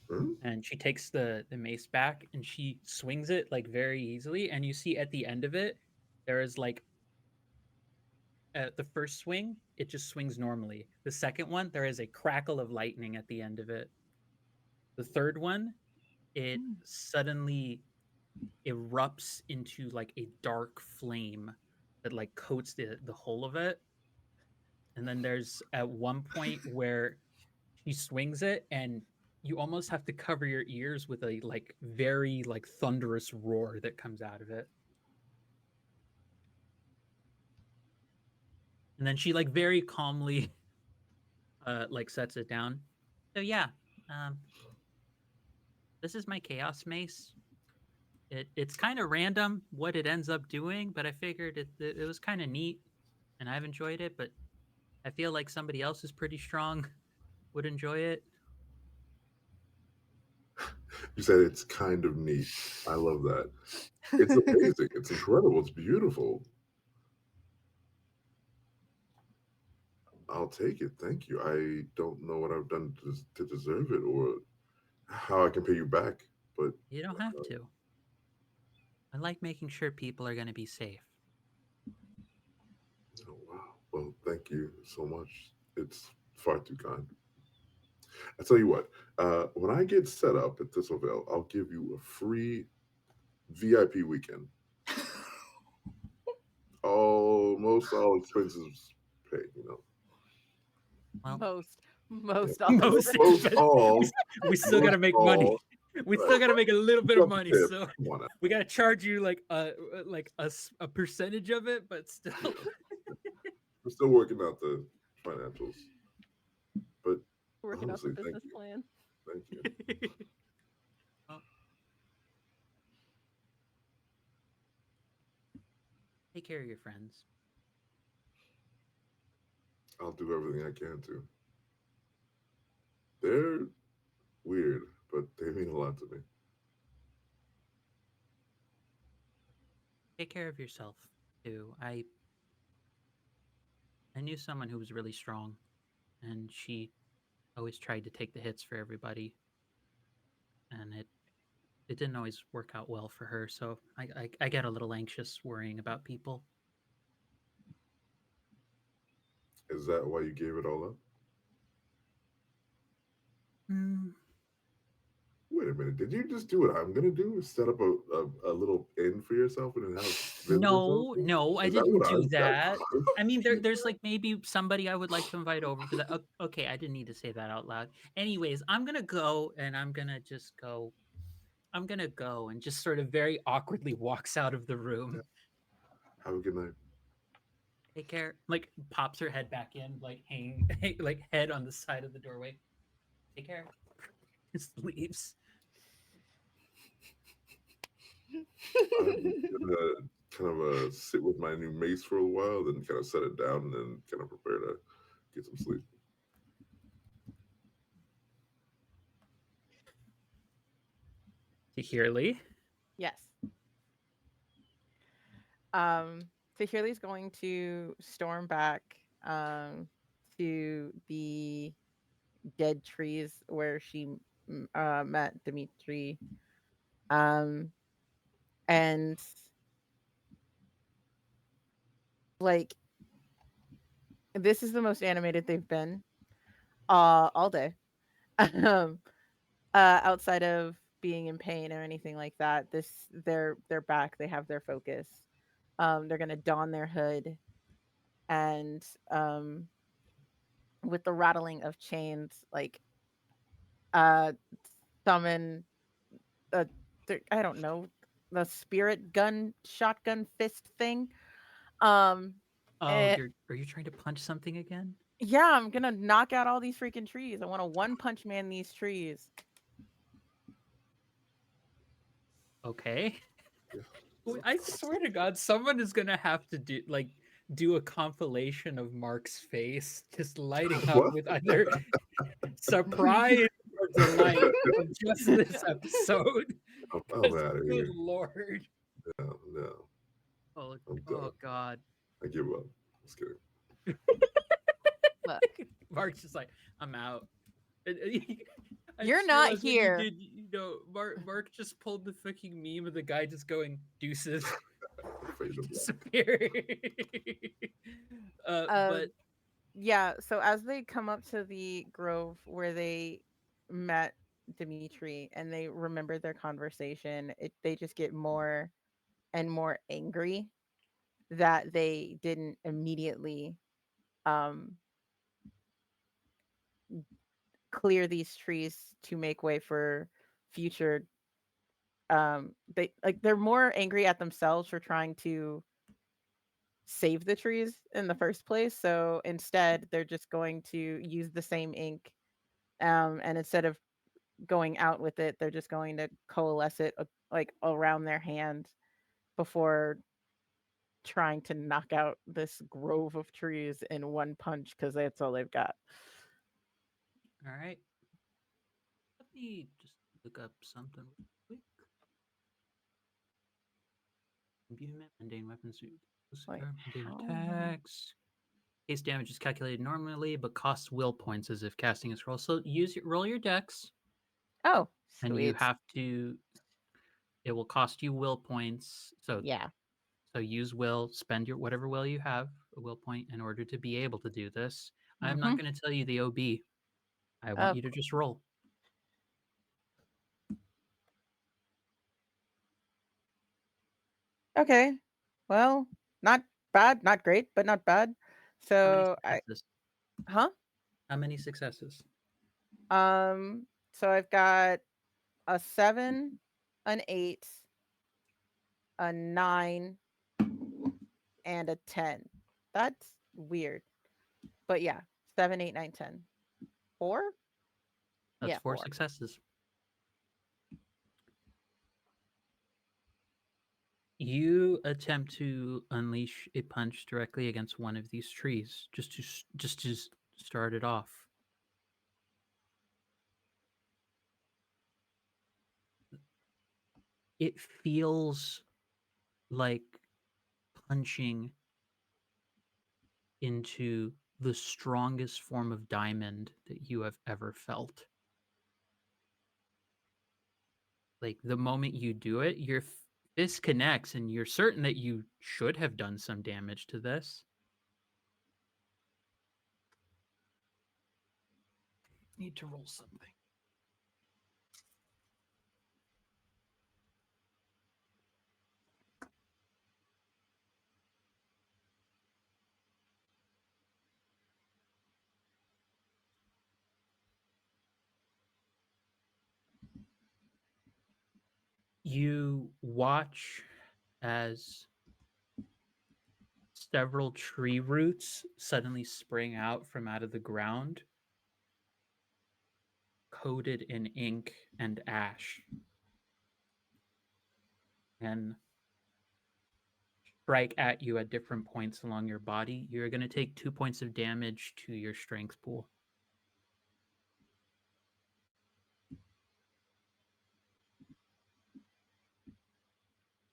Hmm? And she takes the mace back and she swings it like very easily, and you see at the end of it there is like the first swing, it just swings normally. The second one, there is a crackle of lightning at the end of it. The third one, it suddenly erupts into like a dark flame that like coats the whole of it. And then there's at one point where she swings it and you almost have to cover your ears with a like very like thunderous roar that comes out of it. And then she like very calmly like sets it down. So yeah, um This is my chaos mace. It's kind of random what it ends up doing, but I figured it was kind of neat, and I've enjoyed it. But I feel like somebody else is pretty strong would enjoy it. You said it's kind of neat. I love that. It's amazing. It's incredible. It's beautiful. I'll take it. Thank you. I don't know what I've done to deserve it or how I can pay you back, but You don't have to. I like making sure people are going to be safe. oh, wow. Well, thank you so much. It's far too kind. I tell you what, when I get set up at this hotel, I'll give you a free VIP weekend. Almost all expenses paid, you know. Well, Most Yeah. all most Most expensive. all, We still got to most make money. all. We Right. still got to make a little bit of Drop the money. tip. So Come on now. we got to charge you like a percentage of it, but still. We're still working out the financials. But working out the honestly, thank business you. plan. Thank you. Well, take care of your friends. I'll do everything I can to. They're weird, but they mean a lot to me. Take care of yourself too. I knew someone who was really strong, and she always tried to take the hits for everybody, and it didn't always work out well for her. So I get a little anxious worrying about people. Is that why you gave it all up? Mm, Wait a minute. Did you just do what I'm gonna do? Set up a little inn for yourself and then have visitors no, over? no, I Is that didn't what do I'm that. that? I mean, there's like maybe somebody I would like to invite over for that. Okay, I didn't need to say that out loud. Anyways, I'm gonna go and I'm gonna just go. I'm gonna go and just sort of very awkwardly walks out of the room. Have a good night. Take care. Like pops her head back in, like hanging, like head on the side of the doorway. Take care. Just leaves. I'm gonna kind of sit with my new mace for a while, then kind of set it down, and then kind of prepare to get some sleep. To Hearly. Yes. Tahirli's going to storm back to the dead trees where she met Dimitri. And like this is the most animated they've been all day. um outside of being in pain or anything like that. They're back, they have their focus. They're gonna don their hood and with the rattling of chains, like uh summon a I don't know, the spirit gun shotgun fist thing. Um Oh, eh, are you trying to punch something again? yeah, I'm gonna knock out all these freaking trees. I want to one punch man these trees. Okay. Yeah. I swear to God, someone is gonna have to do a compilation of Mark's face just lighting up What? with either surprise or delight from just this episode. I'm 'Cause out of good here. lord. No, no, Oh, I'm oh done. God. I give up. Just kidding. Look, Mark's just like, I'm out. I you're just not realized what you here. did. Mark just pulled the fucking meme of the guy just going deuces, Fade to black. disappearing. Uh, But yeah. So as they come up to the grove where they met Dimitri and they remember their conversation, they just get more and more angry that they didn't immediately um clear these trees to make way for future they're more angry at themselves for trying to save the trees in the first place. So instead they're just going to use the same ink, and instead of going out with it. They're just going to coalesce it like around their hand before trying to knock out this grove of trees in one punch because that's all they've got. All right. Let me just look up something real quick. Imbuement, mundane weapons, Like mundane how? attacks. Case damage is calculated normally, but costs will points as if casting a scroll. So roll your dex, Oh, and you sweet. have to. It will cost you will points. Yeah. So use will, spend your whatever will you have, a will point, in order to be able to do this. I'm not Mm-hmm. going to tell you the OB. I want Of you to just roll. Okay. Well, not bad, not great, but not bad. How many So I successes? huh? How many successes? So I've got a 7, an 8, a 9, and a 10. That's weird. But yeah, 7, 8, 9, 10. 4? That's Yeah, 4 4. successes. You attempt to unleash a punch directly against one of these trees, just to start it off. It feels like punching into the strongest form of diamond that you have ever felt. Like the moment you do it, your fist connects, and you're certain that you should have done some damage to this. Need to roll something. You watch as several tree roots suddenly spring out from out of the ground, coated in ink and ash, and strike at you at different points along your body. You're going to take 2 points of damage to your strength pool.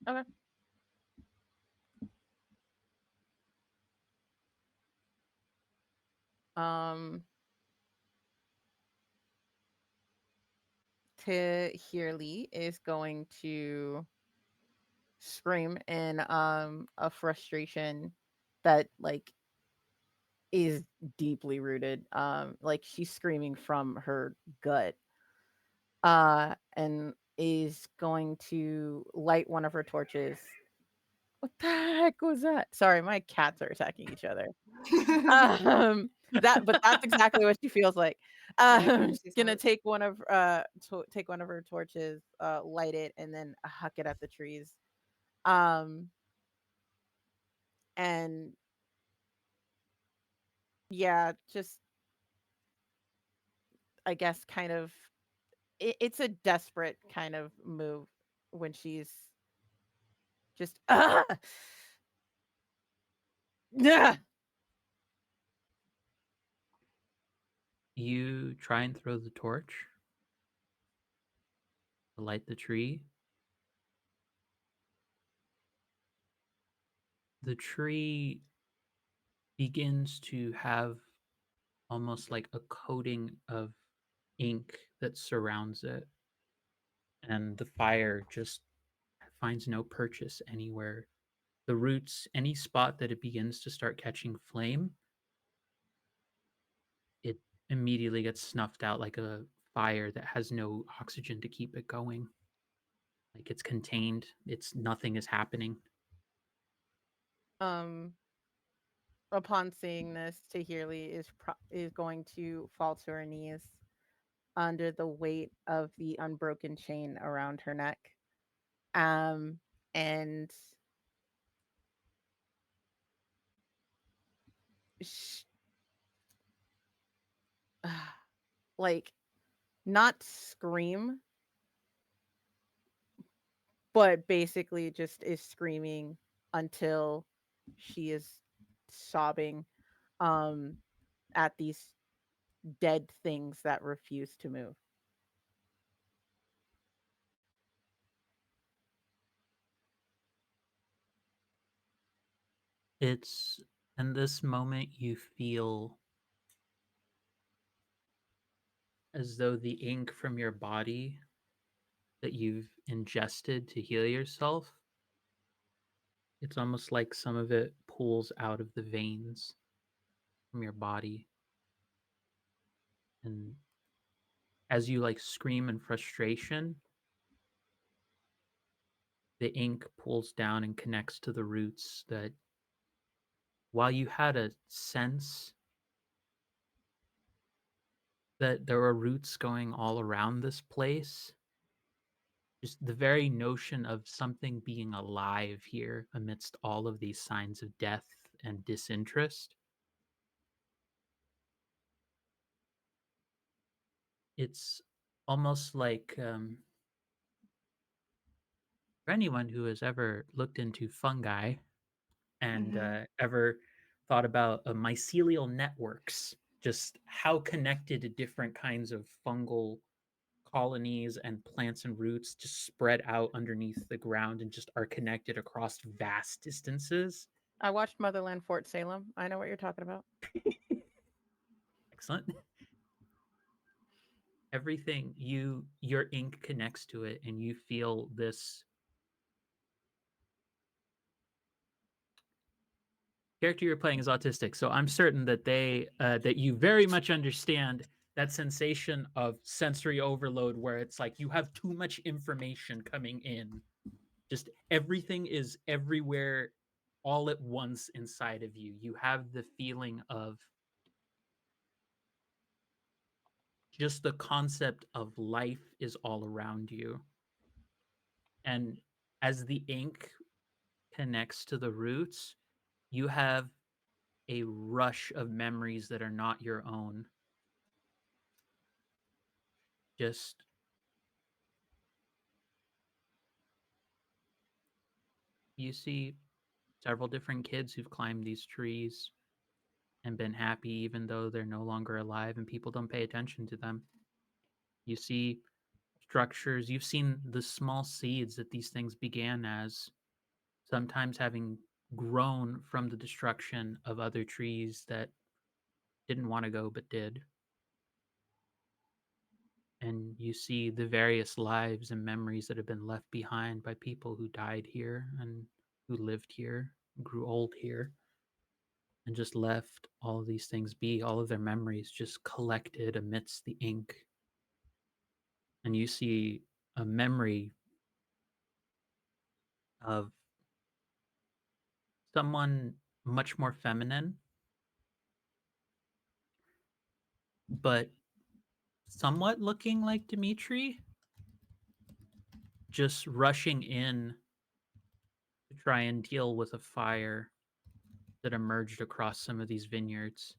Okay. Um Tahirli is going to scream in a frustration that like is deeply rooted. Like she's screaming from her gut. And is going to light one of her torches. What the heck was that? Sorry, my cats are attacking each other. But that's exactly what she feels like. She's gonna take one of take one of her torches, light it, and then huck it at the trees. Um, and yeah, just I guess kind of it's a desperate kind of move when she's just yeah. You try and throw the torch to light the tree. The tree begins to have almost like a coating of ink that surrounds it, and the fire just finds no purchase anywhere. The roots, any spot that it begins to start catching flame, it immediately gets snuffed out like a fire that has no oxygen to keep it going. Like it's contained, it's nothing is happening. Um, upon seeing this, Tahirli is going to fall to her knees under the weight of the unbroken chain around her neck. Um, and sh- like not scream, but basically just is screaming until she is sobbing um at these dead things that refuse to move. It's in this moment you feel as though the ink from your body that you've ingested to heal yourself, it's almost like some of it pulls out of the veins from your body. And as you like scream in frustration, the ink pulls down and connects to the roots that while you had a sense that there were roots going all around this place, just the very notion of something being alive here amidst all of these signs of death and disinterest, it's almost like for anyone who has ever looked into fungi and ever thought about mycelial networks, just how connected different kinds of fungal colonies and plants and roots just spread out underneath the ground and just are connected across vast distances. I watched Motherland Fort Salem. I know what you're talking about. Excellent. Everything your ink connects to it and you feel this character you're playing is autistic, so I'm certain that that you very much understand that sensation of sensory overload where it's like you have too much information coming in. Just everything is everywhere all at once inside of you. You have the feeling of just the concept of life is all around you. And as the ink connects to the roots, you have a rush of memories that are not your own. Just you see several different kids who've climbed these trees and been happy even though they're no longer alive and people don't pay attention to them. You see structures, you've seen the small seeds that these things began as, sometimes having grown from the destruction of other trees that didn't want to go but did. And you see the various lives and memories that have been left behind by people who died here and who lived here, grew old here, and just left all of these things be, all of their memories just collected amidst the ink. And you see a memory of someone much more feminine, but somewhat looking like Dimitri, just rushing in to try and deal with a fire that emerged across some of these vineyards,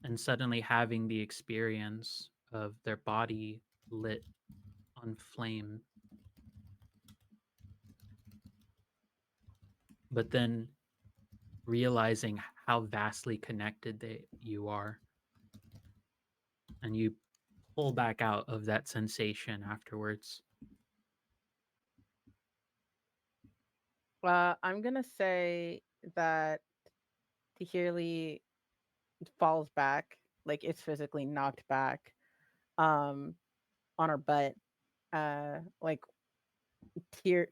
and suddenly having the experience of their body lit on flame, but then realizing how vastly connected you are, and you pull back out of that sensation afterwards. I'm gonna say that Tahirli falls back, like it's physically knocked back, on her butt, like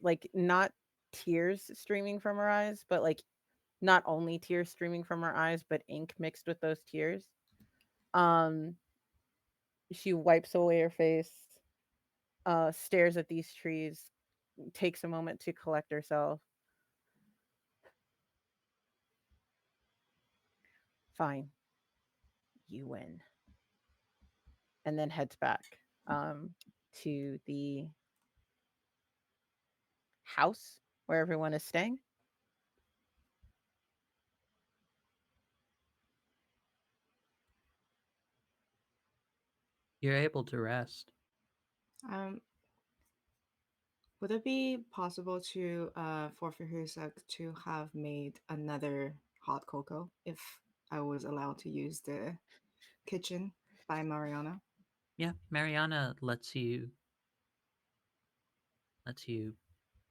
like not tears streaming from her eyes, but like not only tears streaming from her eyes, but ink mixed with those tears. Um, she wipes away her face, stares at these trees, takes a moment to collect herself. Fine, you win. And then heads back to the house where everyone is staying. You're able to rest. Um, would it be possible to for Fahusek to have made another hot cocoa if I was allowed to use the kitchen by Mariana? Yeah, Mariana lets you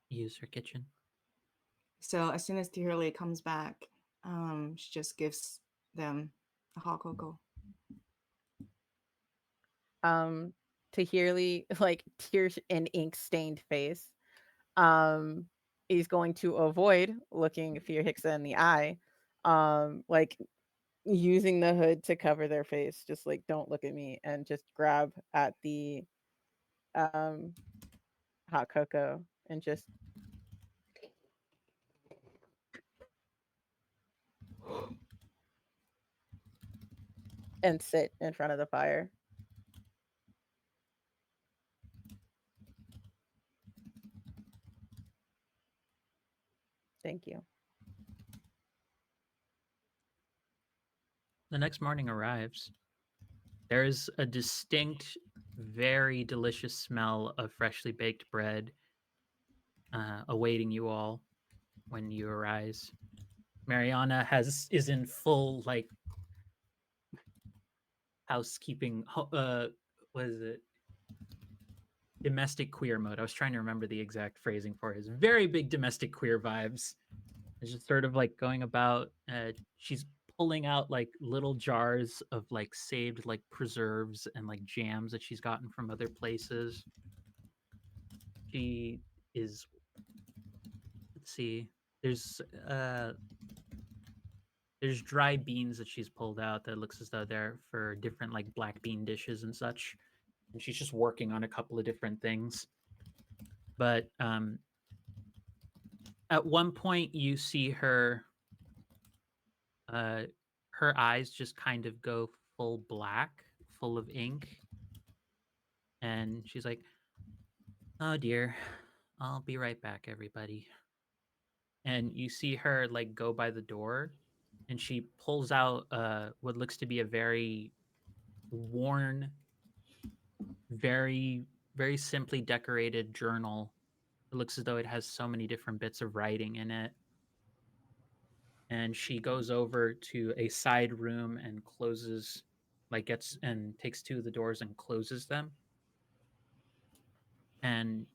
use her kitchen. So as soon as Tirley comes back, she just gives them a hot cocoa. Um, Tahirli, like tears and ink stained face, um, is going to avoid looking Fear Hixa in the eye, like using the hood to cover their face, just like don't look at me, and just grab at the um hot cocoa and just and sit in front of the fire. Thank you. The next morning arrives. There is a distinct, very delicious smell of freshly baked bread awaiting you all when you arise. Mariana is in full like housekeeping. What is it? Domestic queer mode. I was trying to remember the exact phrasing for his very big domestic queer vibes. It's just sort of like going about. She's pulling out like little jars of like saved like preserves and like jams that she's gotten from other places. She is. Let's see. There's uh there's dry beans that she's pulled out that looks as though they're for different like black bean dishes and such. And she's just working on a couple of different things. But at one point you see uh her eyes just kind of go full black, full of ink, and she's like, "Oh dear. I'll be right back, everybody." And you see her like go by the door and she pulls out what looks to be a very worn, very very simply decorated journal. It looks as though it has so many different bits of writing in it. And she goes over to a side room and closes, like gets and takes two of the doors and closes them. And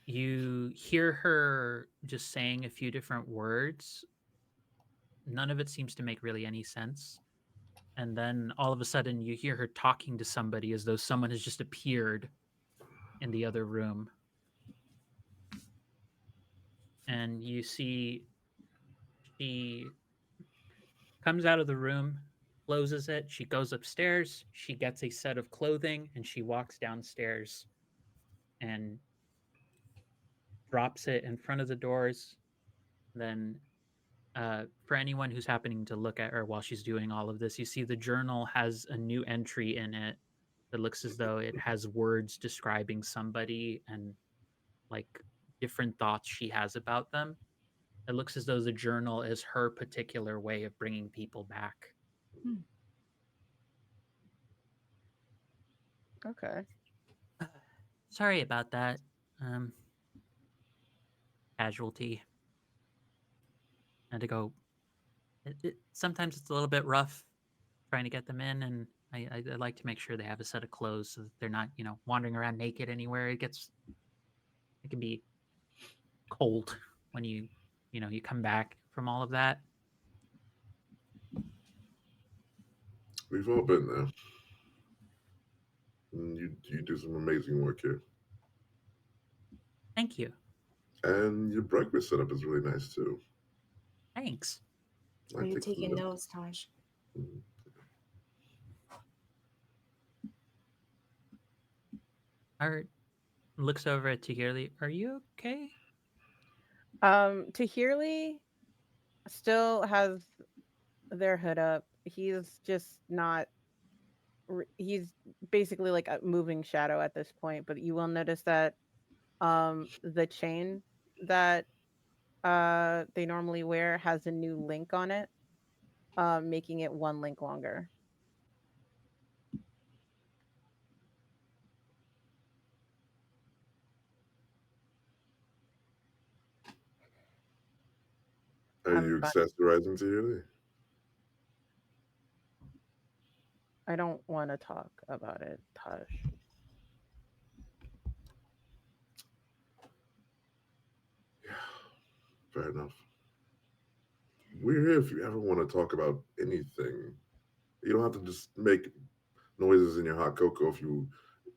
you hear her just saying a few different words. None of it seems to make really any sense. And then all of a sudden you hear her talking to somebody as though someone has just appeared in the other room. And you see she comes out of the room, closes it, she goes upstairs, she gets a set of clothing, and she walks downstairs and drops it in front of the doors. Then, for anyone who's happening to look at her while she's doing all of this, you see the journal has a new entry in it that looks as though it has words describing somebody and like different thoughts she has about them. It looks as though the journal is her particular way of bringing people back. Hmm. Okay. Sorry about that. Um, Casualty. Had to go. Sometimes it's a little bit rough trying to get them in, and I like to make sure they have a set of clothes so that they're not, wandering around naked anywhere. It can be cold when you come back from all of that. We've all been there. And you do some amazing work here. Thank you. And your breakfast setup is really nice too. Thanks. I Are you take some taking notes. notes, Taj? Mhm. Art looks over at Tahirli. Are you okay? Tahirli still has their hood up. He's just not. He's basically like a moving shadow at this point. But you will notice that the chain that they normally wear has a new link on it, making it one link longer. Are I'm you fine. accessorizing to your? I don't want to talk about it, Taj. Yeah, fair enough. We're here if you ever want to talk about anything. You don't have to just make noises in your hot cocoa if you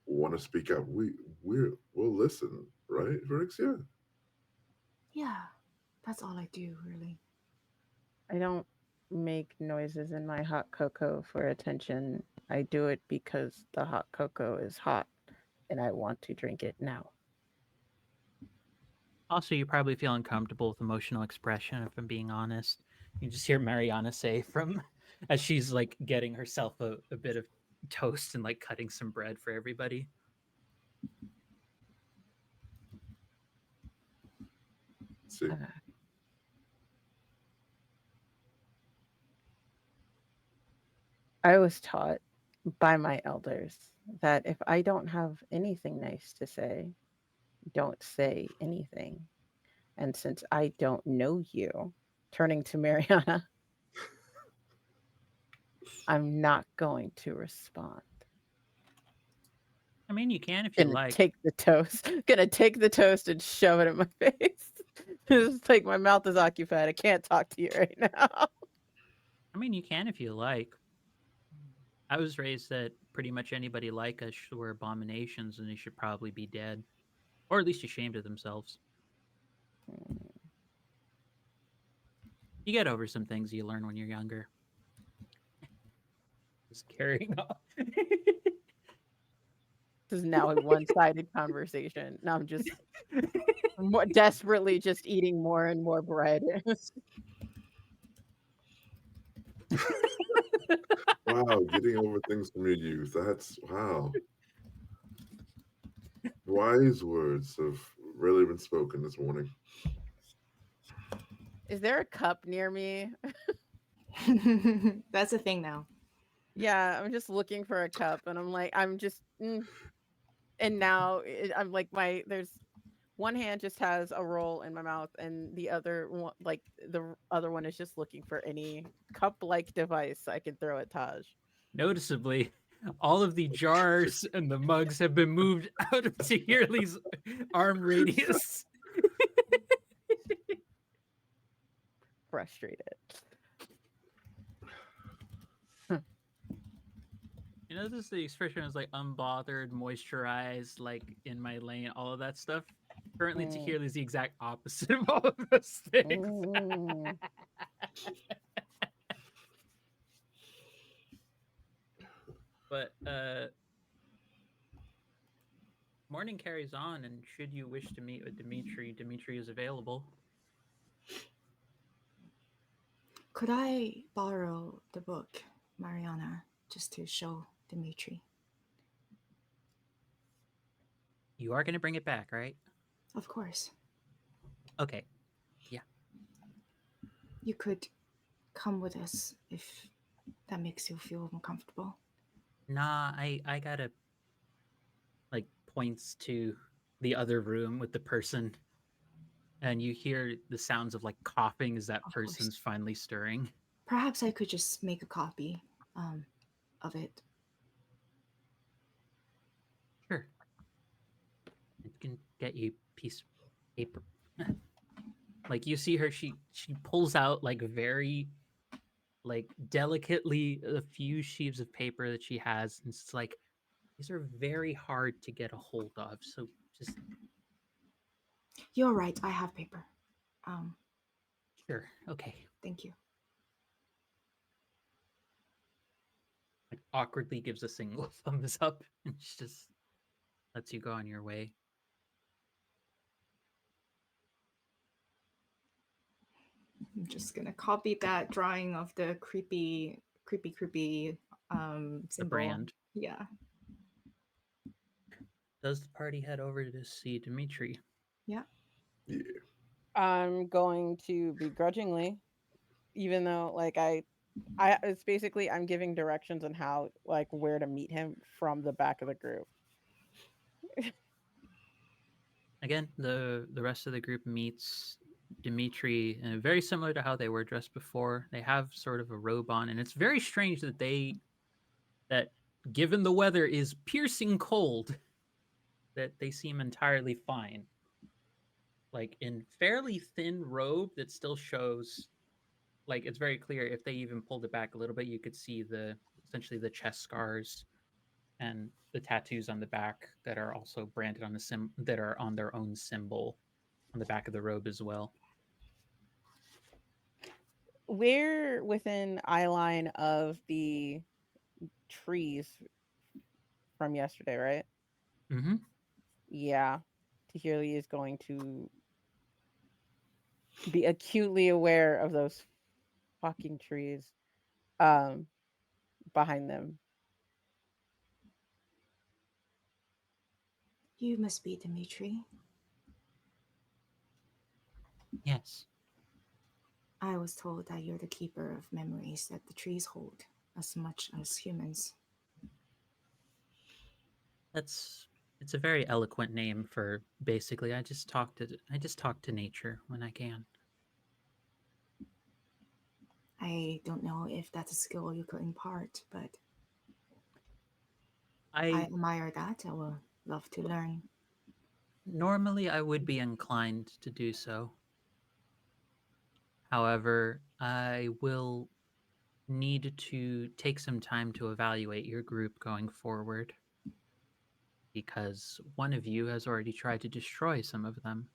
want to speak out. We'll listen, right, Verixia? Yeah, that's all I do, really. I don't make noises in my hot cocoa for attention. I do it because the hot cocoa is hot and I want to drink it now. Also, you probably feel uncomfortable with emotional expression, if I'm being honest. You just hear Mariana say from as she's like getting herself a bit of toast and like cutting some bread for everybody. See, Uh, I was taught by my elders that if I don't have anything nice to say, don't say anything. And since I don't know you, turning to Mariana, I'm not going to respond. I mean, you can if you Gonna like. take the toast. Gonna take the toast and shove it in my face. It's like my mouth is occupied. I can't talk to you right now. I mean, you can if you like. I was raised that pretty much anybody like us were abominations and they should probably be dead, or at least ashamed of themselves. You get over some things you learn when you're younger. Just carrying on. This is now a one-sided conversation. Now I'm just more desperately just eating more and more bread. wow, getting over things from your youth. That's wow. Wise words have really been spoken this morning. Is there a cup near me? That's a thing now. Yeah, I'm just looking for a cup, and I'm like, I'm just, and now I'm like, there's one hand just has a roll in my mouth, and the other one, like the other one, is just looking for any cup-like device I can throw at Taj. Noticeably, all of the jars and the mugs have been moved out of Tahirli's arm radius. Frustrated. You know, this is the expression is like unbothered, moisturized, like in my lane, all of that stuff. Currently, Mm, Tahirli is the exact opposite of all of those things. mm. But morning carries on, and should you wish to meet with Dimitri, Dimitri is available. Could I borrow the book, Mariana, just to show Dimitri? You are going to bring it back, right? Of course. Okay. Yeah. You could come with us if that makes you feel more comfortable. Nah, I gotta like points to the other room with the person, and you hear the sounds of like coughing as that Of course. person's finally stirring. Perhaps I could just make a copy um, of it. Sure. I can get you a piece of paper. Like you see her, she pulls out like very like delicately a few sheets of paper that she has, and it's like these are very hard to get a hold of. So just You're right, I have paper. Um, sure, okay. Thank you. Like awkwardly gives a single thumbs up, and she just lets you go on your way. I'm just gonna copy that drawing of the creepy The symbol. brand. Yeah. Does the party head over to see Dimitri? Yeah. Yeah. I'm going to begrudgingly, even though like it's basically I'm giving directions on how like where to meet him from the back of the group. Again, the rest of the group meets Dimitri, very similar to how they were dressed before. They have sort of a robe on, and it's very strange that that given the weather is piercing cold, that they seem entirely fine. Like in fairly thin robe that still shows, like it's very clear if they even pulled it back a little bit, you could see the essentially the chest scars and the tattoos on the back that are also branded on the that are on their own symbol on the back of the robe as well. We're within eye line of the trees from yesterday, right? Mm-hmm. Yeah. Tahiri is going to be acutely aware of those fucking trees um behind them. You must be Dimitri. Yes. I was told that you're the keeper of memories that the trees hold, as much as humans. That's it's a very eloquent name for basically I just talk to nature when I can. I don't know if that's a skill you could impart, but I I admire that. I will love to learn. normally I would be inclined to do so. However, I will need to take some time to evaluate your group going forward because one of you has already tried to destroy some of them.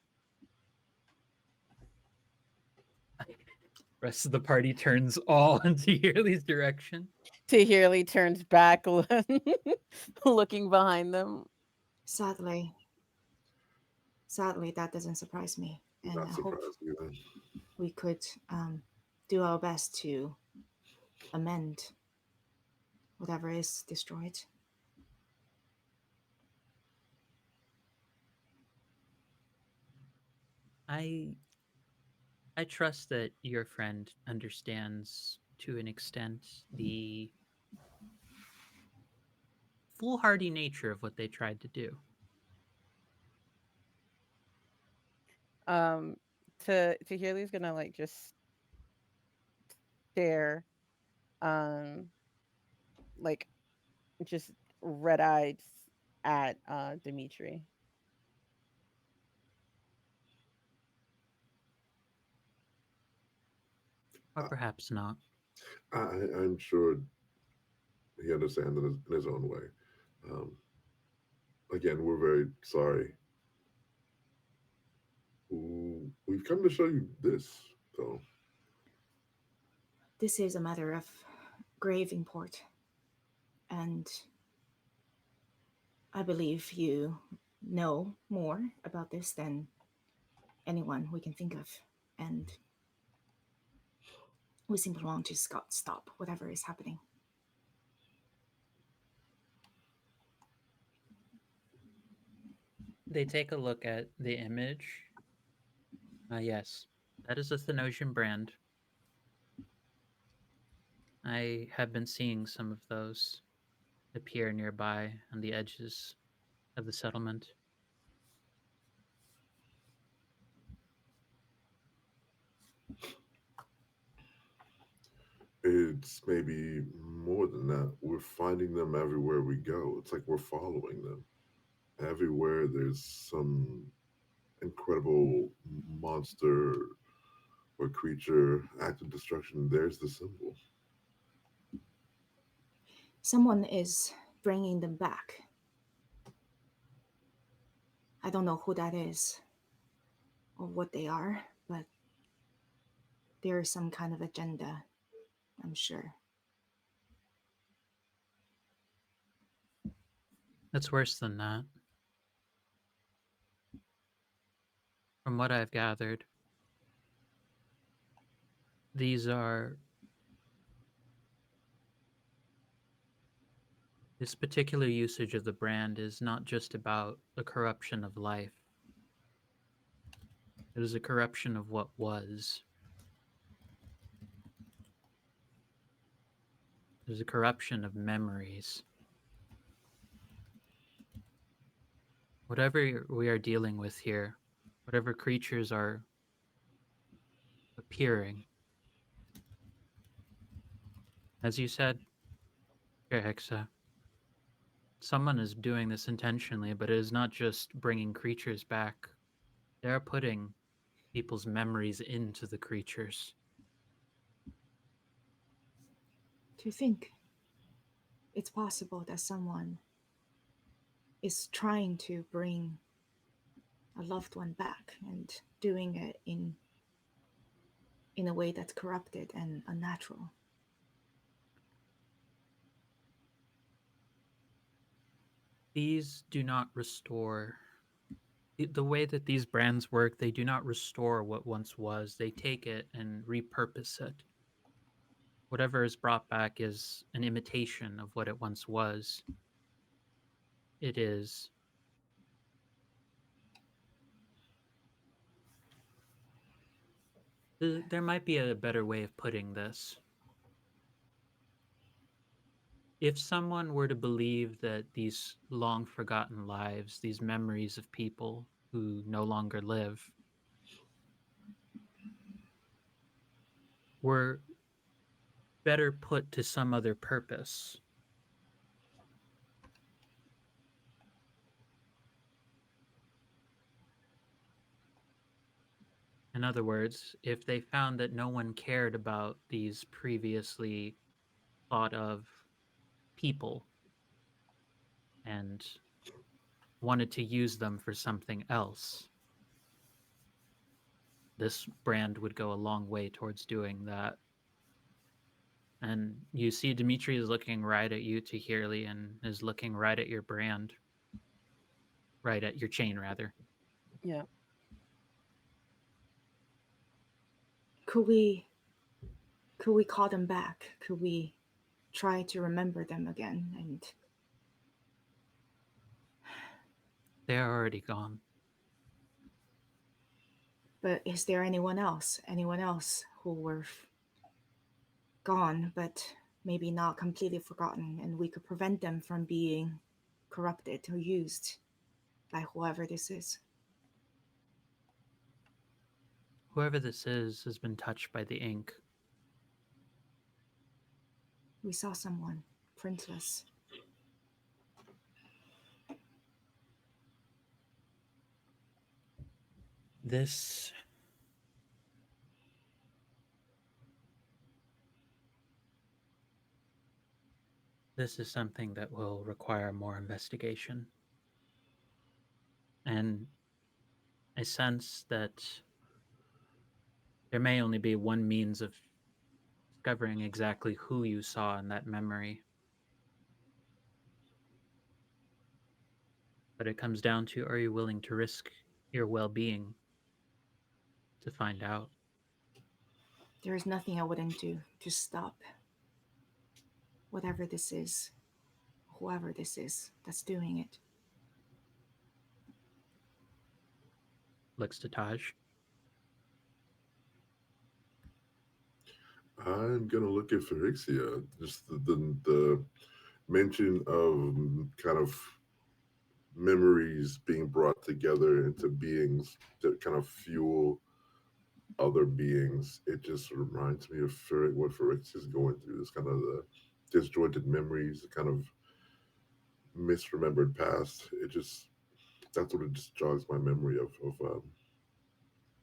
Rest of the party turns all into Yearly's direction. Tahiri turns back, looking behind them. Sadly, sadly, that doesn't surprise me, and Not I hope surprised either. we could do our best to amend whatever is destroyed. I I trust that your friend understands to an extent the foolhardy nature of what they tried to do. Um, Tahiri's gonna like just stare, um, like just red eyed at Dimitri. Or I, perhaps not. I'm sure he understands in his own way. Um, again, we're very sorry. We've come to show you this, though. This is a matter of grave import, and I believe you know more about this than anyone we can think of, and we simply want to stop whatever is happening. They take a look at the image. Yes, that is a Thanosian brand. I have been seeing some of those appear nearby on the edges of the settlement. It's maybe more than that. We're finding them everywhere we go. It's like we're following them. Everywhere there's some incredible monster or creature, act of destruction, there's the symbol. Someone is bringing them back. I don't know who that is or what they are, but there is some kind of agenda, I'm sure. It's worse than that. From what I've gathered, these are this particular usage of the brand is not just about the corruption of life. It is a corruption of what was. It is a corruption of memories. Whatever we are dealing with here, whatever creatures are appearing. As you said, Hexa, someone is doing this intentionally, but it is not just bringing creatures back. They are putting people's memories into the creatures. Do you think it's possible that someone is trying to bring a loved one back and doing it in a way that's corrupted and unnatural? These do not restore. The way that these brands work, they do not restore what once was. They take it and repurpose it. Whatever is brought back is an imitation of what it once was. It is there might be a better way of putting this. If someone were to believe that these long forgotten lives, these memories of people who no longer live, were better put to some other purpose, in other words, if they found that no one cared about these previously thought of people and wanted to use them for something else, this brand would go a long way towards doing that. And you see Dimitri is looking right at you, Tahirli, and is looking right at your brand, right at your chain, rather. Yeah. Could we call them back? Could we try to remember them again? And They are already gone. but is there anyone else who were gone but maybe not completely forgotten, and we could prevent them from being corrupted or used by whoever this is? Whoever this is has been touched by the ink. We saw someone printless. This is something that will require more investigation. And I sense that there may only be one means of discovering exactly who you saw in that memory. But it comes down to, are you willing to risk your well-being to find out? There is nothing I wouldn't do to stop whatever this is, whoever this is that's doing it. Looks to Taj. I'm gonna look at Phyrexia. Just the mention of kind of memories being brought together into beings that kind of fuel other beings. It just reminds me of what Phyrexia is going through. This kind of the disjointed memories, the kind of misremembered past. It just that's what it just jogs my memory of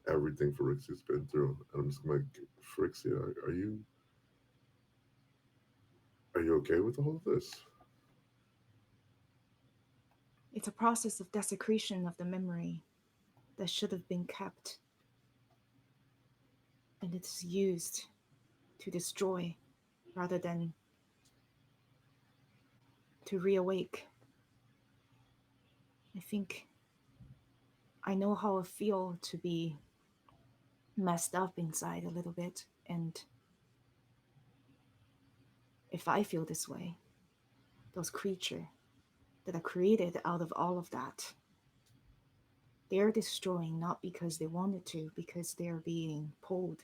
everything Phyrexia's been through. And I'm just like, Phyrexia, are you okay with all of this? It's a process of desecration of the memory that should have been kept. And it's used to destroy rather than to reawake. I think I know how I feel to be messed up inside a little bit. And if I feel this way, those creatures that are created out of all of that, they're destroying not because they wanted to, because they're being pulled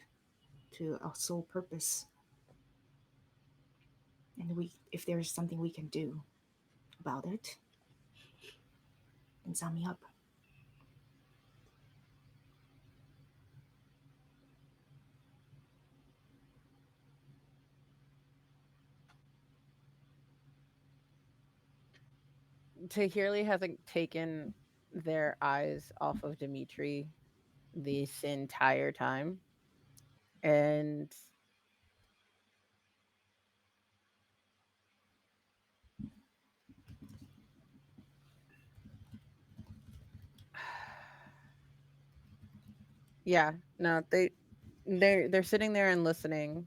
to a sole purpose. And if there's something we can do about it, then sign me up. Tahirli hasn't taken their eyes off of Dimitri this entire time. And yeah, no, they're sitting there and listening.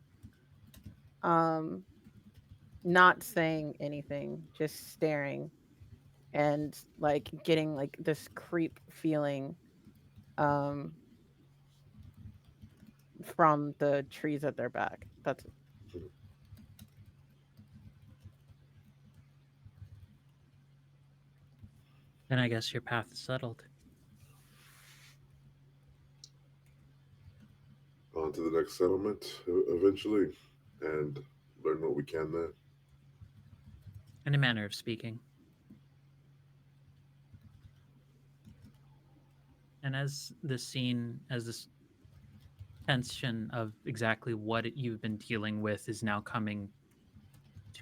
Um not saying anything, just staring and like getting like this creep feeling um from the trees at their back. That's Then I guess your path is settled. On to the next settlement eventually, and learn what we can there. In a manner of speaking. And as this tension of exactly what you've been dealing with is now coming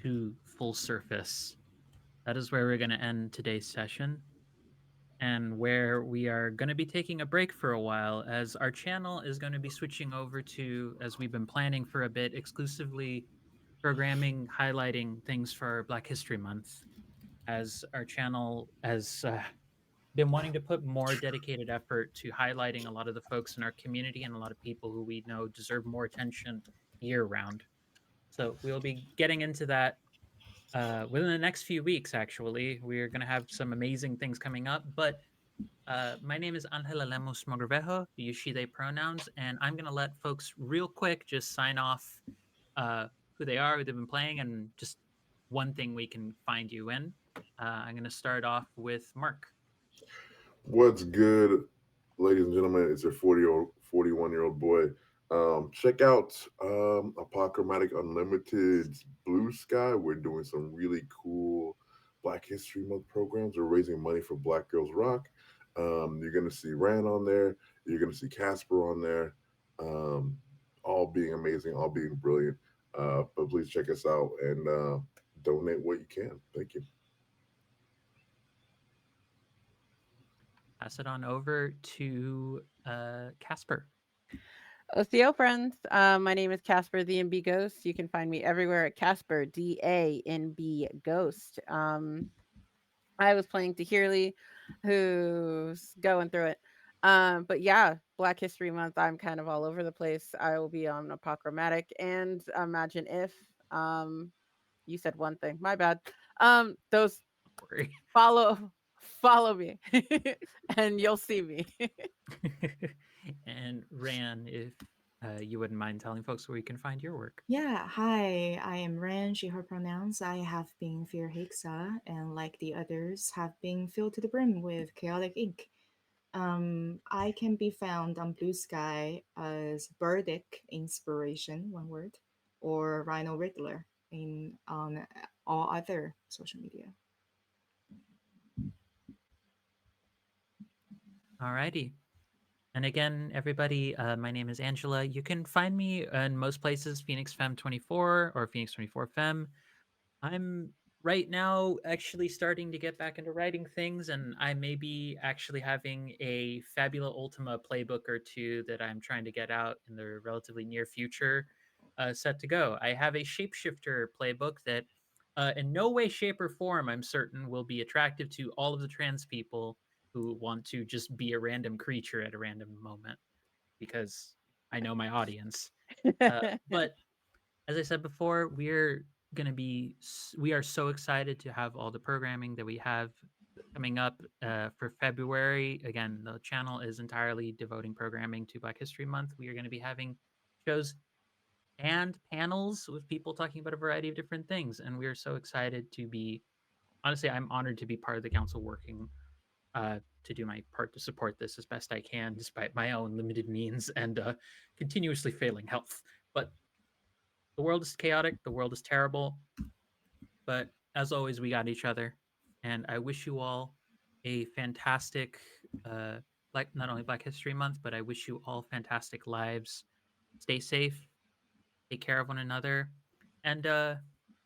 to full surface, that is where we're going to end today's session, and where we are going to be taking a break for a while, as our channel is going to be switching over to, as we've been planning for a bit, exclusively programming highlighting things for Black History Month, as our channel has been wanting to put more dedicated effort to highlighting a lot of the folks in our community and a lot of people who we know deserve more attention year round. So we'll be getting into that within the next few weeks. Actually, we're going to have some amazing things coming up. But my name is Angela Lemos Mogrovejo, use she, they pronouns, and I'm going to let folks real quick just sign off uh, who they are, who they've been playing, and just one thing we can find you in. I'm going to start off with Mark. What's good, ladies and gentlemen? It's your 41-year-old boy. Check out Apochromatic Unlimited's Blue Sky. We're doing some really cool Black History Month programs. We're raising money for Black Girls Rock. You're going to see Rand on there. You're going to see Casper on there. Um, all being amazing, all being brilliant. But please check us out and donate what you can. Thank you. Pass it on over to Casper. Theo friends. My name is Casper the NB Ghost. You can find me everywhere at Casper DANB Ghost. I was playing Tahirli, who's going through it. But yeah, Black History Month. I'm kind of all over the place. I will be on Apochromatic and Imagine If. You said one thing. My bad. Those Don't worry. follow me, and you'll see me. And Ran, if you wouldn't mind telling folks where you can find your work. Yeah, hi, I am Ren, she, her pronouns. I have been Fear Hixa, and like the others, have been filled to the brim with chaotic ink. I can be found on Blue Sky as Burdick Inspiration, one word, or Rhino Riddler in on all other social media. Alrighty. And again, everybody, my name is Angela. You can find me in most places, Phoenix Femme 24 or Phoenix 24 Femme. I'm right now actually starting to get back into writing things, and I may be actually having a Fabula Ultima playbook or two that I'm trying to get out in the relatively near future, set to go. I have a Shapeshifter playbook that, in no way, shape, or form, I'm certain, will be attractive to all of the trans people who want to just be a random creature at a random moment, because I know my audience. But as I said before, we are so excited to have all the programming that we have coming up for February. Again, the channel is entirely devoting programming to Black History Month. We are going to be having shows and panels with people talking about a variety of different things, and we are so excited to be. Honestly, I'm honored to be part of the council, working to do my part to support this as best I can, despite my own limited means and continuously failing health. But the world is chaotic, the world is terrible, but as always, we got each other. And I wish you all a fantastic, like not only Black History Month, but I wish you all fantastic lives. Stay safe, take care of one another, and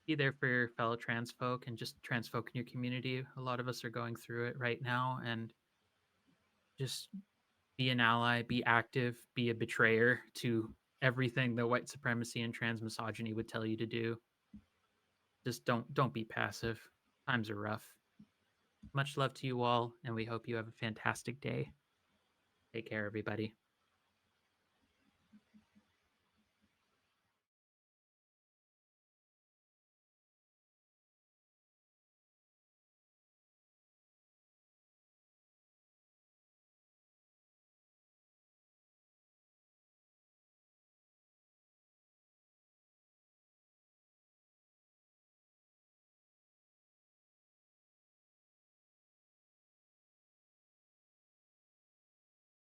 be there for your fellow trans folk and just trans folk in your community. A lot of us are going through it right now, and just be an ally, be active, be a betrayer to everything that white supremacy and trans misogyny would tell you to do. Just don't be passive. Times are rough. Much love to you all, and we hope you have a fantastic day. Take care, everybody.